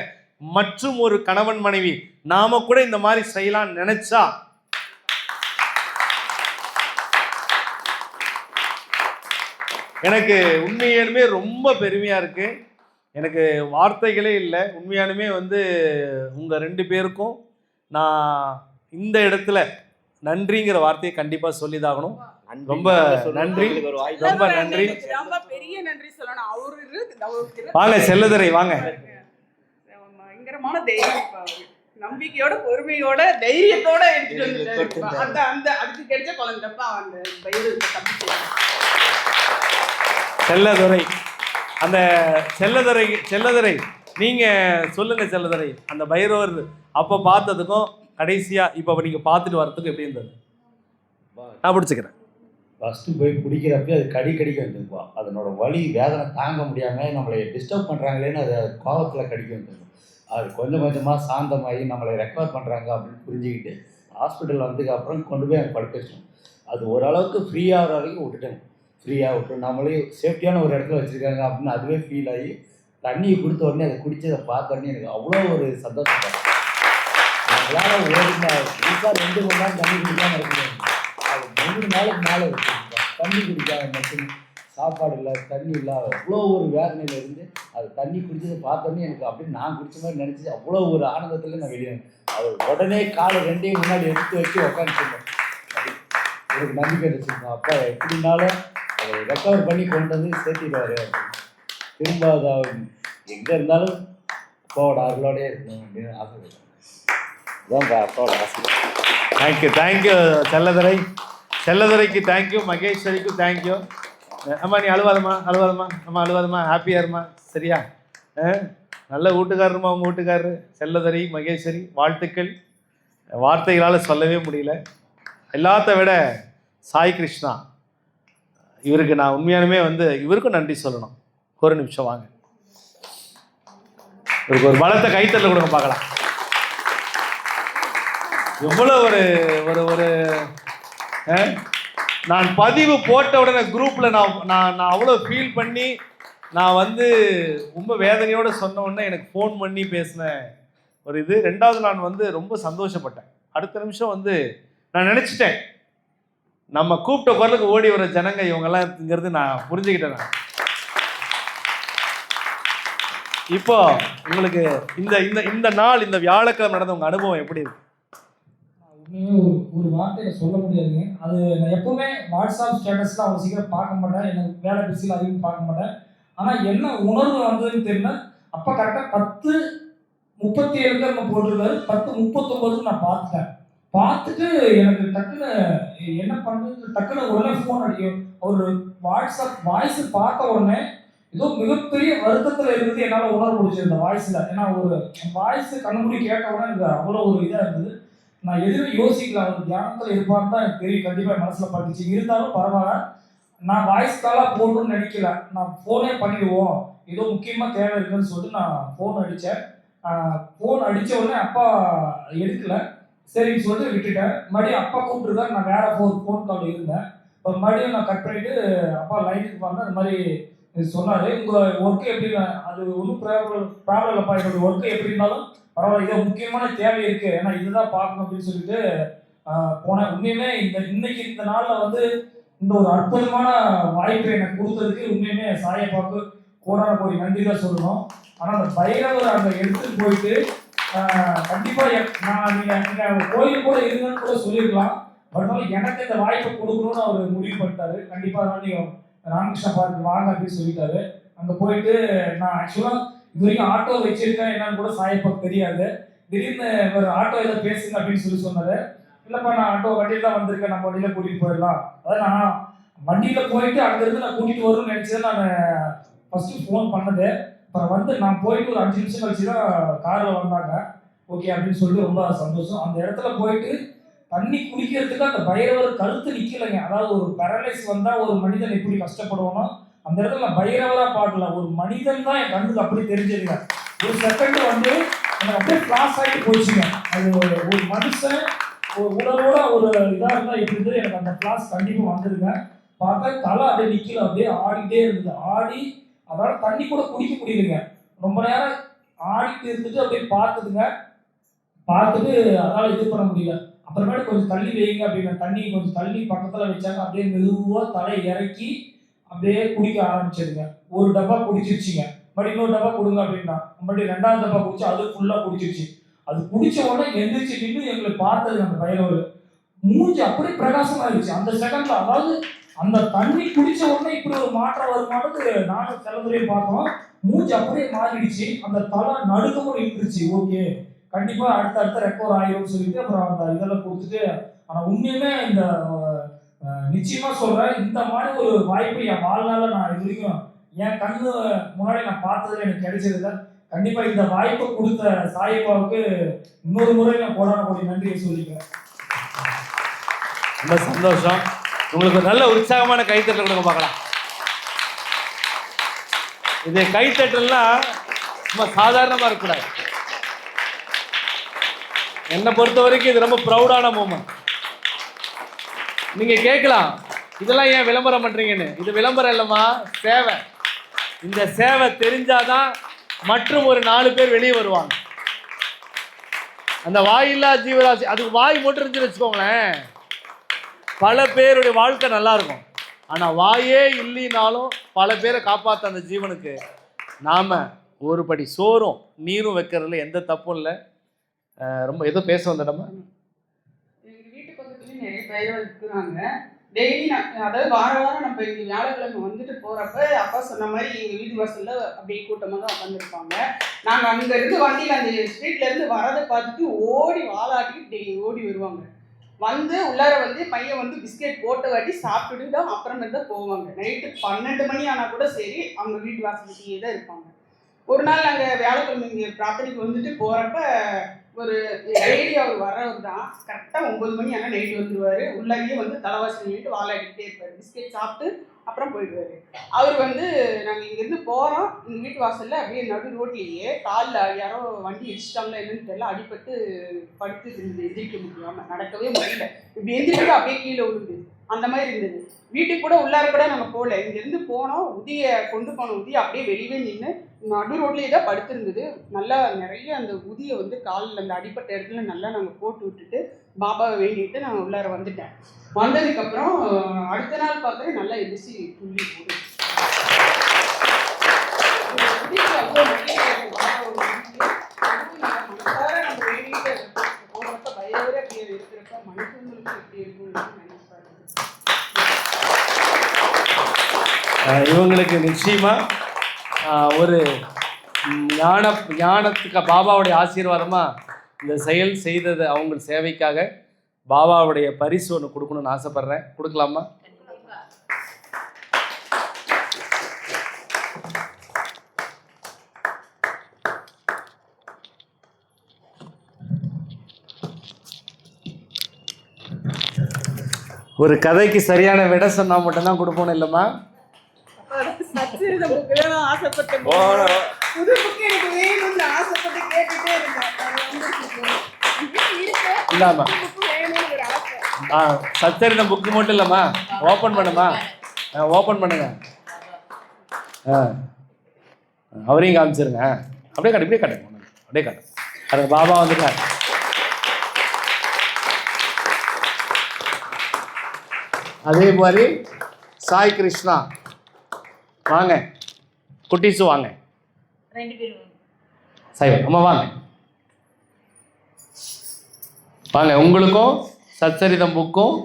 மற்றும் ஒரு கணவன் மனைவி நாம கூட இந்த மாதிரி செய்யலாம் நினைச்சா எனக்கு உண்மையாலுமே ரொம்ப பெருமையா இருக்கு. எனக்கு வார்த்தைகளே இல்லை. உண்மையாலுமே உங்க 2 பேருக்கும் நான் இந்த இடத்துல நன்றிங்கிற வார்த்தையை கண்டிப்பா சொல்லிதாகணும். ரொம்ப நன்றி, ரொம்ப நன்றி. ரொம்ப பெரிய நன்றி சொல்லணும். அவரு வாங்க செல்லதுரை வாங்க. பயங்கரமான தைரியம், நம்பிக்கையோட பொறுமையோட தைரியத்தோட எடுத்துட்டு வந்துட்டாரு. அந்த அதுக்கு கிடைச்ச குழந்தைப்பா அந்த பயிர் செல்லதுரை. அந்த செல்லதுரை நீங்க சொல்லுங்க செல்லதுரை, அந்த பைரவர் அப்போ பார்த்ததுக்கும் கடைசியா இப்போ நீங்க பார்த்துட்டு வரதுக்கும் எப்படி இருந்தது? நான் பிடிச்சிக்கிறேன். ஃபஸ்ட்டு போய் பிடிக்கிறப்ப அது கடிக்க வந்துருப்பா. அதனோட வலி வேதனை தாங்க முடியாமல் நம்மளை டிஸ்டர்ப் பண்ணுறாங்களேன்னு அதை கோபத்தில் கடிக்க வந்துருக்கும். அது கொஞ்சம் கொஞ்சமாக சாந்தமாகி நம்மளை ரெக்கவர் பண்ணுறாங்க அப்படின்னு புரிஞ்சுக்கிட்டு ஹாஸ்பிட்டல் வந்ததுக்கப்புறம் கொண்டு போய் அங்கே படுக்க வச்சோம். அது ஓரளவுக்கு ஃப்ரீயாகிற வரைக்கும் விட்டுட்டேன். ஃப்ரீயாக விட்டு நம்மளே சேஃப்டியான ஒரு இடத்துல வச்சுருக்காங்க அப்படின்னு அதுவே ஃபீல் ஆகி தண்ணியை கொடுத்த உடனே அதை குடிச்சதை பார்த்த உடனே எனக்கு அவ்வளோ ஒரு சந்தோஷப்பட்டேன். நம்மளால ஓடினா புதுசாக 2 மணி நேரம் தண்ணி குடிக்காமல் இருக்கிறேன். அது 3 நாளுக்கு மேலே தண்ணி குடிக்காம மட்டும் சாப்பாடு இல்லை, தண்ணி இல்லை, அவ்வளோ ஒரு வேதனையில் இருந்து அது தண்ணி குடிச்சதை பார்த்தோன்னே எனக்கு அப்படியே நான் குடிச்ச மாதிரி நினச்சி அவ்வளோ ஒரு ஆனந்தத்தில் நான் வெளியே அவர் உடனே காலை 2 முன்னாடி எடுத்து வச்சு உட்காந்துருந்தேன். ஒரு நம்பிக்கை வச்சுருந்தோம், அப்பா எப்படினாலும் அதை ரெக்கவர் பண்ணி கொண்டு வந்து சேர்த்திடுவார் அப்படின்னு. திரும்ப அதை எங்கே இருந்தாலும் அப்பாவோட அருளோடே இருக்கணும் அப்படின்னு ஆசைப்படுறேன். இதுதான் அப்பாவோட ஆசை. தேங்க்யூ செல்லதுரைக்கு தேங்க்யூ, மகேஸ்வரிக்கும் தேங்க்யூ. அம்மா நீ அழுவாதம்மா அம்மா அழுவாதம்மா, ஹாப்பியாக இருமா சரியா? நல்ல வீட்டுக்காரருமா உங்கள் வீட்டுக்காரரு. செல்லதுரை, மகேஸ்வரி வாழ்த்துக்கள், வார்த்தைகளால் சொல்லவே முடியல. எல்லாத்த விட சாய் கிருஷ்ணா, இவருக்கு நான் உண்மையானுமே இவருக்கும் நன்றி சொல்லணும். ஒரு நிமிஷம் வாங்க, இவருக்கு ஒரு பலத்தை கைத்தட்டல் கொடுங்க பார்க்கலாம். எவ்வளோ ஒரு ஒரு ஒரு நான் பதிவு போட்ட உடனே குரூப்பில் நான் அவ்வளோ ஃபீல் பண்ணி நான் ரொம்ப வேதனையோடு சொன்ன உடனே எனக்கு ஃபோன் பண்ணி பேசின ஒரு இது. 2வது நான் ரொம்ப சந்தோஷப்பட்டேன். அடுத்த நிமிஷம் நான் நினச்சிட்டேன், நம்ம கூப்பிட்ட குரலுக்கு ஓடி வர ஜனங்க இவங்கெல்லாம்ங்கிறது நான் புரிஞ்சுக்கிட்டேன். நான் இப்போ உங்களுக்கு இந்த இந்த இந்த நாள், இந்த வியாழக்கிழமை நடந்த உங்கள் அனுபவம் எப்படி இருக்கு? உண்மையுமே ஒரு வார்த்தையை சொல்ல முடியாதுங்க. அது நான் எப்பவுமே வாட்ஸ்அப் ஸ்டேட்டஸ்லாம் அவ்வளோ சீக்கிரம் பார்க்க மாட்டேன், எனக்கு வேலை பிஸியில் அதிகம் பார்க்க மாட்டேன். ஆனால் என்ன உணர்வு வந்ததுன்னு தெரியல. அப்போ கரெக்டாக 10:37 நம்ம போட்டிருக்காரு, 10:39 நான் பார்த்துட்டு எனக்கு டக்குன்னு என்ன பண்ணுறது, டக்குன்னு உடனே ஃபோன் அடிக்கும். ஒரு வாட்ஸ்அப் வாய்ஸ் பார்த்த உடனே ஏதோ மிகப்பெரிய வருத்தத்தில் இருந்து என்னால் உணர முடிஞ்சது இந்த வாய்ஸில். ஏன்னா ஒரு வாய்ஸ் கண்ணுமுடி கேட்ட உடனே எனக்கு அவ்வளோ ஒரு இதாக இருந்தது. நான் எதுவுமே யோசிக்கல, அவர் தியானத்தில் இருப்பான்னு தான் எனக்கு தெரியும், கண்டிப்பாக மனசில் பட்டுச்சு. இருந்தாலும் பரவாயில்ல, நான் வாய்ஸ் காலாக போடணும்னு நினைக்கல, நான் ஃபோனே பண்ணிடுவோம், ஏதோ முக்கியமாக தேவை இருக்குன்னு சொல்லிட்டு நான் ஃபோன் அடித்தேன். ஃபோன் அடித்த உடனே அப்பா எடுக்கல, சரின்னு சொல்லிட்டு விட்டுட்டேன். மறுபடியும் அப்பா கூப்பிட்டுருக்காரு, நான் வேற ஃபோன் கால் இருந்தேன். இப்போ மறுபடியும் நான் கட் பண்ணிவிட்டு அப்பா லைனுக்கு பார்த்தேன். அந்த மாதிரி சொன்னார், உங்கள் ஒர்க்கு எப்படி, அது ஒன்றும் ப்ராப்ளம் இல்லைப்பா, என்னோடய ஒர்க்கு எப்படி இருந்தாலும் பரவாயில்ல, இதோ முக்கியமான தேவை இருக்குது, ஏன்னா இதுதான் பார்க்கணும் அப்படின்னு சொல்லிட்டு போனேன். உண்மையுமே இன்னைக்கு இந்த நாளில் இந்த ஒரு அற்புதமான வாய்ப்பை எனக்கு கொடுத்ததுக்கு உண்மையுமே சாயப்பாவுக்கு கோடான கோடி நன்றி தான் சொல்லணும். ஆனால் அந்த பைரவர் அங்கே எடுத்துகிட்டு போயிட்டு கண்டிப்பாக நான் நீங்கள் கோயில் கூட இருங்கன்னு கூட சொல்லியிருக்கலாம். பட் எனக்கு இந்த வாய்ப்பை கொடுக்கணும்னு அவர் முடிவு பண்ணிட்டாரு. கண்டிப்பாக நீங்கள் ராமகிருஷ்ணா பார்க்கு வாங்க அப்படின்னு சொல்லிட்டாரு. அங்கே போயிட்டு நான் ஆக்சுவலாக இது வரைக்கும் ஆட்டோ வச்சிருக்கேன் என்னன்னு கூட சாயப்பாக்கு தெரியாது. திடீர்னு ஒரு ஆட்டோ ஏதோ பேசுங்க அப்படின்னு சொன்னார். இல்லைப்பா நான் ஆட்டோ வண்டியில் தான் வந்திருக்கேன், நம்ம வண்டியில் கூட்டிகிட்டு போயிடலாம். அதாவது நான் வண்டியில் போயிட்டு அங்கேருந்து நான் கூட்டிகிட்டு வரணும்னு நினச்சேன். நான் ஃபஸ்ட்டு ஃபோன் பண்ணது. அப்புறம் நான் போயிட்டு ஒரு 5 நிமிஷம் கழிச்சு தான் காரில் வந்தாங்க. ஓகே அப்படின்னு சொல்லிட்டு ரொம்ப சந்தோஷம். அந்த இடத்துல போயிட்டு தண்ணி குடிக்கிறதுக்கு அந்த பைரவர் கழுத்து நிற்கலைங்க. அதாவது ஒரு பேரலைஸ் வந்தால் ஒரு மனிதன் எப்படி கஷ்டப்படுவானோ அந்த இடத்துல நான் பைரவராக பார்க்கல, ஒரு மனிதன் தான் என் கண்ணுக்கு அப்படி தெரிஞ்சதுங்க. ஒரு செகண்ட் எனக்கு அப்படியே கிளாஸ் ஆகிட்டு போயிடுச்சுங்க. அது ஒரு மனுஷன் ஒரு உடலோட ஒரு இதாக இருந்தால் எப்படி எனக்கு அந்த கிளாஸ் கண்டிப்பாக வந்துருங்க. பார்த்தா தலை அப்படியே நிற்கல, அப்படியே ஆடிட்டே இருந்தது. ஆடி அதனால் தண்ணி கூட குடிக்க முடியலைங்க. ரொம்ப நேரம் ஆடிட்டு இருந்துட்டு அப்படியே பார்த்துட்டு அதனால் இது பண்ண முடியல. அப்புறமேட்டு கொஞ்சம் தள்ளி வைங்க அப்படின்னு தண்ணி கொஞ்சம் தள்ளி பக்கத்தில் வச்சாங்க. அப்படியே மெதுவாக தலை இறக்கி அப்படியே குடிக்க ஆரம்பிச்சதுங்க. ஒரு டப்பா குடிச்சிருச்சுங்க. மறுபடியும் இன்னொரு டப்பா கொடுங்க அப்படின்னா மறுபடியும் 2வது டப்பா குடிச்சு அது ஃபுல்லாக குடிச்சிருச்சு. அது குடிச்ச உடனே எந்திரிச்சு நின்று எங்களை பார்த்தது அந்த பைரவர் மூஞ்சி அப்படியே பிரகாசமாயிருச்சு அந்த செகண்ட்ல. அதாவது அந்த தண்ணி குடிச்ச உடனே இப்படி ஒரு மாற்றம் வருமானது நானும் செல்லதுரையும் பார்த்தோம். மூஞ்சி அப்படியே மாறிடுச்சு, அந்த தலை நடுக்கமும் நின்றுச்சு. ஓகே கண்டிப்பா அடுத்த ரெக்கவர் ஆயிரும் சொல்லிட்டு அப்புறம் அந்த இதெல்லாம் கொடுத்துட்டு. ஆனா உண்மையுமே இந்த நிச்சயமா சொல்றேன், இந்த மாதிரி ஒரு வாய்ப்பு என் வாழ்நாள நான் இது வரைக்கும் என் கண்ணு முன்னாடி நான் பார்த்ததுல எனக்கு கிடைச்சதில்லை. கண்டிப்பா இந்த வாய்ப்பை கொடுத்த சாயப்பாவுக்கு இன்னொரு முறை நான் கோடான கோடி நன்றியை சொல்லிக்கிறேன். ரொம்ப சந்தோஷம். உங்களுக்கு ஒரு நல்ல உற்சாகமான கைத்தட்டல் கொடுங்க பார்க்கலாம். இது கைத்தட்டல்லாம் ரொம்ப சாதாரணமாக இருக்கக்கூடாது. என்னை பொறுத்த வரைக்கும் இது ரொம்ப ப்ரௌடான மூமெண்ட். நீங்கள் கேட்கலாம் இதெல்லாம் ஏன் விளம்பரம் பண்ணுறீங்கன்னு. இது விளம்பரம் இல்லைம்மா, சேவை. இந்த சேவை தெரிஞ்சாதான் மற்றும் ஒரு 4 பேர் வெளியே வருவாங்க. அந்த வாயில்லா ஜீவராசி, அதுக்கு வாய் மட்டும் இருந்துச்சுன்னு வச்சுக்கோங்களேன், பல பேருடைய வாழ்க்கை நல்லா இருக்கும். ஆனால் வாயே இல்லைனாலும் பல பேரை காப்பாற்ற அந்த ஜீவனுக்கு நாம் ஒரு படி சோறும் நீரும் வைக்கிறதுல எந்த தப்பும் இல்லை. ரொம்ப ஏதோ பேச வந்த நம்ம எங்கள் வீட்டு பக்கத்துலேயும் நிறைய பயிர்கள் இருக்கிறாங்க. டெய்லி அதாவது வாரம் நம்ம இங்கே வியாழக்கிழமை வந்துட்டு போகிறப்ப அப்பா சொன்ன மாதிரி எங்கள் வீட்டு வாசலில் அப்படியே கூட்டமாக தான் உட்காந்துருப்பாங்க. நாங்கள் அங்கேருந்து வண்டியில் அந்த ஸ்ட்ரீட்லேருந்து வரதை பார்த்துட்டு ஓடி வாலாட்டி ஓடி வருவாங்க. வந்து உள்ளார வந்து பையன் வந்து பிஸ்கெட் போட்டு வாட்டி சாப்பிட்டுட்டு தான் அப்புறமேட்டு தான் போவாங்க. நைட்டு 12 மணி ஆனால் கூட சரி அவங்க வீட்டு வாசல்கிட்டயே தான் இருப்பாங்க. ஒரு நாள் நாங்கள் வியாழக்கிழமை இங்கே பிரார்த்தனைக்கு வந்துட்டு போகிறப்ப ஒரு டெய்லி அவர் வர்றவர் தான். கரெக்டாக 9 மணி ஆனால் நைட்டு வந்துடுவார். உள்ளாரியே வந்து தலைவாசல் நின்றுட்டு வாழாடிக்கிட்டே இருப்பார். பிஸ்கெட் சாப்பிட்டு அப்புறம் போயிடுவார். அவர் வந்து நாங்கள் இங்கேருந்து போகிறோம், எங்கள் வீட்டு வாசலில் அப்படியே நடு ரோட்லேயே காலில் யாரோ வண்டி இடிச்சிட்டாங்களா என்னன்னு தெரியல, அடிபட்டு படுத்து இருந்தது. எந்திரிக்க முடியாமல், நடக்கவே முடியல. இப்படி எந்திரிக்கிட்டு அப்படியே கீழே விழுந்து அந்த மாதிரி இருந்தது. வீட்டுக்கு கூட உள்ளார கூட நாங்கள் போகல. இங்கேருந்து போனோம், உதியை கொண்டு போனோம். உதியை அப்படியே வெளியே நின்று நடு ரோட்லேயே தான் படுத்திருந்தது. நல்லா நிறைய அந்த உதியை வந்து காலில் அந்த அடிப்பட்ட இடத்துல நல்லா நாங்கள் போட்டு விட்டுட்டு பாபாவை வேண்டிட்டு நாங்கள் உள்ளார வந்துட்டேன். வந்ததுக்கப்புறம் அடுத்த நாள் பார்க்குறேன் நல்லா எதிர்ச்சி துள்ளி போடுது. அவ்வளோ மனசார நம்ம வேண்டிட்டு போகிறப்ப பயங்கர அப்படி இருக்கிறப்ப மனுஷங்களுக்கு எப்படி இருக்கும்னு நினைப்பாரு. இவங்களுக்கு நிச்சயமாக ஒரு ஞானத்துக்கு பாபாவுடைய ஆசீர்வாதமாக இந்த செயல் செய்தது அவங்க சேவைக்காக பாபாவுடைய பரிசு ஒன்று கொடுக்கணும்னு ஆசைப்பட்றேன். கொடுக்கலாமா? ஒரு கதைக்கு சரியான விட சொன்னா மட்டும்தான் கொடுப்போம் இல்லைம்மா? சச்சரித புக்கு தான் ஆசைப்பட்டேன். புது புக்கு எனக்கு வேணும்னு ஆசைப்பட்டு கேட்டுட்டே இருந்தேன். இல்லாமா சச்சரிதம் புக்கு மட்டும் இல்லைம்மா, ஓப்பன் பண்ணுமா? ஓப்பன் பண்ணுங்க. அவரையும் காமிச்சிருங்க. அப்படியே காட்டு, இப்படியே காட்டுங்க, அப்படியே காட்டு. அது பாபா வந்துட்டார். அதே மாதிரி சாய் கிருஷ்ணா வாங்க, குட்டீஸு வாங்க, 2 பேரும் சாய் அம்மா வாங்க வாங்க. உங்களுக்கும் சச்சரிதம் புக்கும்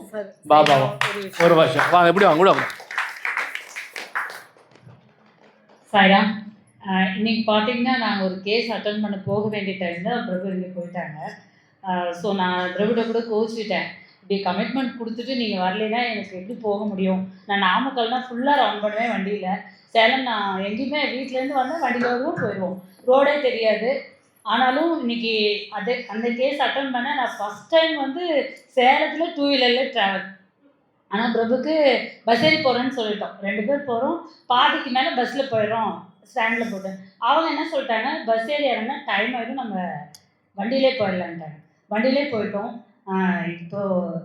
பாபாவும் ஒரு வருஷம் வாங்க, எப்படி வாங்க கூட வாங்க. சாய்ரா, இன்னைக்கு பார்த்தீங்கன்னா நாங்கள் ஒரு கேஸ் அட்டன் பண்ண போக வேண்டிய டைம் தான் பிரபு இங்கே போயிட்டாங்க. ஸோ நான் திரவிட கூட கோச்சிட்டேன். இப்படி கமிட்மெண்ட் கொடுத்துட்டு நீங்கள் வரலைன்னா எனக்கு எப்படி போக முடியும்? நான் நாமக்கல்னால் ஃபுல்லாக ரவுண்ட் பண்ணுவேன் வண்டியில். சேலம் நான் எங்கேயுமே வீட்டிலேருந்து வந்தால் வண்டியில் வருவோம், போயிடுவோம், ரோடே தெரியாது. ஆனாலும் இன்னைக்கு அந்த கேஸ் அட்டன் பண்ண நான் ஃபஸ்ட் டைம் வந்து சேலத்தில் 2 வீலரில் ட்ராவல். ஆனால் பிரபுக்கு பஸ் ஏறி போகிறேன்னு சொல்லிட்டோம். 2 பேர் போகிறோம், பாதிக்கு மேலே பஸ்ஸில் போயிடுறோம். ஸ்டாண்டில் போட்டேன். அவங்க என்ன சொல்லிட்டாங்க, பஸ் ஏறி இறங்கினா டைம் ஆகிடும், நம்ம வண்டியிலே போயிடலான்ட்டாங்க. வண்டியிலே போயிட்டோம். இப்போது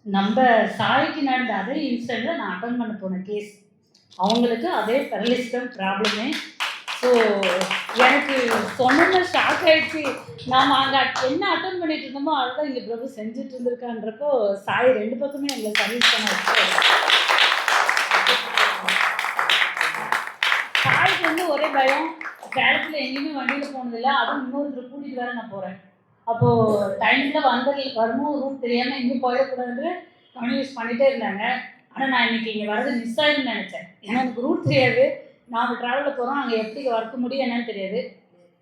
நம்ம சாய்க்கு நடந்த அதே இன்சிடெண்ட்டில் நான் அட்டன் பண்ண போன கேஸ், அவங்களுக்கு அதே பெரலிஸ்டம் ப்ராப்ளமே. ஸோ எனக்கு சொன்ன ஷாக் ஆகிடுச்சு. நாம் அங்கே என்ன அட்டன் பண்ணிட்டு இருந்தோமோ அதுதான் இங்கே பிரபு செஞ்சுட்டு இருந்திருக்கான்றப்போ சாய் 2 பக்கமே எங்களை சர்வீஸ் பண்ண வச்சு. சாய்க்கு வந்து ஒரே பயம், சேலத்தில் எங்கேயுமே வண்டியில் போனதில்லை, அதுவும் இன்னொருத்தர் கூட்டிகிட்டு வேற நான் போகிறேன். அப்போது டைமில் வரணும், ரூட் தெரியாமல் எங்கேயும் போயிடக்கூடாதுன்னு கன்வியூஸ் பண்ணிகிட்டே இருந்தாங்க. ஆனால் நான் இன்றைக்கி இங்கே வரது மிஸ் ஆகிடும்னு நினச்சேன். ஏன்னா எனக்கு ரூட் தெரியாது, நாம் ட்ராவலில் போகிறோம், அங்கே எப்படி வரக்க முடியும் என்னன்னு தெரியாது.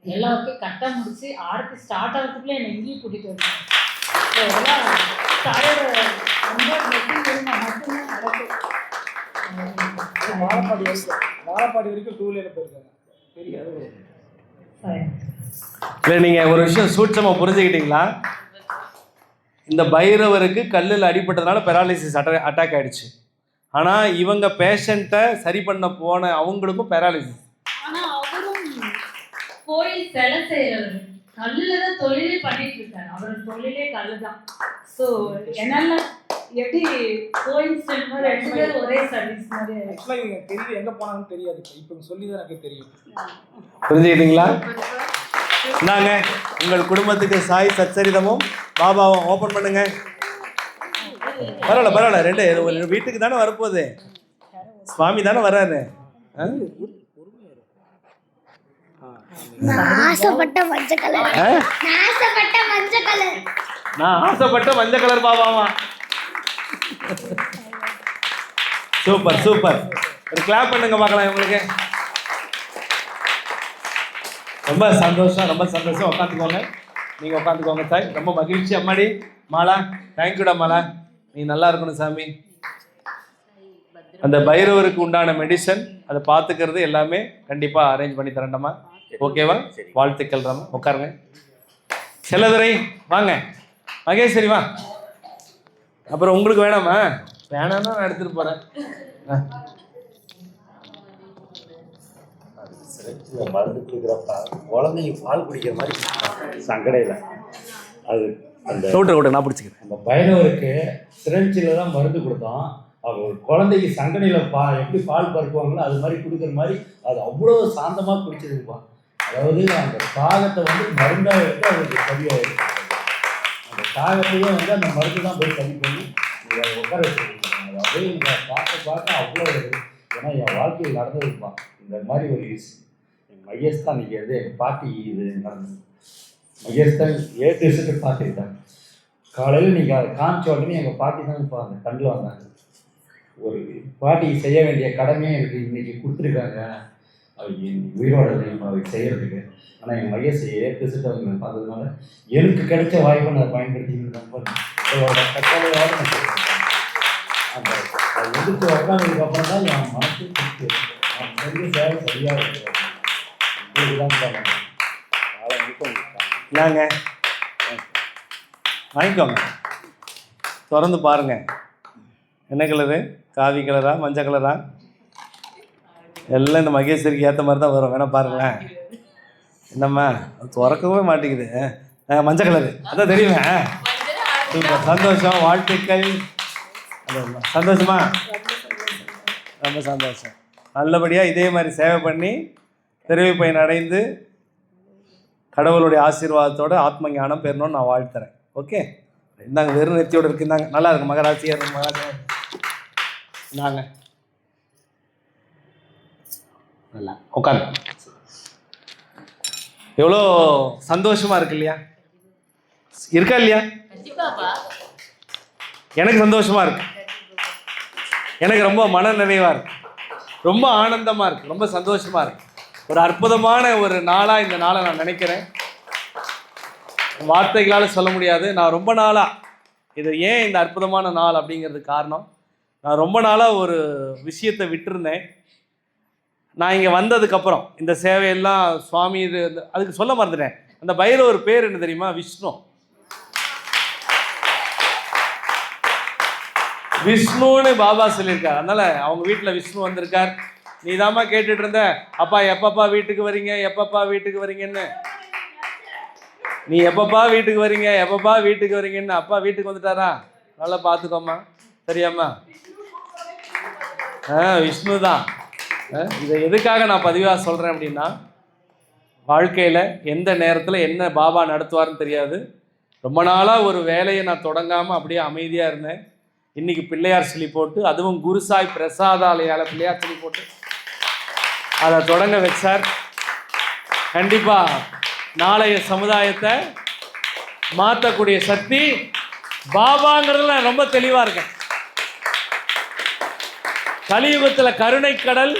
எல்லாருக்கும் கரெக்டாக முடிச்சு ஆரத்தி ஸ்டார்ட் ஆகிறதுக்குள்ளே என்னை எங்கேயும் கூட்டிகிட்டு வந்தேன். ஸோ எல்லாம் சாயோட ரொம்ப மெட்டிங் இருந்தால் மட்டுமே நடக்கும். வாழப்பாடி வரைக்கும் 2 வீலரில் போயிருக்காங்க. தெரியாது. இல்லை, நீங்கள் ஒரு விஷயம் சூட்சமாக புரிஞ்சுக்கிட்டீங்களா? இந்த பைரவருக்கு கல்லில் அடிபட்டதுனால பெராலிசிஸ் அட்டாக் ஆகிடுச்சு. ஆனால் இவங்க பேஷண்ட்டை சரி பண்ண போன அவங்களுக்கும் பெராலிசிஸ். ஆனால் அவரும் கோயில் சிலை செய்கிறவர், கல்லில் தான் தொழிலே பண்ணிட்டு இருக்காரு. அவரோட தொழிலே கல்லு தான். ஸோ என்னால் எப்படி கோயின்சிடென்ட் ரெண்டு பேரும் ஒரே சர்வீஸ் மாதிரி. ஆக்சுவலாக இவங்க தெரியுது எங்கே போனாங்கன்னு தெரியாது. இப்போ சொல்லி தான் எனக்கு தெரியும். புரிஞ்சுக்கிட்டீங்களா? நாங்க உங்கள் குடும்பத்துக்கு சாய் சச்சரிதமும் பாபாவும் ஓப்பன் பண்ணுங்க. பரவாயில்ல ரெண்டு ஒரு வீட்டுக்கு தானே வரப்போகுது. சுவாமி தானே வர்றாரு. நான் ஆசைப்பட்ட மஞ்சள் கலர். நான் ஆசைப்பட்ட மஞ்சள் கலர் பாபாவா? Super super. ஒரு கிளாப் பண்ணுங்க பார்க்கலாம் உங்களுக்கு. ரொம்ப சந்தோஷம் ரொம்ப சந்தோஷம். உட்காந்துக்கோங்க, நீங்கள் உட்காந்துக்கோங்க சாய். ரொம்ப மகிழ்ச்சி. அம்மாடி மாலா, தேங்க்யூடா மாலா, நீ நல்லா இருக்கணும் சாமி. அந்த பைரவருக்கு உண்டான மெடிசன் அதை பார்த்துக்கிறது எல்லாமே கண்டிப்பாக அரேஞ்ச் பண்ணி தரேன்டம்மா. ஓகேவா? வாழ்த்துக்கள் ராமா. உட்காருங்க. செல்லதுரை வாங்க. மகேஸ்வரி வா. அப்புறம் உங்களுக்கு வேணாமா? வேணாம்னா நான் எடுத்துகிட்டு போகிறேன். மருந்து கொடுக்குறப்ப குழந்தைங்க பால் குடிக்கிற மாதிரி சங்கடையில் அது அந்த விட்டு நான் பிடிச்சிக்கிறேன். அந்த பைரவருக்கு சிரஞ்சில் தான் மருந்து கொடுத்தோம். அவர் குழந்தைக்கு சங்கடையில் எப்படி பால் பருக்குவாங்களோ அது மாதிரி கொடுக்குற மாதிரி அது அவ்வளோ சாந்தமாக குடிச்சதுப்பா. அதாவது அந்த தாகத்தை மருந்தாக எடுத்து அவருக்கு சரியாயிருக்கு. அந்த தாகத்தையும் அந்த மருந்து தான் போய் சரி பண்ணி உட்கார வச்சுருக்காங்க. அது அப்படியே இந்த பார்க்க அவ்வளோ இருக்குது. ஏன்னா என் வாழ்க்கையில் நடந்ததுப்பா இந்த மாதிரி ஒரு என் மையஸ் தான் நிற்கிறது. எங்கள் பாட்டி இது நடந்தது. மையஸ் தான் ஏற்று பார்த்துக்கிட்டாங்க. காலையில் நீங்கள் அதை காமிச்ச உடனே எங்கள் பாட்டி தான் இப்போ அந்த கண்ணில் வந்தாங்க. ஒரு பாட்டிக்கு செய்ய வேண்டிய கடமையே இருக்குது இன்றைக்கி கொடுத்துருக்காங்க உயிரோட அவருக்கு செய்கிறதுக்கு. ஆனால் என் மையஸ் ஏற்று அவங்க பார்த்ததுனால எனக்கு கிடைச்ச வாய்ப்பை நான் பயன்படுத்திக்கிட்டு உங்களோட கட்டளையோட நான் செய்கிறேன். அந்த எதிர்த்து உட்காந்ததுக்கப்புறம் தான் என் மனசு திருப்தி. நான் செஞ்ச சேவை சரியாக இருக்கிறேன். நாங்க வாங்கிக்கோங்க, திறந்து பாருங்க. என்ன கலரு? காவி கலரா மஞ்சள் கலரா? எல்லாம் இந்த மகேஸ்வரிக்கு ஏற்ற மாதிரி தான் வரும். வேணா பாருங்களேன். என்னம்மா திறக்கவே மாட்டேங்குது. மஞ்சள் கலரு அதான் தெரியுமே. சூப்பர், சந்தோஷம், வாழ்த்துக்கள். சந்தோஷமா? ரொம்ப சந்தோஷம். நல்லபடியாக இதே மாதிரி சேவை பண்ணி தெரிவு பயன் அடைந்து கடவுளுடைய ஆசீர்வாதத்தோட ஆத்ம ஞானம் பெறணும்னு நான் வாழ்த்துறேன். ஓகே, இந்தாங்க வெறும் நெத்தியோடு இருக்குந்தாங்க. நல்லா இருக்கு மகராசியாக இருக்கு. மகராசி இந்தாங்க நல்லா உட்காந்து. எவ்வளோ சந்தோஷமா இருக்கு இல்லையா? இருக்கா இல்லையா? எனக்கு சந்தோஷமா இருக்கு. எனக்கு ரொம்ப மன நிறைவா இருக்கு. ரொம்ப ஆனந்தமா இருக்கு. ரொம்ப சந்தோஷமா இருக்கு. ஒரு அற்புதமான ஒரு நாளாக இந்த நாளை நான் நினைக்கிறேன். வார்த்தைகளால் சொல்ல முடியாது. நான் ரொம்ப நாளாக இது ஏன் இந்த அற்புதமான நாள் அப்படிங்கிறதுக்கு காரணம், நான் ரொம்ப நாளாக ஒரு விஷயத்தை விட்டுருந்தேன். நான் இங்கே வந்ததுக்கப்புறம் இந்த சேவையெல்லாம் சுவாமி இது அதுக்கு சொல்ல மறந்துட்டேன். அந்த பைரவர் பேர் என்ன தெரியுமா? விஷ்ணு. விஷ்ணுன்னு பாபா சொல்லியிருக்கார். அதனால அவங்க வீட்டில் விஷ்ணு வந்திருக்கார். நீ தாம்மா கேட்டுட்டு இருந்த, அப்பா எப்பப்பா வீட்டுக்கு வரீங்க, எப்பப்பா வீட்டுக்கு வரீங்கன்னு. நீ எப்பப்பா வீட்டுக்கு வரீங்க, எப்பப்பா வீட்டுக்கு வரீங்கன்னு. அப்பா வீட்டுக்கு வந்துட்டாரா? நல்லா பார்த்துக்கோம்மா, சரியாம்மா? விஷ்ணு தான். இதை எதுக்காக நான் பதிவாக சொல்கிறேன் அப்படின்னா, வாழ்க்கையில் எந்த நேரத்தில் என்ன பாபா நடத்துவார்னு தெரியாது. ரொம்ப நாளாக ஒரு வேலையை நான் தொடங்காமல் அப்படியே அமைதியாக இருந்தேன். இன்றைக்கி பிள்ளையார் சொல்லி போட்டு, அதுவும் குருசாய் பிரசாதாலயால் பிள்ளையார் சொல்லி போட்டு அதை தொடங்க வச்சார். கண்டிப்பாக நாளைய சமுதாயத்தை மாற்றக்கூடிய சக்தி பாபாங்கிறதுல நான் ரொம்ப தெளிவாக இருக்கேன். கலியுகத்தில் கருணை கடல்,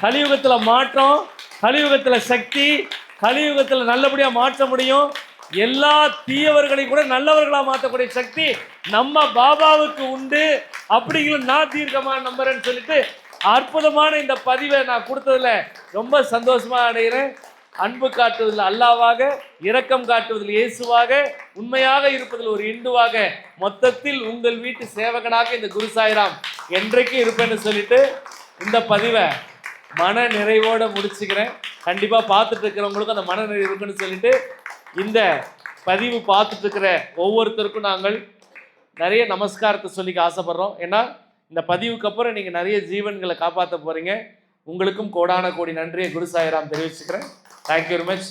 கலியுகத்தில் மாற்றம், கலியுகத்தில் சக்தி, கலியுகத்தில் நல்லபடியாக மாற்ற முடியும். எல்லா தீயவர்களையும் கூட நல்லவர்களாக மாற்றக்கூடிய சக்தி நம்ம பாபாவுக்கு உண்டு அப்படிங்கிற நான் தீர்க்கமாக நம்புறேன்னு சொல்லிட்டு அற்புதமான இந்த பதிவை நான் கொடுத்ததுல ரொம்ப சந்தோஷமாக அடைகிறேன். அன்பு காட்டுவதில் அல்லாவாக, இரக்கம் காட்டுவதில் இயேசுவாக, உண்மையாக இருப்பதில் ஒரு இந்துவாக, மொத்தத்தில் உங்கள் வீட்டு சேவகனாக இந்த குரு சாய்ராம் என்றைக்கு இருப்பேன்னு சொல்லிட்டு இந்த பதிவை மன நிறைவோடு முடிச்சுக்கிறேன். கண்டிப்பாக பார்த்துட்டு இருக்கிறவங்களுக்கும் அந்த மன நிறைவு இருக்குன்னு சொல்லிட்டு இந்த பதிவு பார்த்துட்டு இருக்கிற ஒவ்வொருத்தருக்கும் நாங்கள் நிறைய நமஸ்காரத்தை சொல்லிக்க ஆசைப்படுறோம். ஏன்னா இந்த பதிவுக்கு அப்புறம் நீங்கள் நிறைய ஜீவன்களை காப்பாற்ற போகிறீங்க. உங்களுக்கும் கோடான கோடி நன்றியை குரு சாய்ராம் தெரிவிச்சுக்கிறேன். Thank you very much.